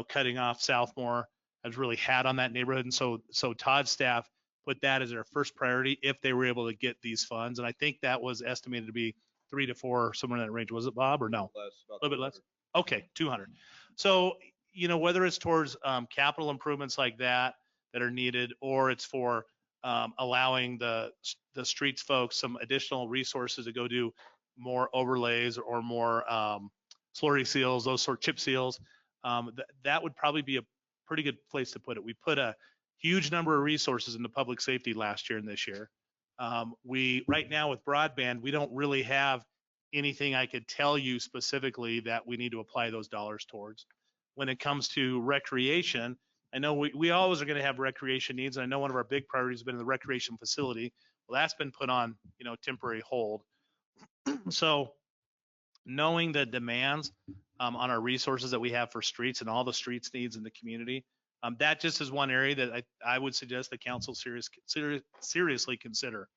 cutting off Southmore has really had on that neighborhood. And so Todd's staff put that as their first priority if they were able to get these funds. And I think that was estimated to be 3 to 4, somewhere in that range. Was it, Bob, or no? Less, A little bit less. Okay, 200. So, whether it's towards capital improvements like that are needed, or it's for allowing the streets folks some additional resources to go do more overlays or more slurry seals, those sort of chip seals, that would probably be a pretty good place to put it. We put a huge number of resources into public safety last year and this year. We right now with broadband, we don't really have anything I could tell you specifically that we need to apply those dollars towards. When it comes to recreation, I know we always are going to have recreation needs. And I know one of our big priorities has been the recreation facility. Well, that's been put on, temporary hold. So knowing the demands on our resources that we have for streets and all the streets needs in the community, that just is one area that I would suggest the council seriously consider.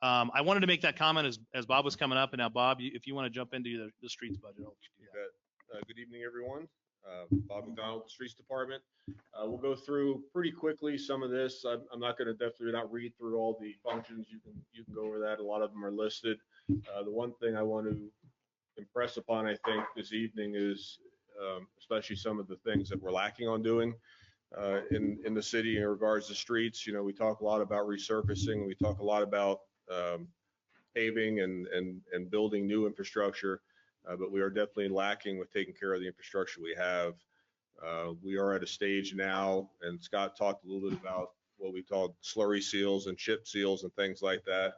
I wanted to make that comment as Bob was coming up, and now Bob, if you want to jump into the streets budget. I'll do that. Good evening, everyone. Bob McDonald, Streets Department. We'll go through pretty quickly some of this. I'm not going to definitely not read through all the functions. You can go over that. A lot of them are listed. The one thing I want to impress upon, I think, this evening is especially some of the things that we're lacking on doing in the city in regards to streets. We talk a lot about resurfacing. We talk a lot about paving and building new infrastructure. But we are definitely lacking with taking care of the infrastructure we have. We are at a stage now, and Scott talked a little bit about what we call slurry seals and chip seals and things like that.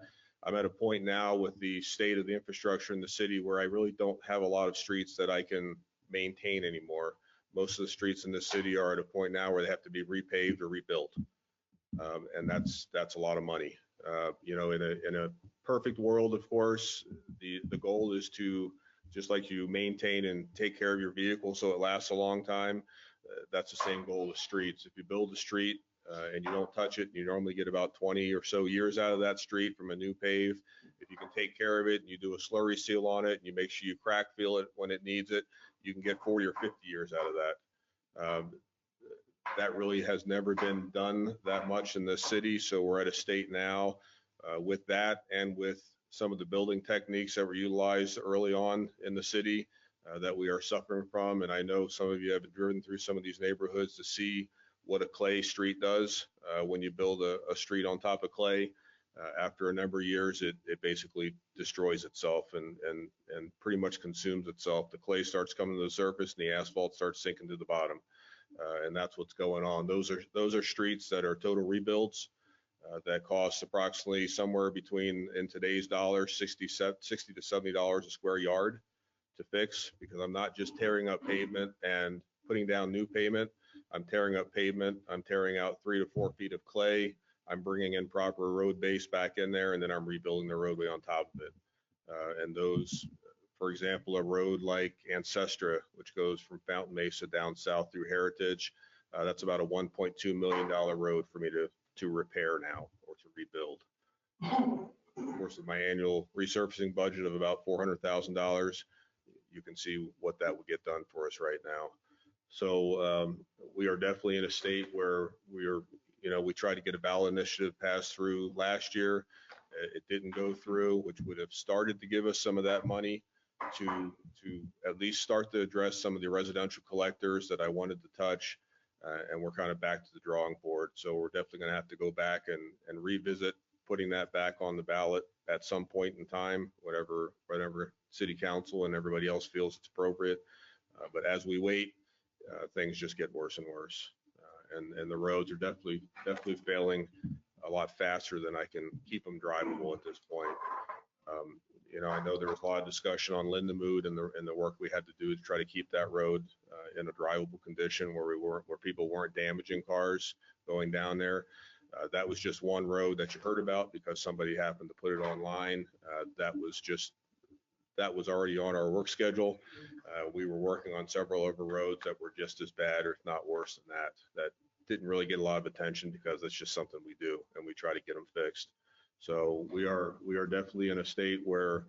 I'm at a point now with the state of the infrastructure in the city where I really don't have a lot of streets that I can maintain anymore. Most of the streets in the city are at a point now where they have to be repaved or rebuilt. And that's a lot of money. In a perfect world, of course, the goal is to, just like you maintain and take care of your vehicle so it lasts a long time, that's the same goal with streets. If you build a street and you don't touch it, you normally get about 20 or so years out of that street from a new pave. If you can take care of it and you do a slurry seal on it and you make sure you crack fill it when it needs it, you can get 40 or 50 years out of that. That really has never been done that much in this city. So we're at a state now with that, and with some of the building techniques that were utilized early on in the city that we are suffering from. And I know some of you have driven through some of these neighborhoods to see what a clay street does. When you build a street on top of clay, after a number of years, it basically destroys itself and pretty much consumes itself. The clay starts coming to the surface and the asphalt starts sinking to the bottom. And that's what's going on. Those are streets that are total rebuilds. that costs approximately somewhere between, in today's dollars, $60 to $70 a square yard to fix, because I'm not just tearing up pavement and putting down new pavement. I'm tearing up pavement. I'm tearing out 3 to 4 feet of clay. I'm bringing in proper road base back in there, and then I'm rebuilding the roadway on top of it. And those, for example, a road like Ancestra, which goes from Fountain Mesa down south through Heritage, that's about a $1.2 million road for me to repair now or to rebuild. Of course, with my annual resurfacing budget of about $400,000, you can see what that would get done for us right now. So we are definitely in a state where we tried to get a ballot initiative passed through last year. It didn't go through, which would have started to give us some of that money to at least start to address some of the residential collectors that I wanted to touch. And we're kind of back to the drawing board. So we're definitely going to have to go back and revisit putting that back on the ballot at some point in time, whatever city council and everybody else feels it's appropriate. But as we wait, things just get worse and worse. And the roads are definitely failing a lot faster than I can keep them drivable at this point. I know there was a lot of discussion on Lindemood and the work we had to do to try to keep that road in a drivable condition where people weren't damaging cars going down there. That was just one road that you heard about because somebody happened to put it online. That was already on our work schedule. We were working on several other roads that were just as bad, or if not worse than that. That didn't really get a lot of attention because it's just something we do and we try to get them fixed. So we are definitely in a state where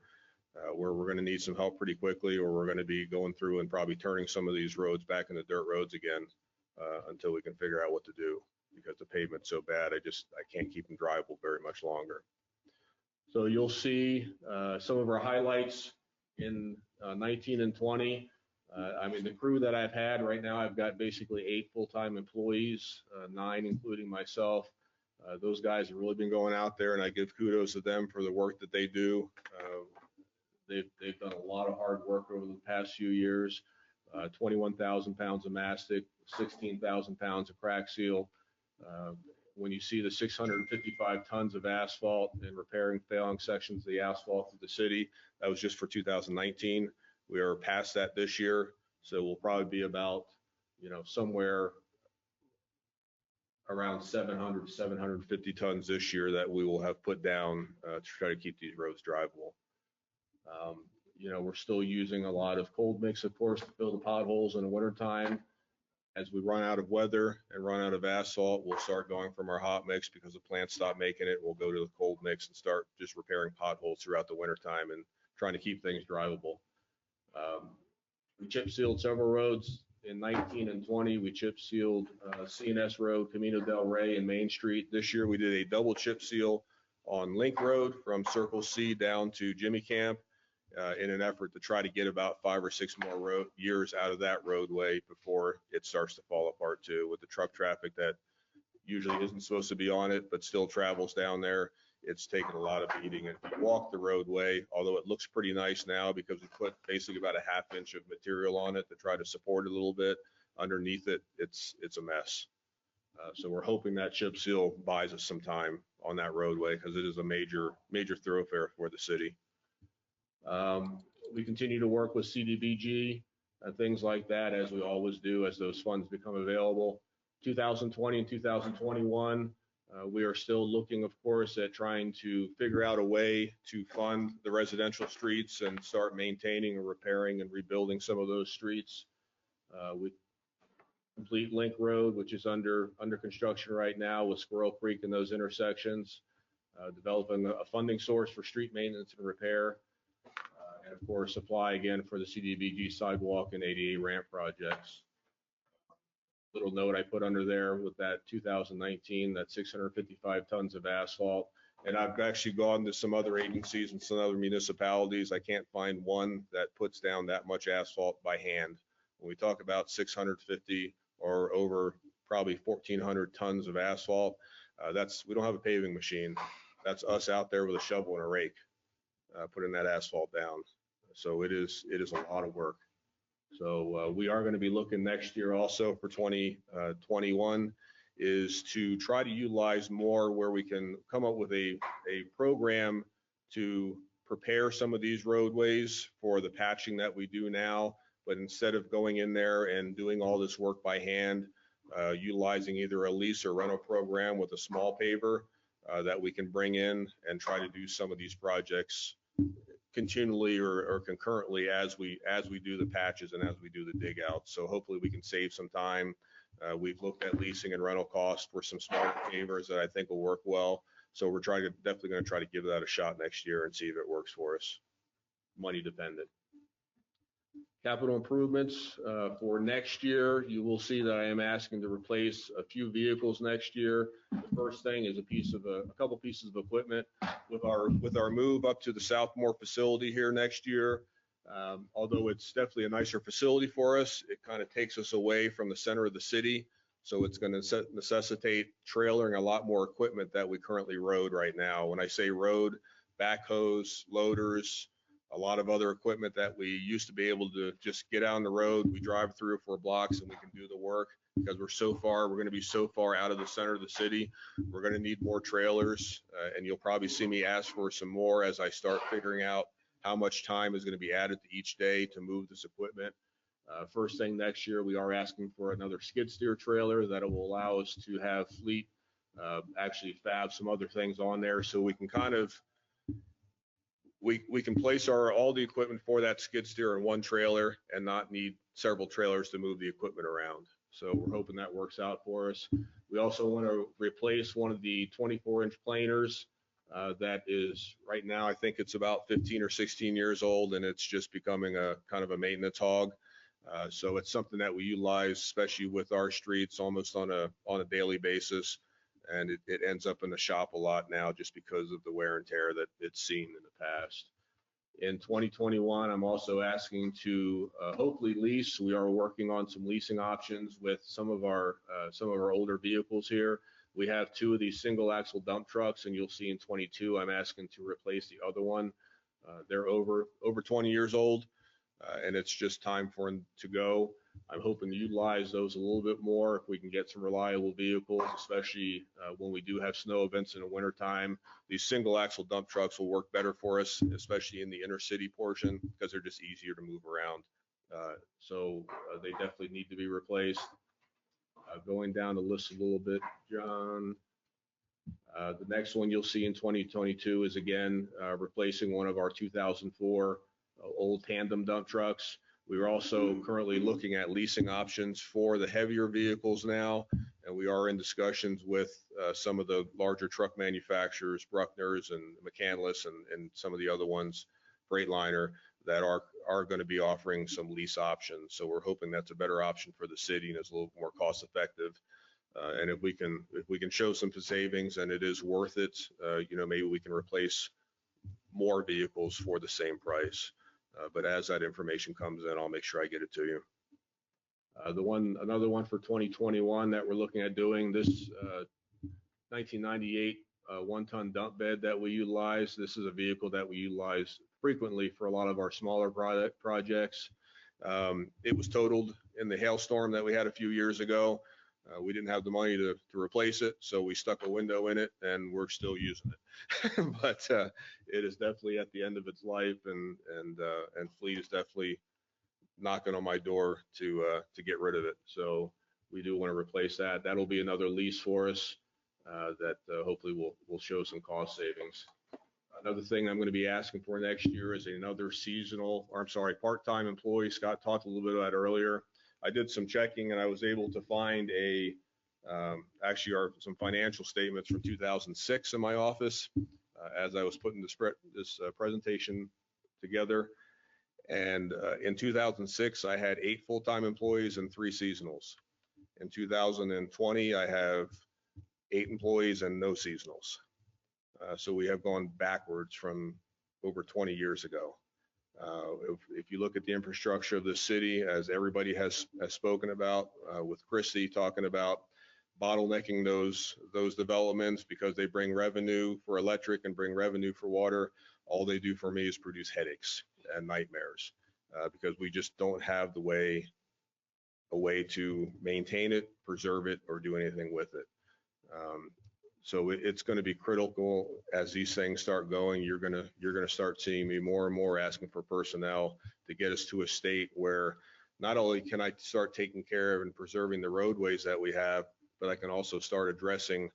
we're going to need some help pretty quickly, or we're going to be going through and probably turning some of these roads back into dirt roads again until we can figure out what to do, because the pavement's so bad. I can't keep them drivable very much longer. So you'll see some of our highlights in 19 and 20. The crew that I've had right now, I've got basically 8 full-time employees, 9 including myself. Those guys have really been going out there, and I give kudos to them for the work that they do. They've done a lot of hard work over the past few years. 21,000 pounds of mastic, 16,000 pounds of crack seal. When you see the 655 tons of asphalt and repairing failing sections of the asphalt through the city, that was just for 2019. We are past that this year, so we'll probably be about, somewhere around 700 to 750 tons this year that we will have put down to try to keep these roads drivable. We're still using a lot of cold mix, of course, to fill the potholes in the wintertime. As we run out of weather and run out of asphalt, we'll start going from our hot mix because the plants stop making it. We'll go to the cold mix and start just repairing potholes throughout the wintertime and trying to keep things drivable. We chip sealed several roads in 19 and 20. We chip sealed CNS Road, Camino del Rey, and Main Street. This year we did a double chip seal on Link Road from Circle C down to Jimmy Camp in an effort to try to get about 5 or 6 more years out of that roadway before it starts to fall apart too, with the truck traffic that usually isn't supposed to be on it but still travels down there. It's taken a lot of beating. And if you walk the roadway, although it looks pretty nice now because we put basically about a ½ inch of material on it to try to support it a little bit, underneath it, it's a mess. So we're hoping that chip seal buys us some time on that roadway because it is a major thoroughfare for the city. We continue to work with CDBG and things like that, as we always do, as those funds become available. 2020 and 2021, we are still looking, of course, at trying to figure out a way to fund the residential streets and start maintaining and repairing and rebuilding some of those streets. We complete Link Road, which is under construction right now with Squirrel Creek and those intersections, developing a funding source for street maintenance and repair. And of course, apply again for the CDBG sidewalk and ADA ramp projects. Little note I put under there with that 2019, that 655 tons of asphalt. And I've actually gone to some other agencies and some other municipalities. I can't find one that puts down that much asphalt by hand. When we talk about 650 or over probably 1,400 tons of asphalt, we don't have a paving machine. That's us out there with a shovel and a rake. Putting that asphalt down. So it is a lot of work. So we are going to be looking next year also for 2021 is to try to utilize more where we can come up with a program to prepare some of these roadways for the patching that we do now. But instead of going in there and doing all this work by hand, utilizing either a lease or rental program with a small paver that we can bring in and try to do some of these projects continually or concurrently as we do the patches and as we do the dig out. So hopefully we can save some time. We've looked at leasing and rental costs for some smaller pavers that I think will work well. So we're definitely going to try to give that a shot next year and see if it works for us. Money dependent. Capital improvements for next year, you will see that I am asking to replace a few vehicles next year. The first thing is a couple pieces of equipment with our move up to the Southmore facility here next year. Although it's definitely a nicer facility for us, it kind of takes us away from the center of the city. So it's going to necessitate trailering a lot more equipment that we currently road right now. When I say road, backhoes, loaders, a lot of other equipment that we used to be able to just get out on the road. We drive 3 or 4 blocks and we can do the work because we're going to be so far out of the center of the city. We're going to need more trailers and you'll probably see me ask for some more as I start figuring out how much time is going to be added to each day to move this equipment. First thing next year, we are asking for another skid steer trailer that will allow us to have fleet actually fab some other things on there so we can kind of we can place all the equipment for that skid steer in one trailer and not need several trailers to move the equipment around. So we're hoping that works out for us. We also want to replace one of the 24-inch planers that is right now, I think it's about 15 or 16 years old and it's just becoming a kind of a maintenance hog. So it's something that we utilize, especially with our streets almost on a daily basis. And it ends up in the shop a lot now just because of the wear and tear that it's seen in the past. In 2021, I'm also asking to hopefully lease. We are working on some leasing options with some of our older vehicles here. We have 2 of these single axle dump trucks, and you'll see in 22, I'm asking to replace the other one. They're over 20 years old, and it's just time for them to go. I'm hoping to utilize those a little bit more if we can get some reliable vehicles, especially when we do have snow events in the wintertime. These single axle dump trucks will work better for us, especially in the inner city portion, because they're just easier to move around. So they definitely need to be replaced. Going down the list a little bit, John. The next one you'll see in 2022 is again replacing one of our 2004 old tandem dump trucks. We are also currently looking at leasing options for the heavier vehicles now, and we are in discussions with some of the larger truck manufacturers, Bruckner's and McCandless, and some of the other ones, Freightliner, that are going to be offering some lease options. So we're hoping that's a better option for the city and is a little more cost effective. And if we can show some savings and it is worth it, maybe we can replace more vehicles for the same price. But as that information comes in, I'll make sure I get it to you. Another one for 2021 that we're looking at doing, this 1998 1-ton dump bed that we utilize. This is a vehicle that we utilize frequently for a lot of our smaller projects. It was totaled in the hailstorm that we had a few years ago. We didn't have the money to replace it, so we stuck a window in it, and we're still using it. But it is definitely at the end of its life, and fleet is definitely knocking on my door to get rid of it. So we do want to replace that. That'll be another lease for us that hopefully will show some cost savings. Another thing I'm going to be asking for next year is another part-time employee. Scott talked a little bit about earlier. I did some checking and I was able to find some financial statements from 2006 in my office as I was putting this presentation together. And in 2006, I had 8 full-time employees and 3 seasonals. In 2020, I have 8 employees and no seasonals. So we have gone backwards from over 20 years ago. If you look at the infrastructure of the city, as everybody has spoken about, with Christie talking about bottlenecking those developments because they bring revenue for electric and bring revenue for water, all they do for me is produce headaches and nightmares because we just don't have the way a way to maintain it, preserve it, or do anything with it. So it's going to be critical as these things start going. You're going to start seeing me more and more asking for personnel to get us to a state where not only can I start taking care of and preserving the roadways that we have, but I can also start addressing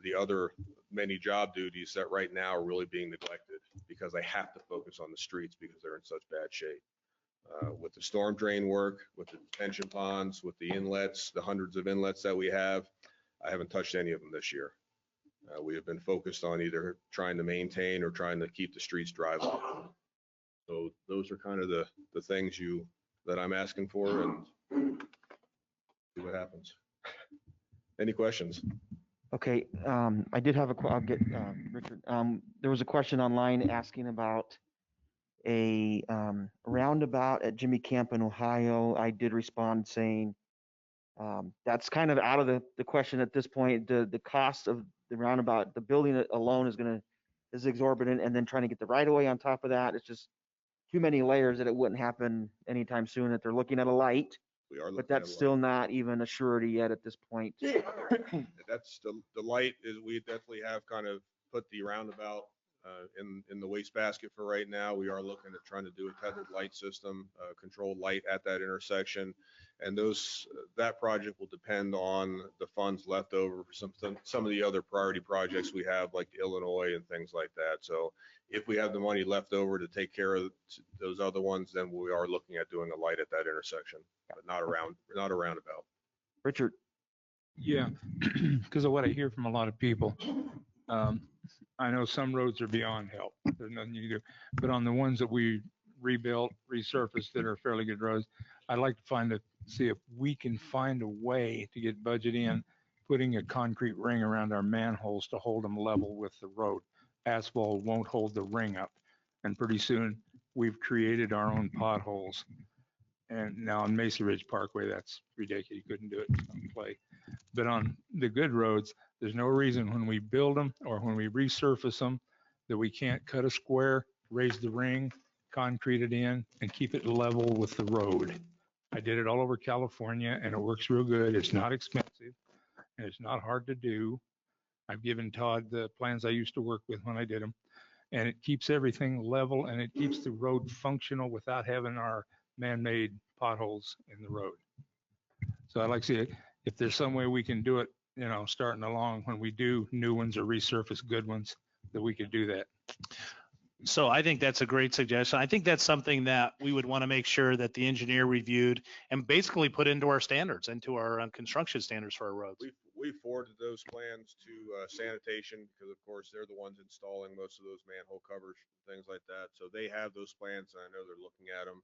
the other many job duties that right now are really being neglected because I have to focus on the streets because they're in such bad shape. With the storm drain work, with the detention ponds, with the inlets, the hundreds of inlets that we have, I haven't touched any of them this year. We have been focused on either trying to maintain or trying to keep the streets drivable. So those are kind of the things that I'm asking for, and see what happens. Any questions? Okay, I did have I'll get Richard. There was a question online asking about a roundabout at Jimmy Camp in Ohio. I did respond saying that's kind of out of the question at this point. The cost of the roundabout, the building it alone is exorbitant, and then trying to get the right of way on top of that, it's just too many layers that it wouldn't happen anytime soon. That they're looking at a light, We are looking but at that's a still not even a surety yet at this point. That's the light is, we definitely have kind of put the roundabout in the wastebasket for right now. We are looking at trying to do a tethered light system, controlled light at that intersection. And that project will depend on the funds left over for some of the other priority projects we have, like Illinois and things like that. So if we have the money left over to take care of those other ones, then we are looking at doing a light at that intersection, but not a roundabout. Richard. Yeah, because of what I hear from a lot of people. I know some roads are beyond help. There's nothing you can do. But on the ones that we rebuilt, resurfaced that are fairly good roads, I'd like to see if we can find a way to get budget in, putting a concrete ring around our manholes to hold them level with the road. Asphalt won't hold the ring up. And pretty soon we've created our own potholes. And now on Mesa Ridge Parkway, that's ridiculous. You couldn't do it on clay. But on the good roads, there's no reason when we build them or when we resurface them that we can't cut a square, raise the ring, concrete it in, and keep it level with the road. I did it all over California and it works real good. It's not expensive and it's not hard to do. I've given Todd the plans I used to work with when I did them, and it keeps everything level and it keeps the road functional without having our man-made potholes in the road. So I'd like to see if there's some way we can do it, starting along when we do new ones or resurface good ones, that we could do that. So I think that's a great suggestion. I think that's something that we would want to make sure that the engineer reviewed and basically put into our standards, into our construction standards for our roads. We forwarded those plans to sanitation because of course they're the ones installing most of those manhole covers, things like that. So they have those plans and I know they're looking at them.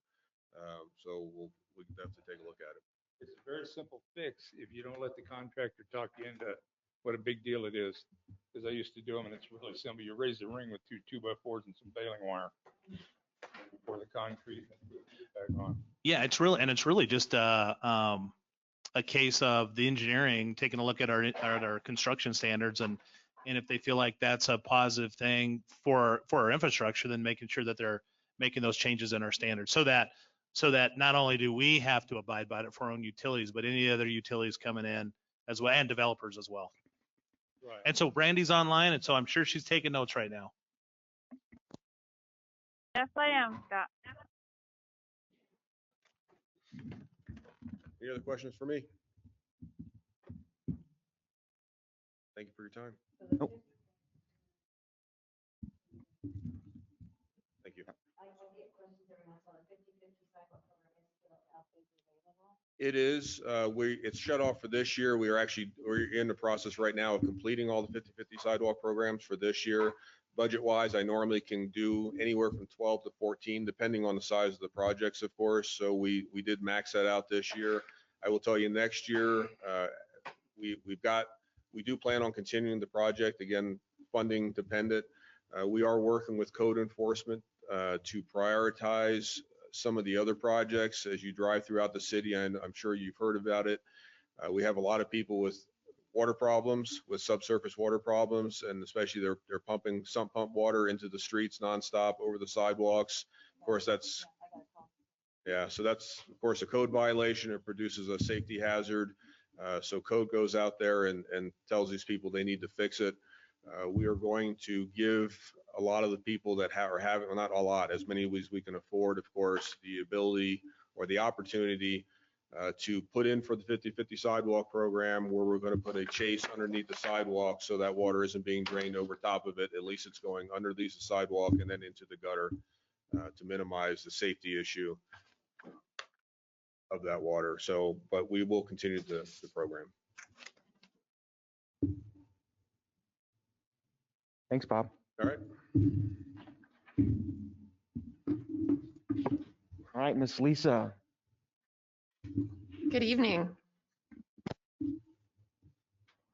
So we can definitely take a look at it. It's a very simple fix if you don't let the contractor talk you into what a big deal it is. Because I used to do them and it's really simple. You raise the ring with 2 2x4s and some baling wire for the concrete and put it back on. Yeah, it's really just a case of the engineering taking a look at our construction standards and if they feel like that's a positive thing for our infrastructure, then making sure that they're making those changes in our standards so that not only do we have to abide by it for our own utilities, but any other utilities coming in as well and developers as well. Right. And so Brandy's online, and so I'm sure she's taking notes right now. Yes, I am, Scott. Any other questions for me? Thank you for your time. Nope. Thank you. It is. It's shut off for this year. We're in the process right now of completing all the 50/50 sidewalk programs for this year. Budget wise, I normally can do anywhere from 12 to 14, depending on the size of the projects, of course. So we did max that out this year. I will tell you next year, we do plan on continuing the project. Again, funding dependent. We are working with code enforcement to prioritize some of the other projects as you drive throughout the city, and I'm sure you've heard about it. We have a lot of people with water problems, with subsurface water problems, and especially they're pumping sump pump water into the streets nonstop over the sidewalks. Of course, that's Yeah, so that's, of course, a code violation. It produces a safety hazard. So code goes out there and tells these people they need to fix it. We are going to give a lot of the people that are having, well, not a lot, as many as we can afford, of course, the ability or the opportunity to put in for the 50/50 sidewalk program, where we're going to put a chase underneath the sidewalk so that water isn't being drained over top of it. At least it's going underneath the sidewalk and then into the gutter to minimize the safety issue of that water. So, but we will continue the program. Thanks, Bob. All right. All right, Miss Lisa. Good evening.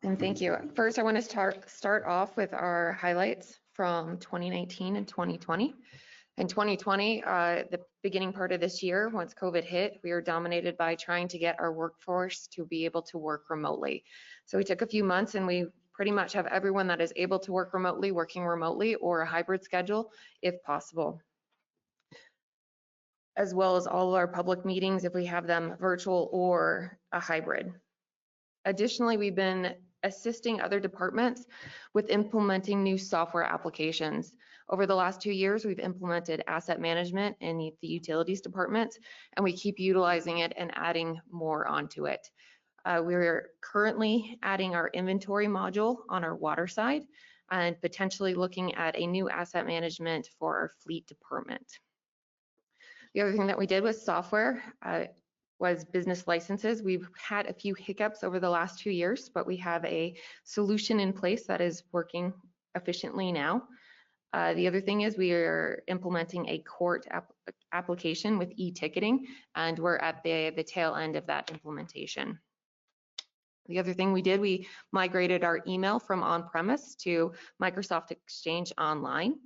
And thank you. First, I want to start off with our highlights from 2019 and 2020. In 2020, the beginning part of this year, once COVID hit, we were dominated by trying to get our workforce to be able to work remotely. So we took a few months and we pretty much have everyone that is able to work remotely, working remotely, or a hybrid schedule if possible, as well as all of our public meetings if we have them virtual or a hybrid. Additionally, we've been assisting other departments with implementing new software applications. Over the last 2 years, we've implemented asset management in the utilities department, and we keep utilizing it and adding more onto it. We're currently adding our inventory module on our water side and potentially looking at a new asset management for our fleet department. The other thing that we did with software was business licenses. We've had a few hiccups over the last 2 years, but we have a solution in place that is working efficiently now. The other thing is we are implementing a court application with e-ticketing, and we're at the tail end of that implementation. The other thing we did, we migrated our email from on-premise to Microsoft Exchange Online.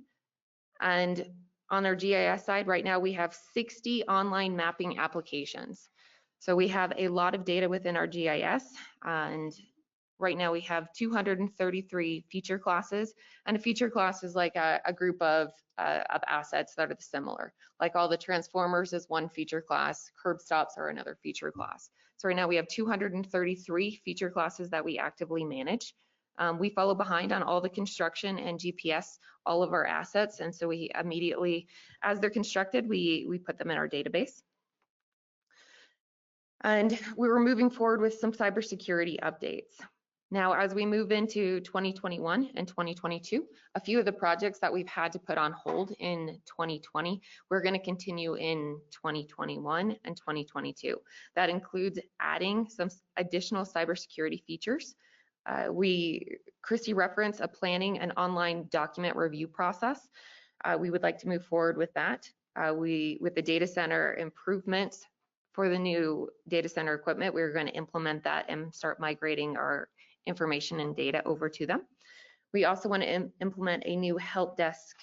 And on our GIS side, right now we have 60 online mapping applications. So we have a lot of data within our GIS, and right now we have 233 feature classes, and a feature class is like a group of assets that are similar. Like all the transformers is one feature class, curb stops are another feature class. So right now we have 233 feature classes that we actively manage. We follow behind on all the construction and GPS, all of our assets, and so we immediately, as they're constructed, we put them in our database. And we were moving forward with some cybersecurity updates. Now, as we move into 2021 and 2022, a few of the projects that we've had to put on hold in 2020, we're going to continue in 2021 and 2022. That includes adding some additional cybersecurity features. Christy referenced a planning and online document review process. We would like to move forward with that. With the data center improvements for the new data center equipment, we're going to implement that and start migrating our information and data over to them. We also want to implement a new help desk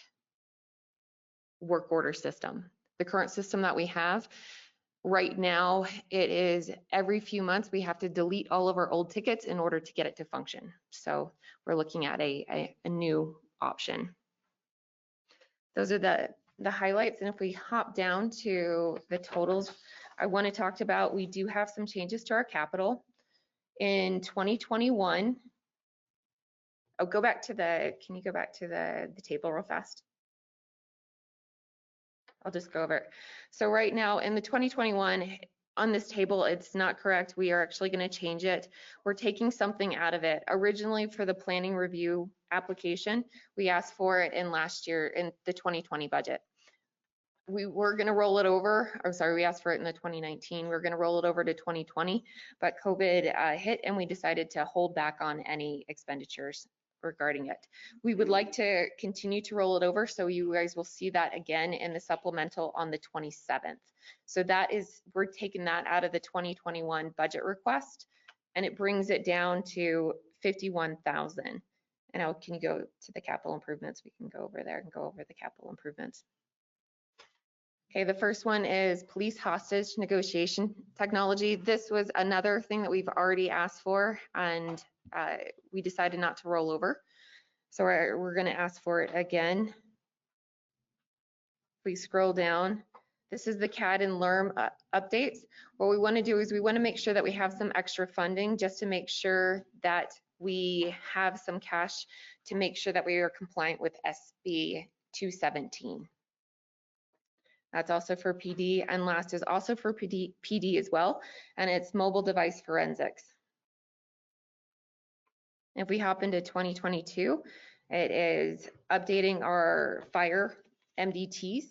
work order system. The current system that we have right now, it is every few months we have to delete all of our old tickets in order to get it to function. So we're looking at a new option. Those are the highlights. And if we hop down to the totals, I want to talk about, we do have some changes to our capital. In 2021, can you go back to the table real fast? I'll just go over it. So right now in the 2021, on this table, it's not correct. We are actually going to change it. We're taking something out of it. Originally for the planning review application, we asked for it in last year in the 2020 budget. We were going to roll it over, or sorry, we asked for it in the 2019. We're going to roll it over to 2020, but COVID hit and we decided to hold back on any expenditures regarding it. We would like to continue to roll it over, so you guys will see that again in the supplemental on the 27th. So that is, we're taking that out of the 2021 budget request, and it brings it down to 51,000. And now can you go to the capital improvements? We can go over there and go over the capital improvements. Okay, the first one is police hostage negotiation technology. This was another thing that we've already asked for, and we decided not to roll over. So we're going to ask for it again. If we scroll down, This is the CAD and LERM updates. What we want to do is we want to make sure that we have some extra funding just to make sure that we have some cash to make sure that we are compliant with SB 217. That's also for PD, and last is also for PD as well, and it's mobile device forensics. If we hop into 2022, it is updating our fire MDTs,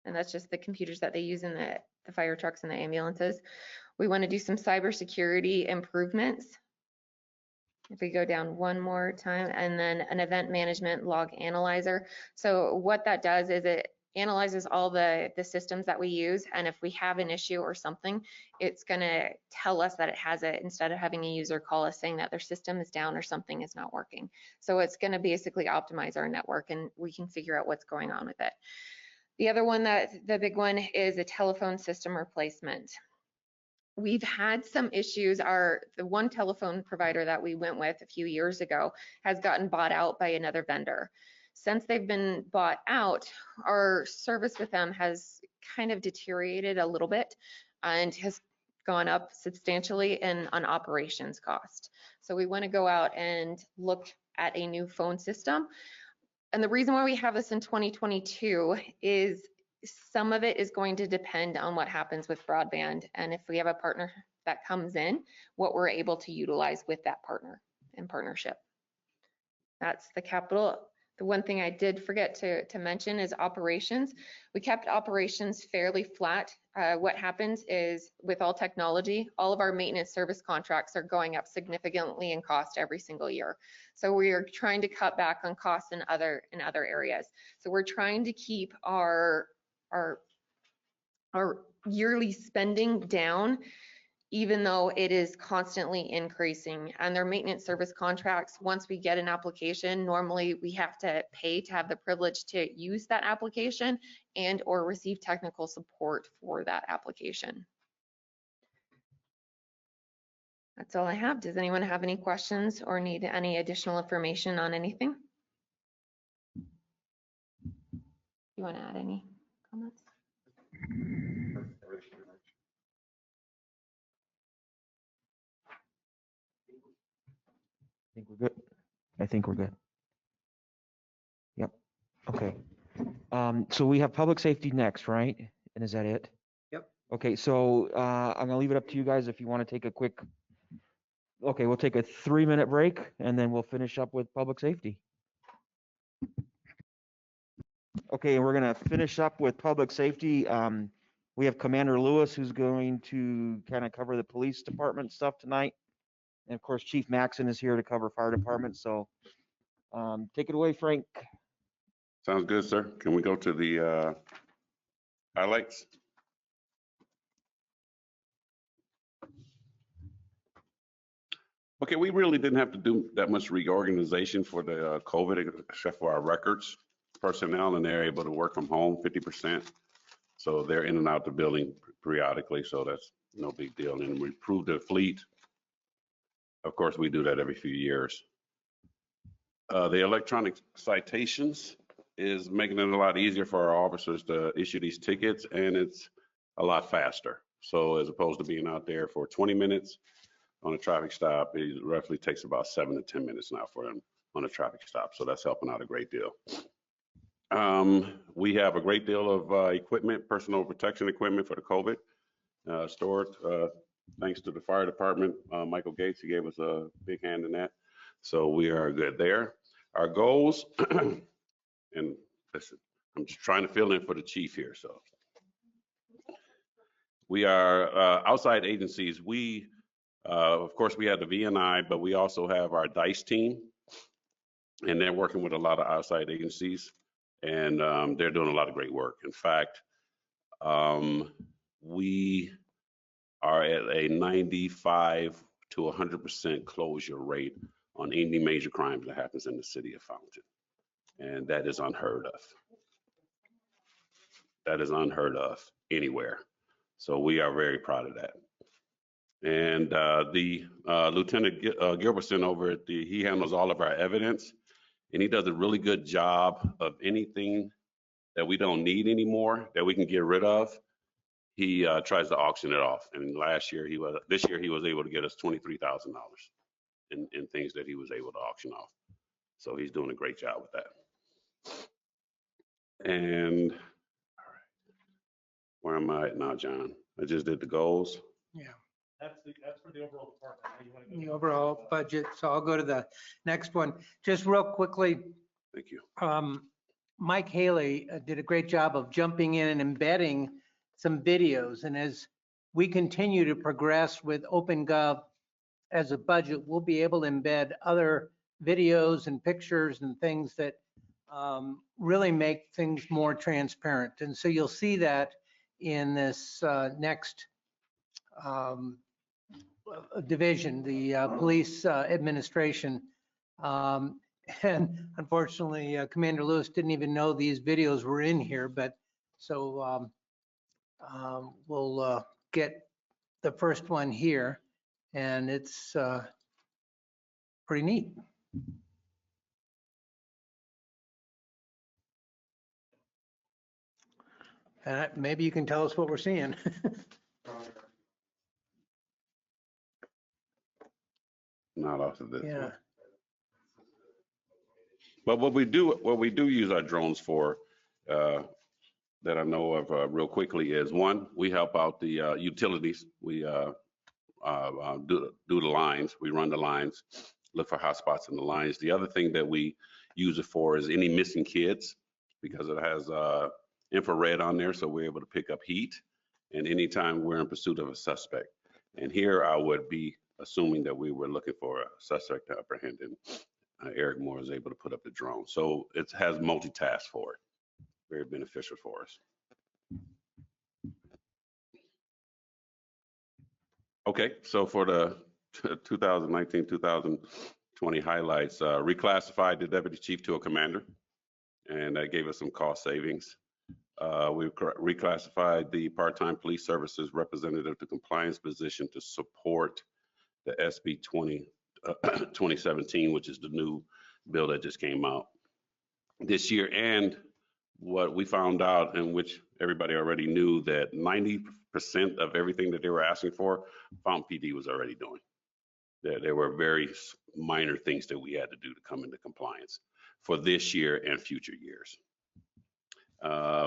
and that's just the computers that they use in the fire trucks and the ambulances. We want to do some cybersecurity improvements. If we go down one more time, and then an event management log analyzer. So what that does is it analyzes all the systems that we use, and if we have an issue or something, it's going to tell us that it has it instead of having a user call us saying that their system is down or something is not working. So it's going to basically optimize our network, and we can figure out what's going on with it. The other one, the big one, is a telephone system replacement. We've had some issues. The one telephone provider that we went with a few years ago has gotten bought out by another vendor. Since they've been bought out, our service with them has kind of deteriorated a little bit and has gone up substantially on operations cost. So we want to go out and look at a new phone system. And the reason why we have this in 2022 is some of it is going to depend on what happens with broadband, and if we have a partner that comes in, what we're able to utilize with that partner in partnership. That's the capital. The one thing I did forget to mention is operations. We kept operations fairly flat. What happens is with all technology, all of our maintenance service contracts are going up significantly in cost every single year. So we are trying to cut back on costs in other areas. So we're trying to keep our yearly spending down, even though it is constantly increasing. And their maintenance service contracts, once we get an application, normally we have to pay to have the privilege to use that application and or receive technical support for that application. That's all I have. Does anyone have any questions or need any additional information on anything? You want to add any comments? I think we're good. I think we're good. Yep. Okay. So we have public safety next, right? And is that it? Yep. Okay, so I'm gonna leave it up to you guys if you want to take a quick. Okay, we'll take a 3-minute break and then we'll finish up with public safety. Okay, and we're gonna finish up with public safety. We have Commander Lewis who's going to kind of cover the police department stuff tonight. And of course, Chief Maxon is here to cover fire department. So take it away, Frank. Sounds good, sir. Can we go to the highlights? Okay, we really didn't have to do that much reorganization for the COVID, except for our records. Personnel, and they're able to work from home 50%. So they're in and out the building periodically, so that's no big deal. And we improved the fleet. Of course, we do that every few years. The electronic citations is making it a lot easier for our officers to issue these tickets, and it's a lot faster. So as opposed to being out there for 20 minutes on a traffic stop, it roughly takes about 7 to 10 minutes now for them on a traffic stop. So that's helping out a great deal. We have a great deal of equipment, personal protection equipment for the COVID stored. Thanks to the fire department, Michael Gates, he gave us a big hand in that. So we are good there. Our goals, and listen, I'm just trying to fill in for the chief here. So we are outside agencies. We, of course, we have the VNI, but we also have our DICE team, and they're working with a lot of outside agencies, and they're doing a lot of great work. In fact, we are at a 95 to 100% closure rate on any major crime that happens in the city of Fountain. And that is unheard of. That is unheard of anywhere. So we are very proud of that. And the Lieutenant Gilbertson over at he handles all of our evidence, and he does a really good job of anything that we don't need anymore, that we can get rid of, he tries to auction it off. And this year he was able to get us $23,000 in things that he was able to auction off. So he's doing a great job with that. And where am I at now, John? I just did the goals. Yeah. That's for the overall department. How you wanna go The down? overall budget. So I'll go to the next one. Just real quickly, Thank you. Mike Haley did a great job of jumping in and embedding some videos. And as we continue to progress with OpenGov as a budget, we'll be able to embed other videos and pictures and things that really make things more transparent. And so you'll see that in this next division, the police administration. And unfortunately, Commander Lewis didn't even know these videos were in here, but so we'll get the first one here, and it's pretty neat. Maybe you can tell us what we're seeing. Not off of this Yeah. one. But what we do use our drones for, that I know of real quickly is, one, we help out the utilities. We do the lines. We run the lines, look for hotspots in the lines. The other thing that we use it for is any missing kids, because it has infrared on there, so we're able to pick up heat. And anytime we're in pursuit of a suspect. And here I would be assuming that we were looking for a suspect to apprehend, and Eric Moore is able to put up the drone. So it has multitask for it. Very beneficial for us. Okay, so for the 2019-2020 highlights, reclassified the deputy chief to a commander, and that gave us some cost savings. We reclassified the part-time police services representative to compliance position to support the SB 2017, which is the new bill that just came out this year. And what we found out, and which everybody already knew, that 90% of everything that they were asking for, Fountain PD was already doing. There were very minor things that we had to do to come into compliance for this year and future years.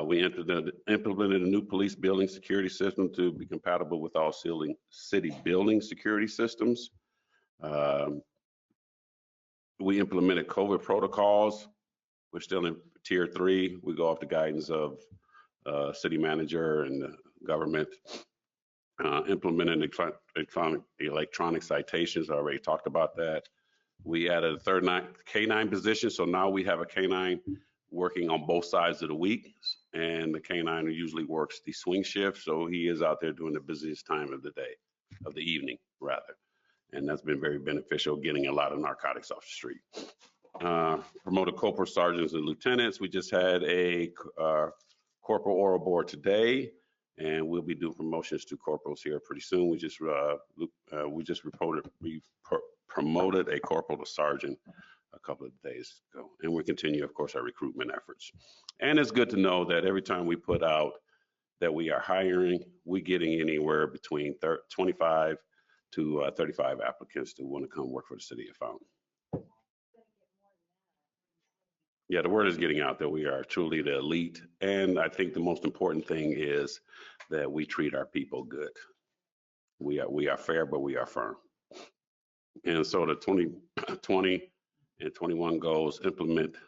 We implemented a new police building security system to be compatible with all city building security systems. We implemented COVID protocols. We're still in tier 3. We go off the guidance of city manager and the government. Implemented electronic citations. I already talked about that. We added a third K9 position. So now we have a K9 working on both sides of the week, and the K9 usually works the swing shift. So he is out there during the busiest time of the day, of the evening rather. And that's been very beneficial, getting a lot of narcotics off the street. Promoted corporal sergeants and lieutenants. We just had a corporal oral board today, and we'll be doing promotions to corporals here pretty soon. We just promoted a corporal to sergeant a couple of days ago, and we continue, of course, our recruitment efforts. And it's good to know that every time we put out that we are hiring, we're getting anywhere between 25 to 35 applicants to want to come work for the city of Fountain. Yeah, the word is getting out that we are truly the elite. And I think the most important thing is that we treat our people good. We are fair, but we are firm. And so the 2020 and 21 goals implement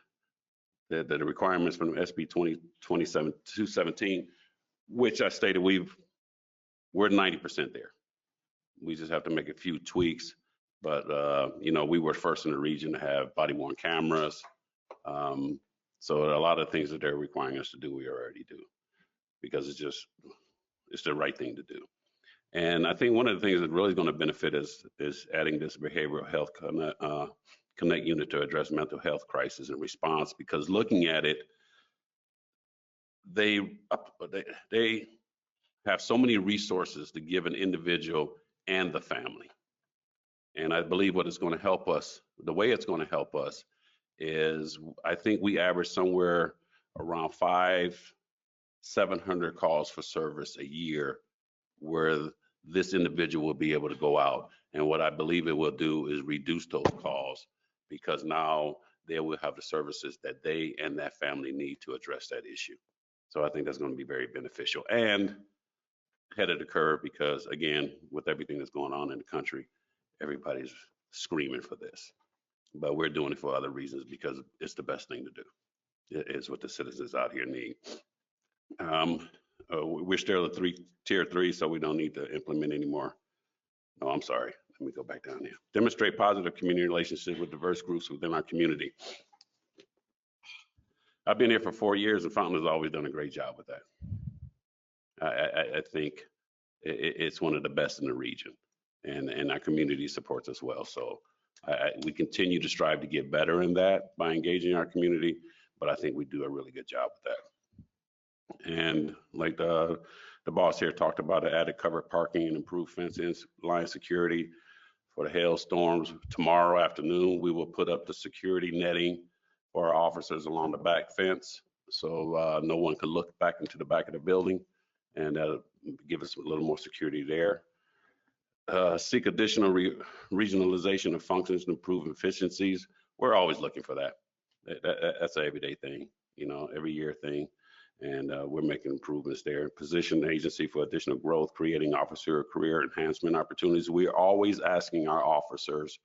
the requirements from SB 217, which I stated we're 90% there. We just have to make a few tweaks, but we were first in the region to have body-worn cameras. So a lot of things that they're requiring us to do, we already do, because it's the right thing to do. And I think one of the things that really is going to benefit is adding this behavioral health connect unit to address mental health crisis and response, because looking at it, they have so many resources to give an individual and the family. And I believe what is going to help us, the way it's going to help us is, I think we average somewhere around 700 calls for service a year where this individual will be able to go out. And what I believe it will do is reduce those calls because now they will have the services that they and that family need to address that issue. So I think that's going to be very beneficial and ahead of the curve because, again, with everything that's going on in the country, everybody's screaming for this. But we're doing it for other reasons because it's the best thing to do. It is what the citizens out here need. We're still at tier 3, so we don't need to implement anymore. No, I'm sorry. Let me go back down here. Demonstrate positive community relationships with diverse groups within our community. I've been here for 4 years, and Fountain has always done a great job with that. I think it's one of the best in the region, and our community supports us well. So we continue to strive to get better in that by engaging our community, but I think we do a really good job with that. And like the boss here talked about, added covered parking and improved fences, line security for the hailstorms. Tomorrow afternoon, we will put up the security netting for our officers along the back fence, so no one can look back into the back of the building, and that'll give us a little more security there. Seek additional regionalization of functions to improve efficiencies. We're always looking for that. That's an everyday thing, you know, every year thing. And we're making improvements there. Position the agency for additional growth, creating officer career enhancement opportunities. We are always asking our officers,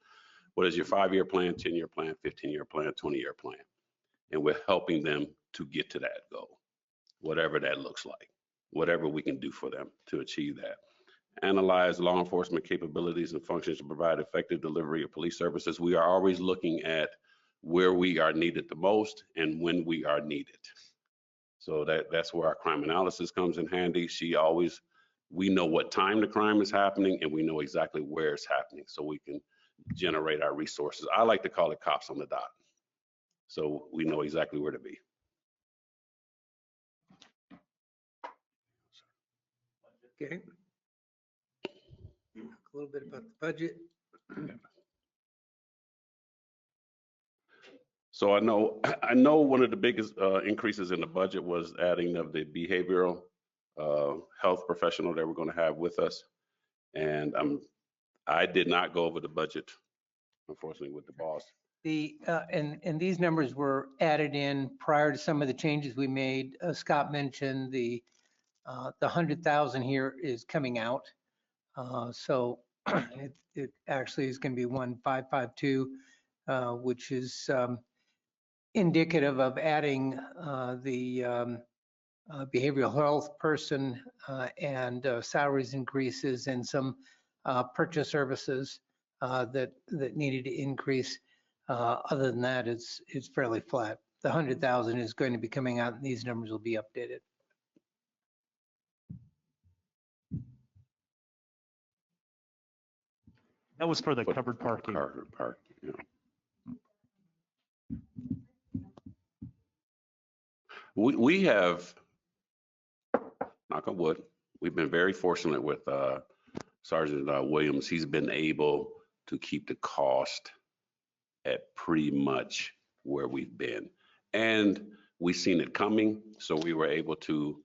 what is your 5-year plan, 10-year plan, 15-year plan, 20-year plan? And we're helping them to get to that goal, whatever that looks like, whatever we can do for them to achieve that. Analyze law enforcement capabilities and functions to provide effective delivery of police services. We are always looking at where we are needed the most and when we are needed. So that's where our crime analysis comes in handy. We know what time the crime is happening and we know exactly where it's happening so we can generate our resources. I like to call it cops on the dot. So we know exactly where to be. Okay. A little bit about the budget. So I know one of the biggest increases in the budget was adding of the behavioral health professional that we're going to have with us. And I did not go over the budget, unfortunately, with the boss. And these numbers were added in prior to some of the changes we made. Scott mentioned the 100,000 here is coming out. So it actually is going to be 1,552, which is indicative of adding the behavioral health person and salaries increases and some purchase services that needed to increase. Other than that, it's fairly flat. The 100,000 is going to be coming out and these numbers will be updated. That was for the covered parking. Covered parking, yeah. We have, knock on wood, we've been very fortunate with Sergeant Williams. He's been able to keep the cost at pretty much where we've been. And we've seen it coming, so we were able to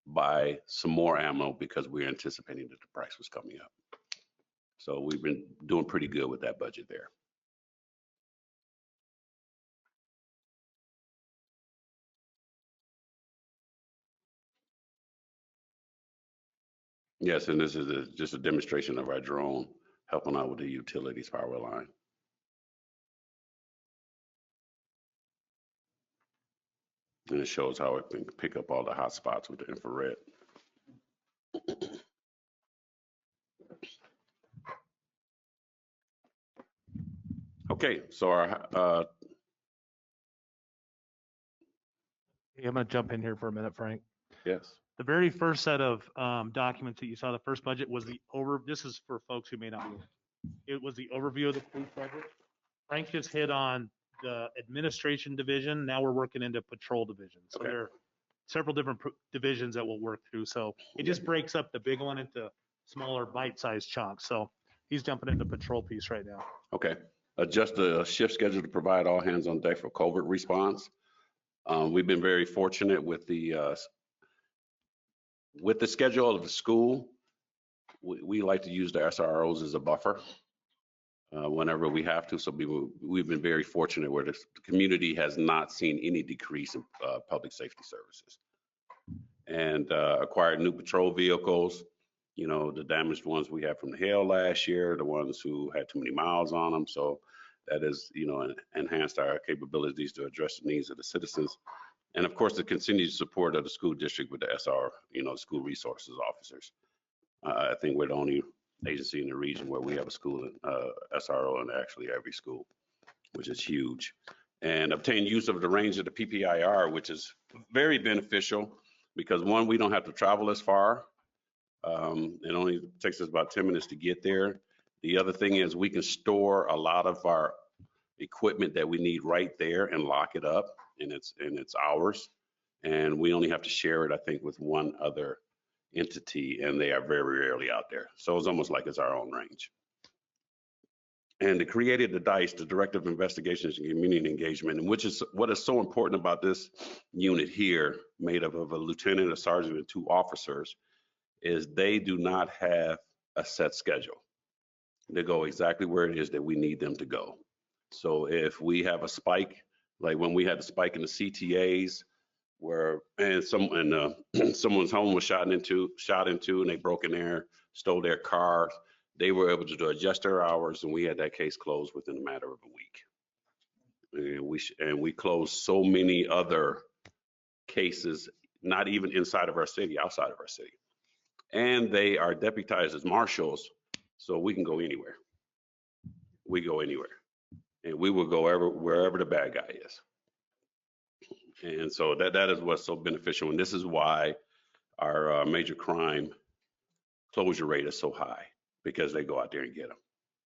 buy some more ammo because we were anticipating that the price was coming up. So we've been doing pretty good with that budget there. Yes, and this is just a demonstration of our drone helping out with the utilities power line. And it shows how it can pick up all the hot spots with the infrared. Okay, so our Hey, I'm going to jump in here for a minute, Frank. yes. The very first set of documents that you saw, the first budget was this is for folks who may not know. It was the overview of the police budget. Frank just hit on the administration division. Now we're working into patrol division. So there are several different divisions that we'll work through. So it just breaks up the big one into smaller bite-sized chunks. So he's jumping into patrol piece right now. Okay. Adjust the shift schedule to provide all hands on deck for covert response. We've been very fortunate with the schedule of the school. We like to use the SROs as a buffer whenever we have to. So we've been very fortunate where the community has not seen any decrease in public safety services. And acquired new patrol vehicles, you know, the damaged ones we had from the hail last year, the ones who had too many miles on them. So that has, you know, enhanced our capabilities to address the needs of the citizens. And of course, the continued support of the school district with the SR, you know, school resources officers. I think we're the only agency in the region where we have a school SRO in actually every school, which is huge. And obtain use of the range of the PPIR, which is very beneficial because one, we don't have to travel as far. It only takes us about 10 minutes to get there. The other thing is we can store a lot of our equipment that we need right there and lock it up, and it's ours. And we only have to share it, I think, with one other entity, and they are very rarely out there. So it's almost like it's our own range. And it created the DICE, the Directive of Investigations and Community Engagement, and which is what is so important about this unit here, made up of a lieutenant, a sergeant, and 2 officers, is they do not have a set schedule. They go exactly where it is that we need them to go. So if we have a spike, like when we had the spike in the CTAs, where someone's home was shot into, and they broke in there, stole their car, they were able to adjust their hours, and we had that case closed within a matter of a week. And we closed so many other cases, not even inside of our city, outside of our city. And they are deputized as marshals, so we can go anywhere. We go anywhere, and we will go wherever the bad guy is. And so that is what's so beneficial, and this is why our major crime closure rate is so high, because they go out there and get them.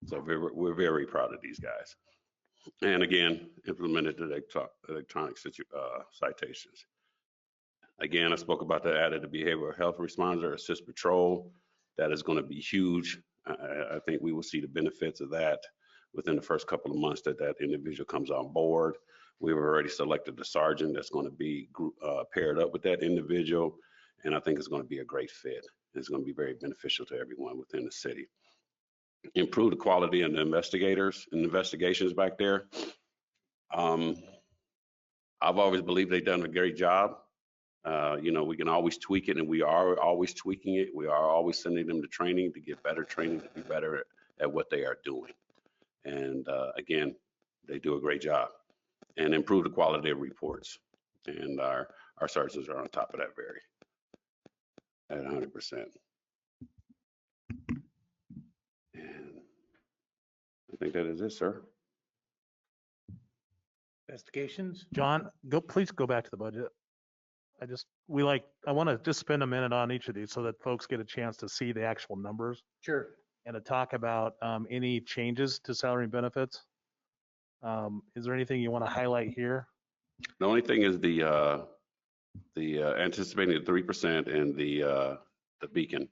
So we're very proud of these guys. And again, implemented the electronic citations. Again, I spoke about the added behavioral health responder assist patrol. That is going to be huge. I think we will see the benefits of that within the first couple of months that individual comes on board. We've already selected the sergeant that's going to be paired up with that individual, and I think it's going to be a great fit. It's going to be very beneficial to everyone within the city. Improve the quality of the investigators and investigations back there. I've always believed they've done a great job. You know, we can always tweak it, and we are always tweaking it. We are always sending them to training to get better training, to be better at what they are doing. And again, they do a great job. And improve the quality of reports. And our sergeants are on top of that at 100%. And I think that is it, sir. Investigations? John, please go back to the budget. I want to just spend a minute on each of these so that folks get a chance to see the actual numbers Sure. and to talk about any changes to salary and benefits. Is there anything you want to highlight here? The only thing is the anticipating the 3% and the beacon,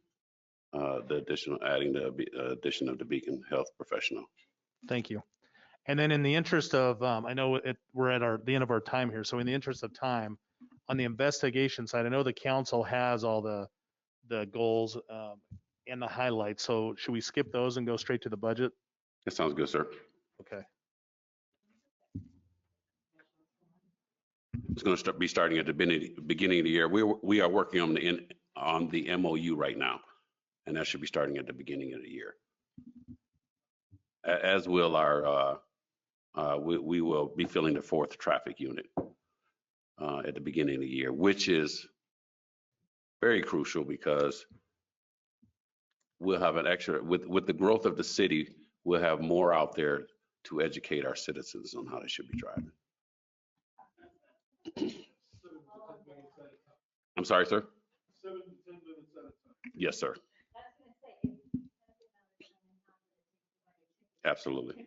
adding the addition of the beacon health professional. Thank you. And then in the interest of, I know we're at the end of our time here. So in the interest of time, on the investigation side, I know the council has all the goals and the highlights. So should we skip those and go straight to the budget? That sounds good, sir. Okay. It's going to be starting at the beginning of the year. We are working on the MOU right now, and that should be starting at the beginning of the year. As will we will be filling the 4th traffic unit at the beginning of the year, which is very crucial because we'll have an extra, with the growth of the city, we'll have more out there to educate our citizens on how they should be driving. I'm sorry, sir? 7 to 10 minutes at a time. Yes, sir. Absolutely.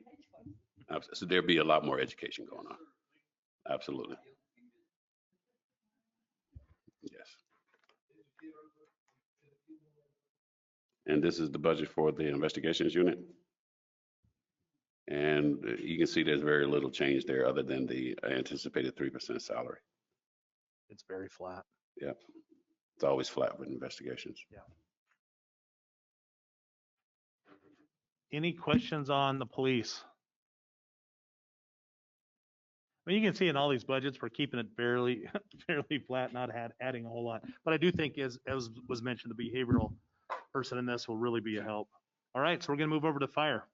So there'll be a lot more education going on. Absolutely. Yes. And this is the budget for the investigations unit. And you can see there's very little change there other than the anticipated 3% salary. It's very flat. Yeah. It's always flat with investigations. Any questions on the police? I mean, you can see in all these budgets, we're keeping it fairly flat, not adding a whole lot. But I do think as was mentioned, the behavioral person in this will really be a help. All right, so we're gonna move over to fire.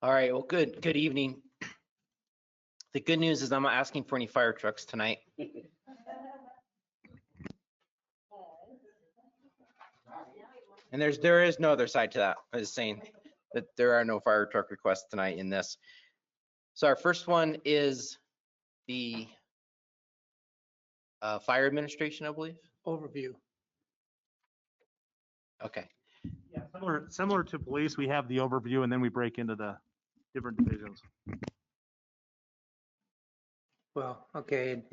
All right, well, good evening. The good news is I'm not asking for any fire trucks tonight. And there is no other side to that. I was saying that there are no fire truck requests tonight in this. So our first one is the fire administration, I believe. Overview. Okay. Yeah, similar to police, we have the overview and then we break into the different divisions. Well, okay, and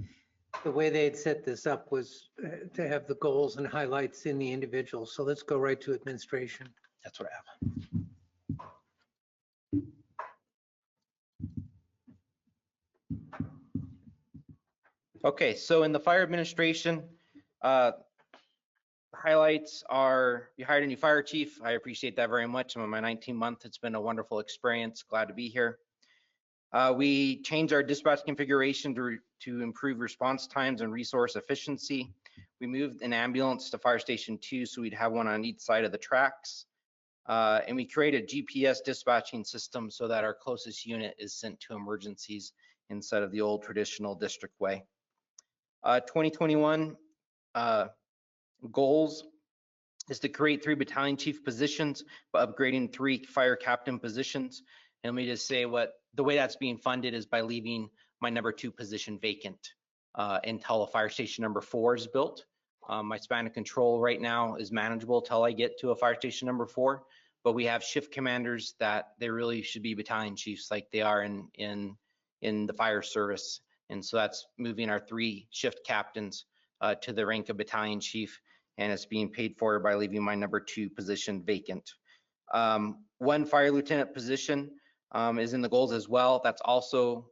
the way they had set this up was to have the goals and highlights in the individual. So let's go right to administration. That's what I have. Okay, so in the fire administration, highlights are you hired a new fire chief. I appreciate that very much. I'm on my 19th month. It's been a wonderful experience. Glad to be here. We changed our dispatch configuration to improve response times and resource efficiency. We moved an ambulance to Fire Station 2 so we'd have one on each side of the tracks. And we created a GPS dispatching system so that our closest unit is sent to emergencies instead of the old traditional district way. 2021 goals is to create 3 battalion chief positions by upgrading 3 fire captain positions. And let me just say the way that's being funded is by leaving my number 2 position vacant until a fire station number 4 is built. My span of control right now is manageable till I get to a fire station number 4, but we have shift commanders that they really should be battalion chiefs like they are in the fire service. And so that's moving our 3 shift captains to the rank of battalion chief, and it's being paid for by leaving my number 2 position vacant. 1 fire lieutenant position is in the goals as well. That's also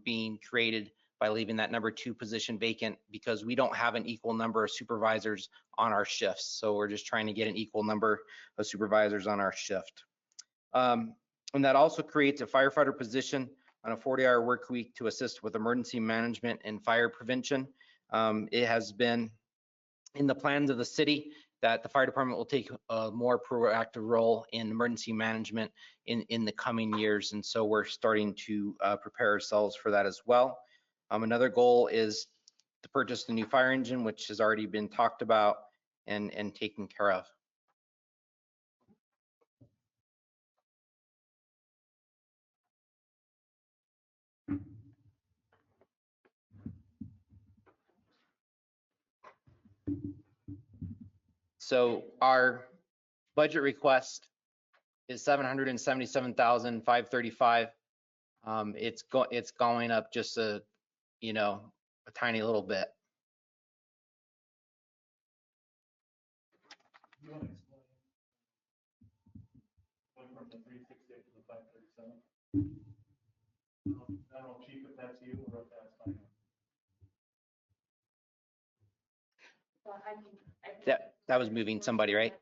being created by leaving that number 2 position vacant because we don't have an equal number of supervisors on our shifts. So we're just trying to get an equal number of supervisors on our shift. And that also creates a firefighter position on a 40-hour work week to assist with emergency management and fire prevention. It has been in the plans of the city that the fire department will take a more proactive role in emergency management in the coming years. And so we're starting to prepare ourselves for that as well. Another goal is to purchase the new fire engine, which has already been talked about and taken care of. So our budget request is $777,535. It's going up just a tiny little bit. You want to explain going from the 368 to the 537? I don't know, Chief, if that's you or if that's fine. That was moving somebody, right?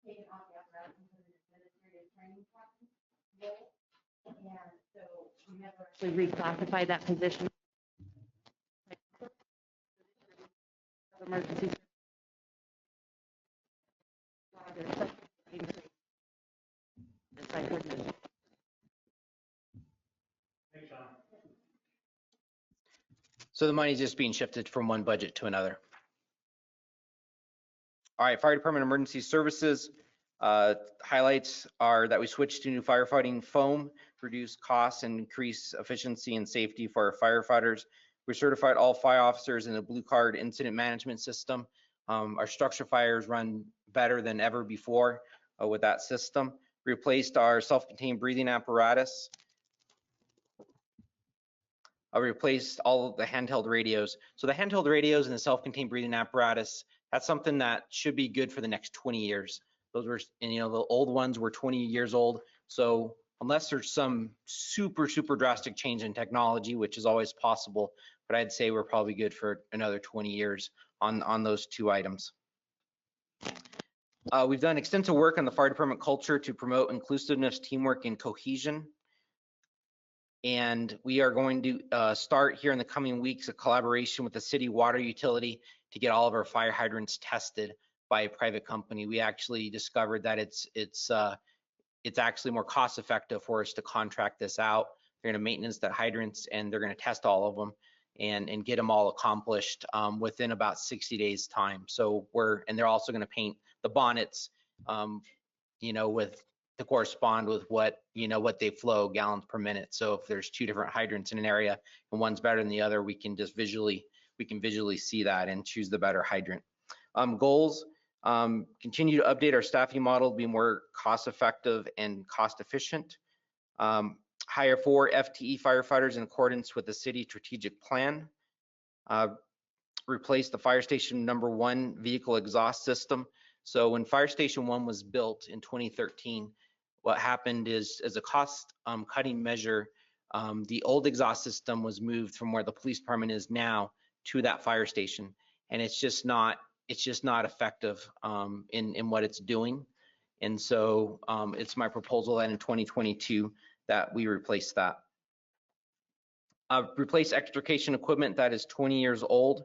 Taken off the apparatus and put an administrative training captain role. And so we never actually reclassified that position. Emergency. So the money's just being shifted from one budget to another. All right, fire department emergency services. Highlights are that we switched to new firefighting foam, reduce costs and increase efficiency and safety for our firefighters. We certified all fire officers in the Blue Card incident management system. Our structure fires run better than ever before with that system. Replaced our self-contained breathing apparatus. replaced all of the handheld radios. So the handheld radios and the self-contained breathing apparatus, that's something that should be good for the next 20 years. Those were, and the old ones were 20 years old. So unless there's some super drastic change in technology, which is always possible, but I'd say we're probably good for another 20 years on those two items. We've done extensive work on the fire department culture to promote inclusiveness, teamwork, and cohesion. And we are going to start here in the coming weeks a collaboration with the city water utility to get all of our fire hydrants tested by a private company. We actually discovered that it's actually more cost effective for us to contract this out. They're going to maintenance the hydrants and they're going to test all of them and get them all accomplished within about 60 days time. So and they're also going to paint the bonnets, with to correspond with what they flow gallons per minute. So if there's two different hydrants in an area and one's better than the other, we can visually see that and choose the better hydrant. Goals, continue to update our staffing model, be more cost effective and cost efficient. Hire 4 FTE firefighters in accordance with the city strategic plan. Replace the fire station #1 vehicle exhaust system. So when fire station 1 was built in 2013, what happened is, as a cost cutting measure, the old exhaust system was moved from where the police department is now to that fire station, and it's just not effective in what it's doing. And so it's my proposal that in 2022 that we replace that. Replace extrication equipment that is 20 years old.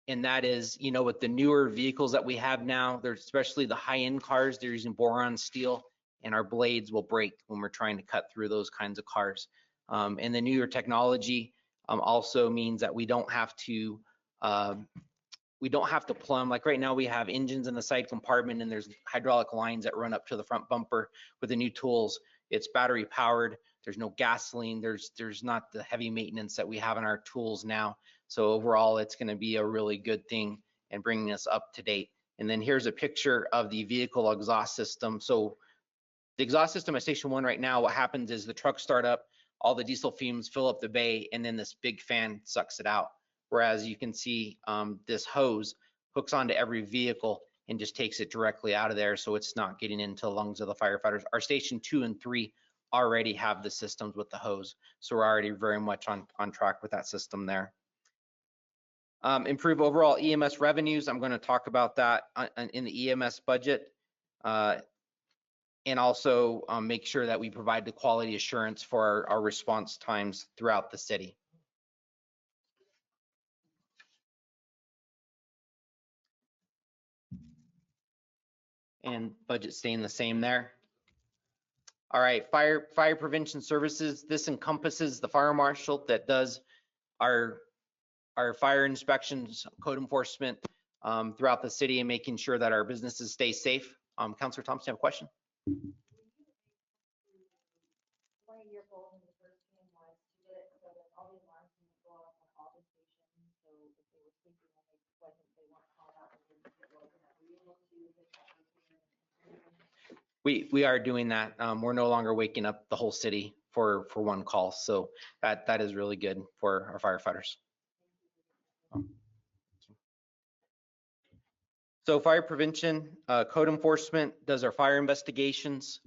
And that is, with the newer vehicles that we have now, there's especially the high-end cars, they're using boron steel, and our blades will break when we're trying to cut through those kinds of cars. And the newer technology also means that we don't have to plumb. Like right now we have engines in the side compartment and there's hydraulic lines that run up to the front bumper. With the new tools, it's battery powered. There's no gasoline. There's not the heavy maintenance that we have in our tools now. So overall, it's going to be a really good thing and bringing us up to date. And then here's a picture of the vehicle exhaust system. So the exhaust system at Station 1 right now, what happens is the trucks start up, all the diesel fumes fill up the bay, and then this big fan sucks it out. Whereas you can see this hose hooks onto every vehicle and just takes it directly out of there, so it's not getting into the lungs of the firefighters. Our Station 2 and 3 already have the systems with the hose, so we're already very much on track with that system there. Improve overall EMS revenues. I'm going to talk about that in the EMS budget. And also make sure that we provide the quality assurance for our response times throughout the city. And budget staying the same there. All right, fire prevention services. This encompasses the fire marshal that does our fire inspections, code enforcement throughout the city, and making sure that our businesses stay safe. Councilor Thompson, you have a question? One of your goals in the first team was to get it so that all the alarms can go off on all the stations. So if they were sleeping and they weren't called out, were you able to get that? We are doing that. We're no longer waking up the whole city for one call. So that is really good for our firefighters. So fire prevention, code enforcement does our fire investigations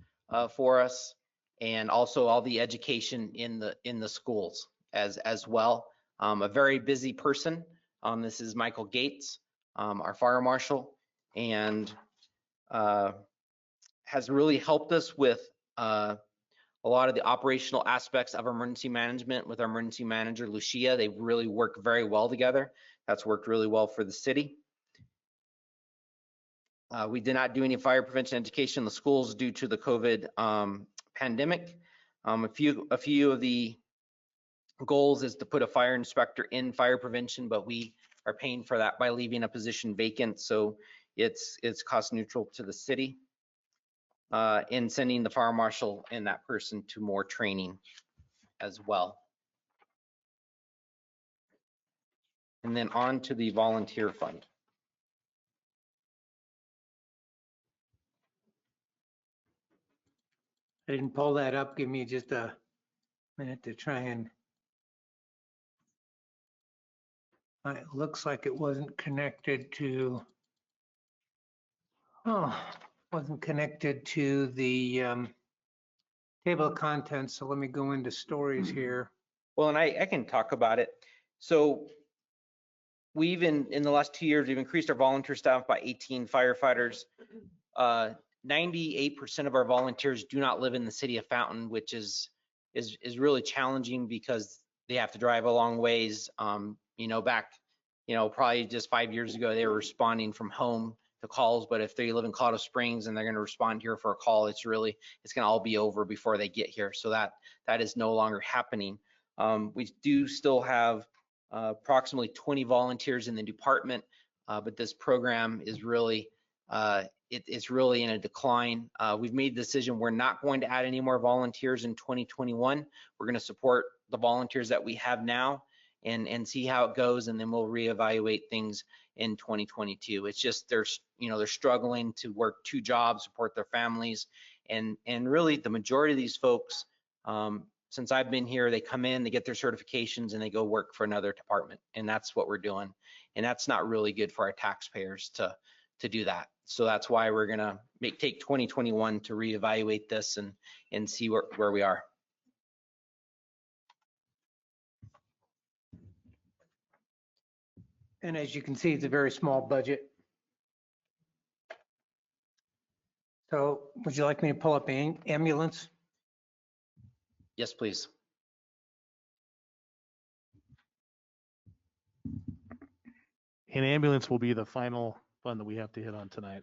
for us, and also all the education in the schools as well. A very busy person. This is Michael Gates, our fire marshal, and has really helped us with a lot of the operational aspects of emergency management with our emergency manager, Lucia. They really work very well together. That's worked really well for the city. We did not do any fire prevention education in the schools due to the COVID pandemic. A few of the goals is to put a fire inspector in fire prevention, but we are paying for that by leaving a position vacant. So it's cost neutral to the city. In sending the fire marshal and that person to more training as well. And then on to the volunteer fund. I didn't pull that up. Give me just a minute to try and It looks like it wasn't connected to, wasn't connected to the table of contents. So let me go into stories here. Well, and I can talk about it. So we've in the last 2 years, we've increased our volunteer staff by 18 firefighters. 98% of our volunteers do not live in the city of Fountain, which is really challenging because they have to drive a long ways. Back, probably just 5 years ago, they were responding from home to calls, but if they live in Colorado Springs and they're going to respond here for a call, it's going to all be over before they get here. So that is no longer happening. We do still have approximately 20 volunteers in the department, but this program is really it's really in a decline. We've made the decision we're not going to add any more volunteers in 2021. We're going to support the volunteers that we have now and see how it goes, and then we'll reevaluate things in 2022. It's just they're struggling to work 2 jobs, support their families, and really the majority of these folks, since I've been here, they come in, they get their certifications, and they go work for another department, and that's what we're doing. And that's not really good for our taxpayers to do that. So that's why we're gonna take 2021 to reevaluate this and see where we are. And as you can see, it's a very small budget. So would you like me to pull up ambulance? Yes, please. And ambulance will be the final fund that we have to hit on tonight.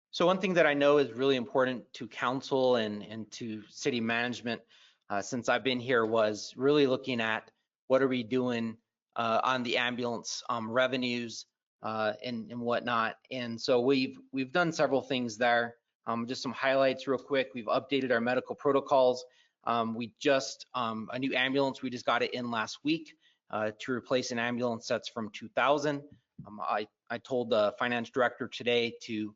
So one thing that I know is really important to council and to city management since I've been here was really looking at what are we doing on the ambulance revenues and whatnot. And so we've done several things there. Just some highlights real quick. We've updated our medical protocols. We just a new ambulance, we just got it in last week to replace an ambulance that's from 2000. I told the finance director today to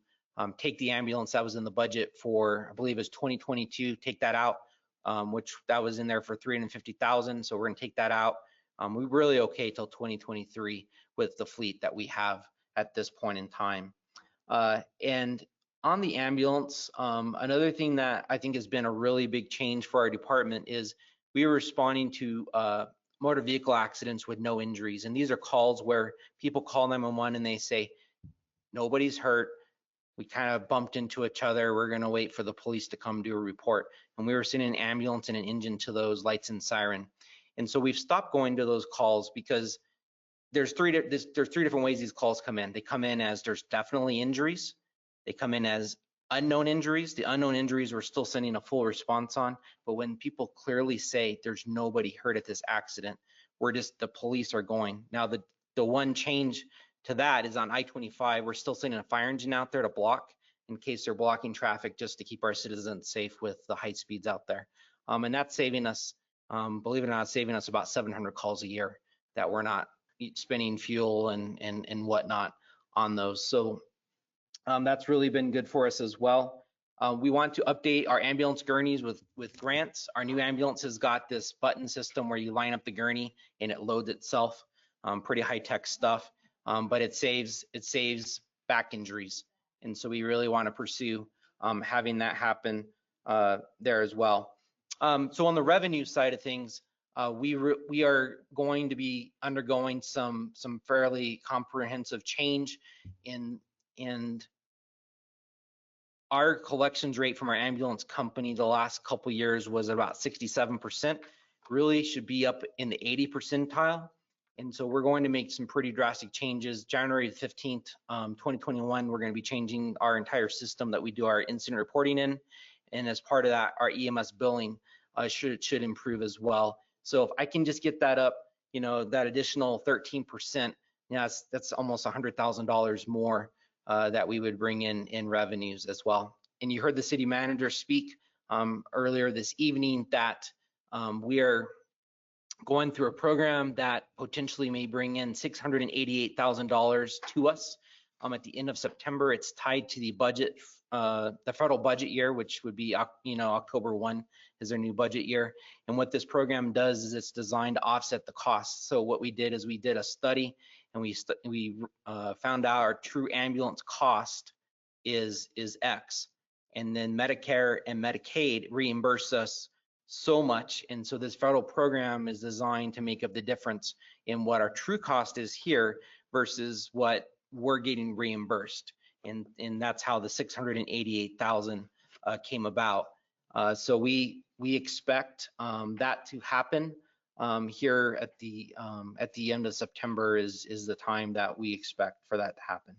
take the ambulance that was in the budget for, I believe it was 2022, take that out, which that was in there for 350,000. So we're gonna take that out. We're really okay till 2023 with the fleet that we have at this point in time. And on the ambulance, another thing that I think has been a really big change for our department is we are responding to motor vehicle accidents with no injuries. And these are calls where people call 911 and they say, nobody's hurt. We kind of bumped into each other. We're going to wait for the police to come do a report. And we were sending an ambulance and an engine to those lights and siren. And so we've stopped going to those calls because there's three different ways these calls come in. They come in as there's definitely injuries. They come in as unknown injuries. The unknown injuries we're still sending a full response on. But when people clearly say there's nobody hurt at this accident, the police are going. Now the one change to that is on I-25, we're still sending a fire engine out there to block in case they're blocking traffic just to keep our citizens safe with the high speeds out there. And that's saving us, believe it or not, saving us about 700 calls a year that we're not spending fuel and whatnot on those. So that's really been good for us as well. We want to update our ambulance gurneys with grants. Our new ambulance has got this button system where you line up the gurney and it loads itself. Pretty high-tech stuff. But it saves back injuries. And so we really want to pursue having that happen there as well. So on the revenue side of things, we are going to be undergoing some fairly comprehensive change in our collections rate from our ambulance company the last couple years was about 67%, really should be up in the 80 percentile. And so we're going to make some pretty drastic changes. January 15th, 2021, we're going to be changing our entire system that we do our incident reporting in. And as part of that, our EMS billing should improve as well. So if I can just get that up, that additional 13%, that's almost $100,000 more that we would bring in revenues as well. And you heard the city manager speak earlier this evening that we are going through a program that potentially may bring in $688,000 to us at the end of September. It's tied to the budget, the federal budget year, which would be, October 1 is their new budget year. And what this program does is it's designed to offset the costs. So what we did is we did a study, and we found out our true ambulance cost is X. And then Medicare and Medicaid reimburse us so much. And so this federal program is designed to make up the difference in what our true cost is here versus what we're getting reimbursed. And that's how the 688,000 came about. So we expect that to happen here at the end of September is the time that we expect for that to happen.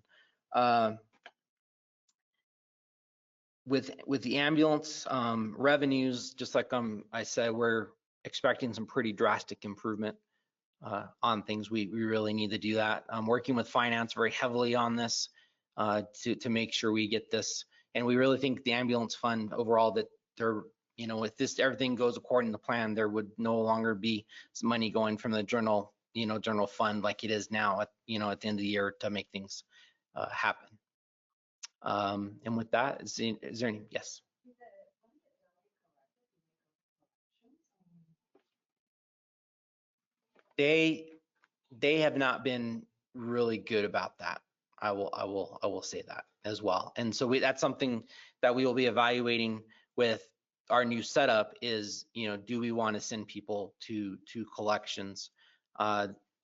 With the ambulance revenues, just like I said, we're expecting some pretty drastic improvement on things. We really need to do that. I'm working with finance very heavily on this to make sure we get this. And we really think the ambulance fund overall, that there, if this everything goes according to plan, there would no longer be some money going from the general fund like it is now at the end of the year to make things happen. And with that, is there any? Yes. They have not been really good about that. I will say that as well. And so that's something that we will be evaluating with our new setup is, do we want to send people to collections?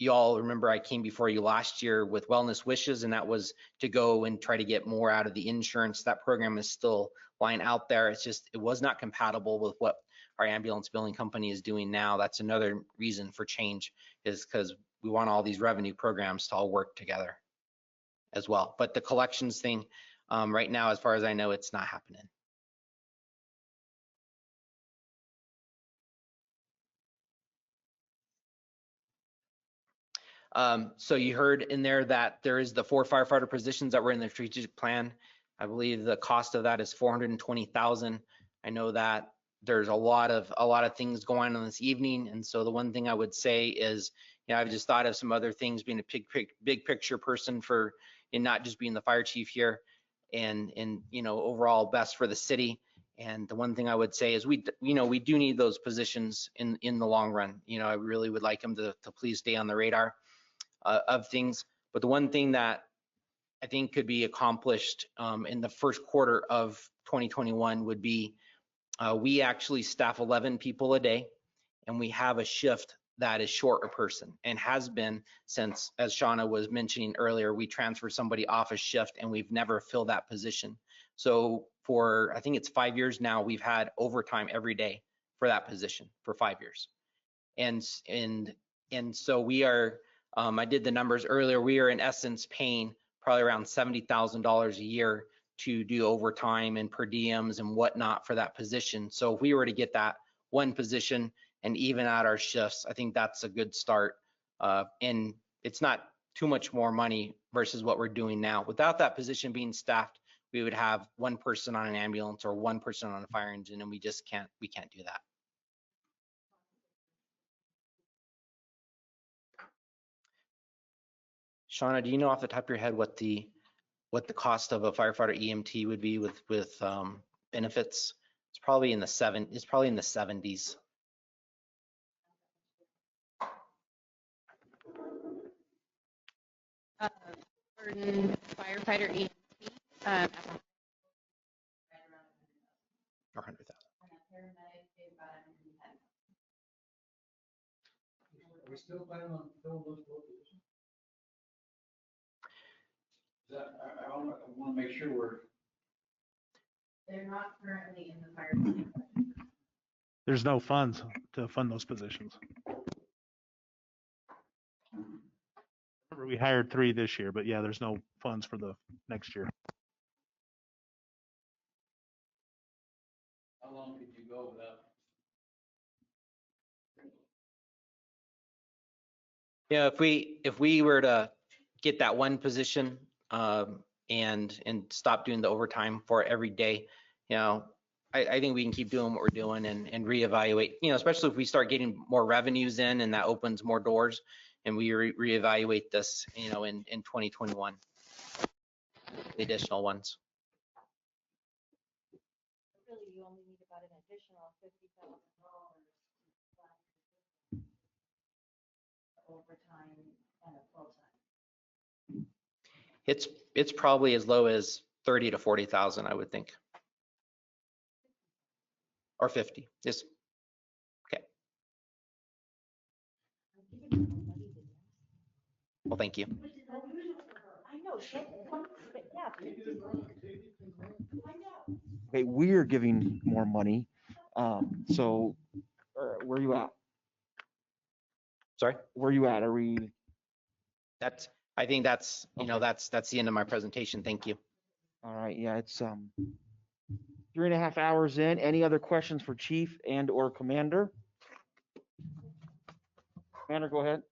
You all remember I came before you last year with Wellness Wishes, and that was to go and try to get more out of the insurance. That program is still lying out there. It's just, it was not compatible with what our ambulance billing company is doing now. That's another reason for change, is because we want all these revenue programs to all work together as well. But the collections thing, right now, as far as I know, it's not happening. So you heard in there that there is the 4 firefighter positions that were in the strategic plan. I believe the cost of that is $420,000. I know that there's a lot of things going on this evening, and so the one thing I would say is, I've just thought of some other things, being a big picture person and not just being the fire chief here, and overall best for the city. And the one thing I would say is we do need those positions in the long run. I really would like them to please stay on the radar of things. But the one thing that I think could be accomplished in the first quarter of 2021 would be we actually staff 11 people a day, and we have a shift that is short a person, and has been since, as Shauna was mentioning earlier, we transferred somebody off a shift and we've never filled that position. So for, I think it's 5 years now, we've had overtime every day for that position for 5 years. And so we are, I did the numbers earlier, we are in essence paying probably around $70,000 a year to do overtime and per diems and whatnot for that position. So if we were to get that one position and even out our shifts, I think that's a good start. And it's not too much more money versus what we're doing now. Without that position being staffed, we would have one person on an ambulance or one person on a fire engine, and we can't do that. Shauna, do you know off the top of your head what the cost of a firefighter EMT would be with benefits? It's probably in the 70s. Firefighter EMT, $100,000. Are we still planning on filling those positions? I want to make sure They're not currently in the fire department. There's no funds to fund those positions. Remember, we hired 3 this year, but yeah, there's no funds for the next year. How long could you go without? Yeah, if we were to get that one position and stop doing the overtime for every day, I think we can keep doing what we're doing and reevaluate, especially if we start getting more revenues in, and that opens more doors, and we reevaluate this, in 2021. the additional ones. Really, you only need about an additional $50,000 overtime and a full-time. It's probably as low as 30 to 40,000, I would think. Or 50, just, okay. Well, thank you. I know, but yeah. Okay, we're giving more money. So where are you at? Sorry? Where are you at? Are we? I think that's, you know, that's the end of my presentation. Thank you. All right, yeah, it's 3.5 hours in. Any other questions for Chief and or Commander? Commander, go ahead.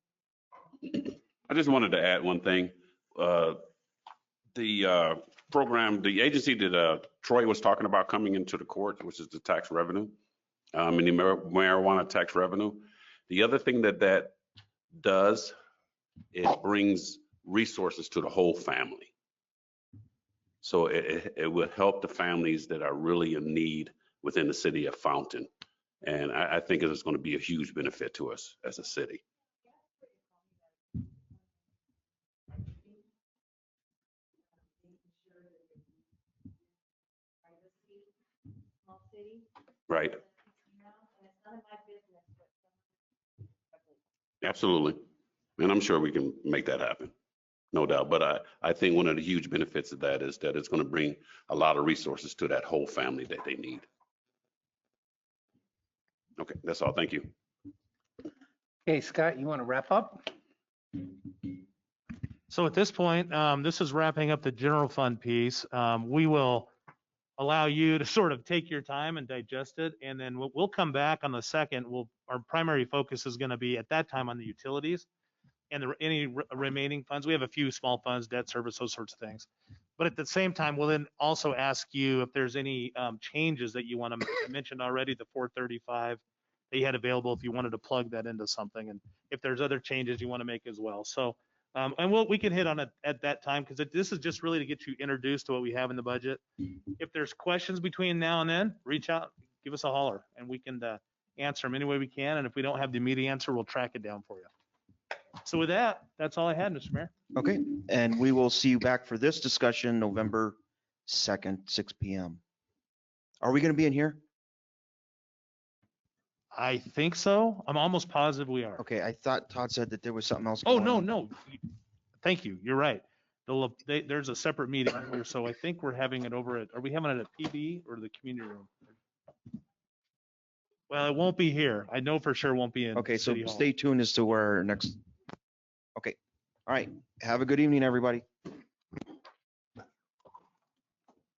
I just wanted to add one thing. The program, the agency that Troy was talking about coming into the court, which is the tax revenue, and the marijuana tax revenue. The other thing that does, it brings resources to the whole family. So it will help the families that are really in need within the city of Fountain. And I think it's going to be a huge benefit to us as a city. Right. Absolutely. And I'm sure we can make that happen. No doubt. But I think one of the huge benefits of that is that it's going to bring a lot of resources to that whole family that they need. Okay, that's all. Thank you. Okay, Scott, you want to wrap up? So at this point, this is wrapping up the general fund piece. We will allow you to sort of take your time and digest it. And then we'll come back on the second. Our primary focus is going to be at that time on the utilities and any remaining funds. We have a few small funds, debt service, those sorts of things. But at the same time, we'll then also ask you if there's any changes that you want to make. I mentioned already the 435 that you had available if you wanted to plug that into something. And if there's other changes you want to make as well. So, and we can hit on it at that time because this is just really to get you introduced to what we have in the budget. If there's questions between now and then, reach out, give us a holler, and we can answer them any way we can. And if we don't have the immediate answer, we'll track it down for you. So with that, that's all I had, Mr. Mayor. Okay, and we will see you back for this discussion November 2nd, 6 p.m. Are we going to be in here? I think so. I'm almost positive we are. Okay, I thought Todd said that there was something else. Oh, going no, on. no. Thank you. You're right. There's a separate meeting here, so I think we're having it over at, are we having it at PB or the community room? Well, it won't be here. I know for sure it won't be in Okay, so City Hall. stay tuned as to where our next. Okay, all right. Have a good evening, everybody.